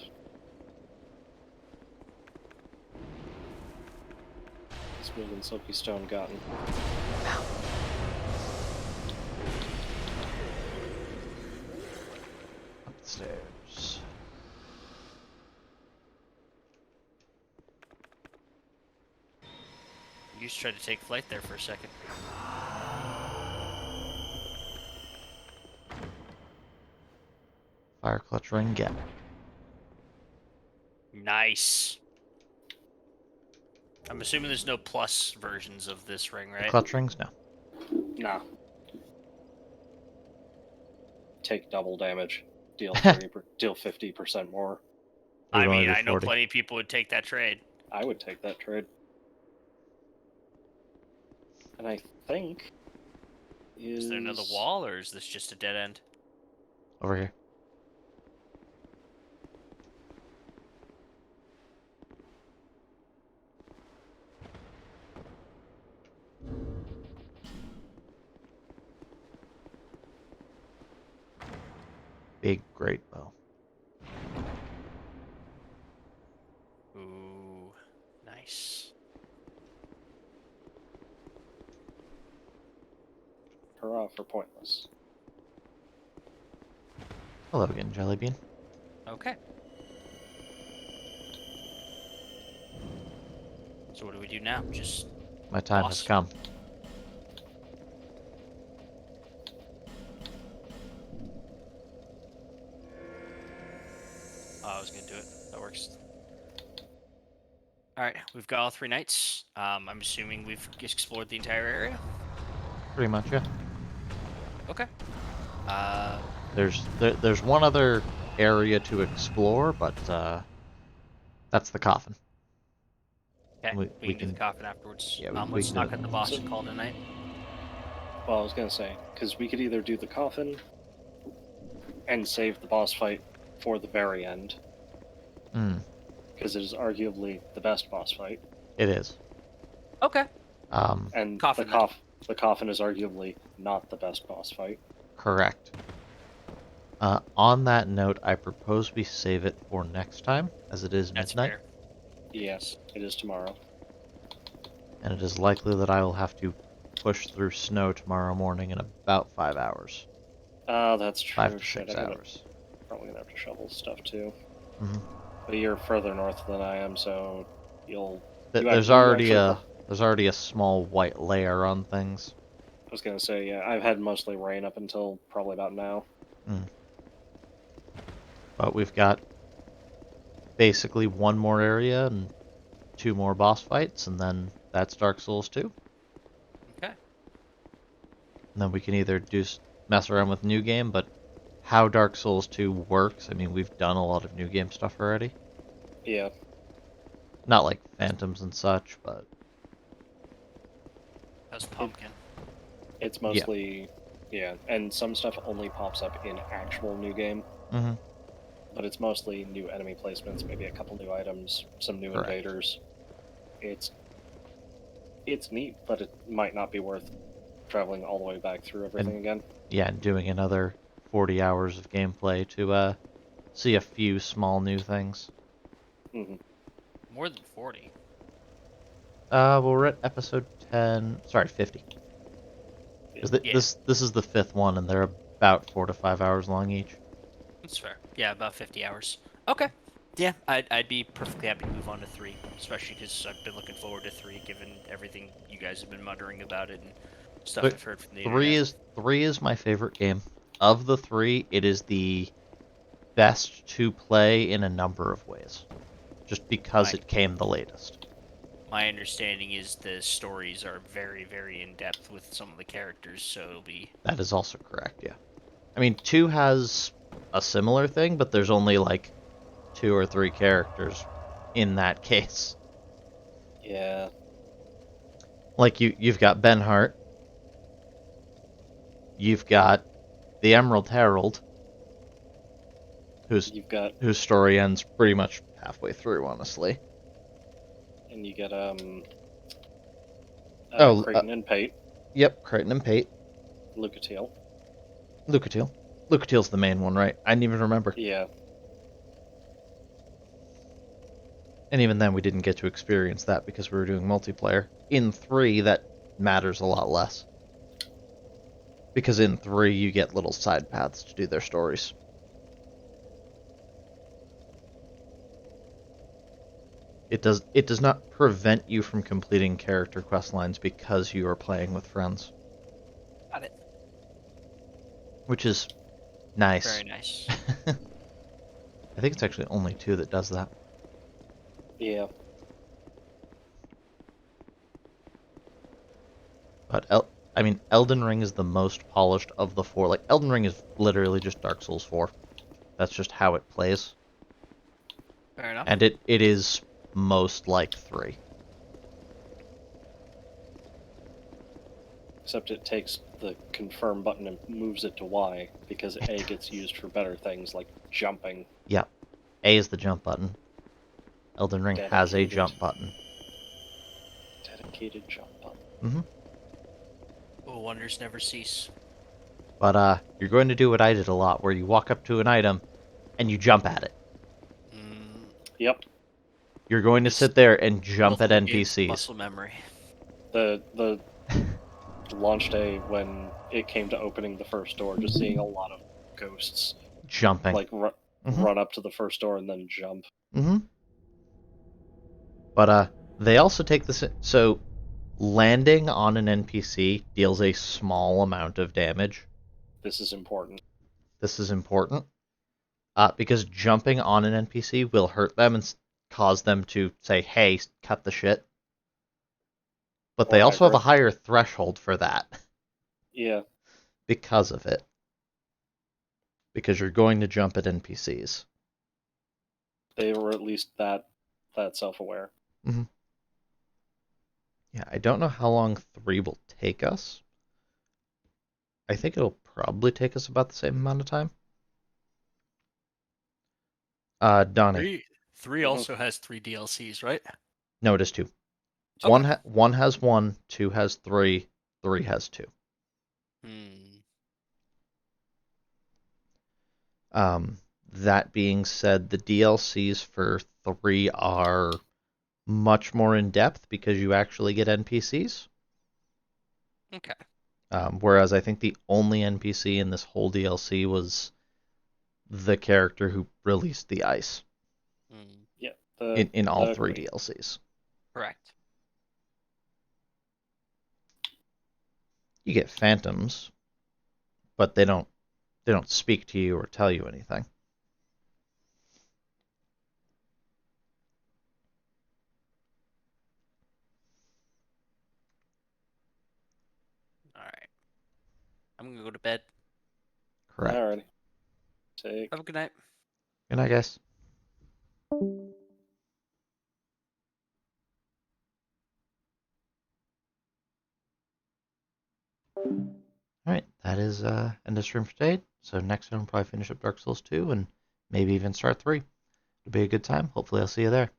Smooth and silky stone gotten. Up the stairs. You just tried to take flight there for a second. Fire clutch ring, get. Nice. I'm assuming there's no plus versions of this ring, right? Clutch rings? No. Nah. Take double damage. Deal 50% more. It would I only mean, do I know 40. plenty of people would take that trade. I would take that trade. And I think Is there another wall, or is this just a dead end? Over here. Big great bow. Ooh, nice. Hurrah for pointless. Hello again, Jellybean. Okay. So what do we do now? Just My time Boss. has come. I was gonna do it. That works. All right, we've got all 3 nights. I'm assuming we've explored the entire area. Pretty much, yeah. Okay. There's one other area to explore, but that's the coffin. Okay. We We can do can- the coffin afterwards. yeah, we Let's can knock do at it. the boss So- and call it a night. Well, I was gonna say, because we could either do the coffin and save the boss fight for the very end, Hmm. because it is arguably the best boss fight, It is. Okay. and Coffin, the coffin is arguably not the best boss fight. Correct. On that note, I propose we save it for next time, as it is That's midnight, fair. Yes, it is tomorrow. and it is likely that I will have to push through snow tomorrow morning in about 5 hours. That's true. 5 to Shit, 6 I'm gonna- hours. probably gonna have to shovel stuff too. Mhm. But you're further north than I am, so you'll. There's you already actually- there's already a small white layer on things. I was gonna say, yeah, I've had mostly rain up until probably about now. But we've got basically one more area and 2 more boss fights, and then that's Dark Souls 2. Okay. And then we can either mess around with New Game, but how Dark Souls 2 works, I mean, we've done a lot of New Game stuff already. Yeah, Not like phantoms and such, but That's pumpkin. It's mostly, yeah, and some stuff only pops up in actual new game, mm-hmm. but it's mostly new enemy placements, maybe a couple new items, some new Correct. invaders. It's neat, but it might not be worth traveling all the way back through everything again. Yeah, and doing another 40 hours of gameplay to see a few small new things. Hmm. More than 40. Well, we're at episode 10. Sorry, 50. Because Yeah. this is the 5th one, and they're about 4 to 5 hours long each. That's fair. Yeah, about 50 hours. Okay. Yeah, I'd be perfectly happy to move on to 3, especially because I've been looking forward to 3, given everything you guys have been muttering about it and stuff But I've heard from the three internet. is my favorite game. Of the 3, it is the best to play in a number of ways. Just because it came the latest. My understanding is the stories are very, very in depth with some of the characters, so it'll be. That is also correct, yeah. I mean, 2 has a similar thing, but there's only like 2 or 3 characters in that case. Yeah. Like you've got Ben Hart, you've got the Emerald Herald, whose story ends pretty much halfway through, honestly. And you get Oh, Creighton and Pate, Yep, Crichton and Pate. Lucatiel. Lucatiel. Lucatiel's the main one, right? I didn't even remember. Yeah. And even then, we didn't get to experience that because we were doing multiplayer. In 3, that matters a lot less. Because in 3, you get little side paths to do their stories. It does not prevent you from completing character quest lines because you are playing with friends. Got it. Which is nice. Very nice. I think it's actually only 2 that does that. Yeah. But I mean, Elden Ring is the most polished of the 4. Like, Elden Ring is literally just Dark Souls 4. That's just how it plays. Fair enough. And it is most like 3. Except it takes the confirm button and moves it to Y, because A gets used for better things like jumping. Yep. A is the jump button. Elden Ring has a jump button. Dedicated jump button. Mm-hmm. Oh, wonders never cease. But you're going to do what I did a lot, where you walk up to an item and you jump at it. Yep. You're going to sit there and jump at NPCs. Muscle memory. The launch day when it came to opening the first door, just seeing a lot of ghosts Jumping. like run up to the first door and then jump. Mm-hmm. But they also take this. So landing on an NPC deals a small amount of damage. This is important. Because jumping on an NPC will hurt them and cause them to say, "Hey, cut the shit." But they also have a higher threshold for that. Yeah. Because of it. Because you're going to jump at NPCs. They were at least that self-aware. Mm-hmm. Yeah, I don't know how long 3 will take us. I think it'll probably take us about the same amount of time. Donnie. 3 also has 3 DLCs, right? No, it is 2. Okay. One has 1, 2 has 3, 3 has 2. That being said, the DLCs for 3 are much more in depth because you actually get NPCs. Okay. Whereas I think the only NPC in this whole DLC was the character who released the ice. Yeah. In all 3 DLCs. Correct. You get phantoms, but they don't speak to you or tell you anything. All right. I'm gonna go to bed. Correct. Alrighty. Have a good night. Good night, guys. Alright, that is end of stream for today. So next time we'll probably finish up Dark Souls 2 and maybe even start 3. It'll be a good time. Hopefully I'll see you there.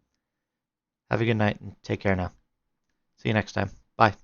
Have a good night and take care now. See you next time. Bye.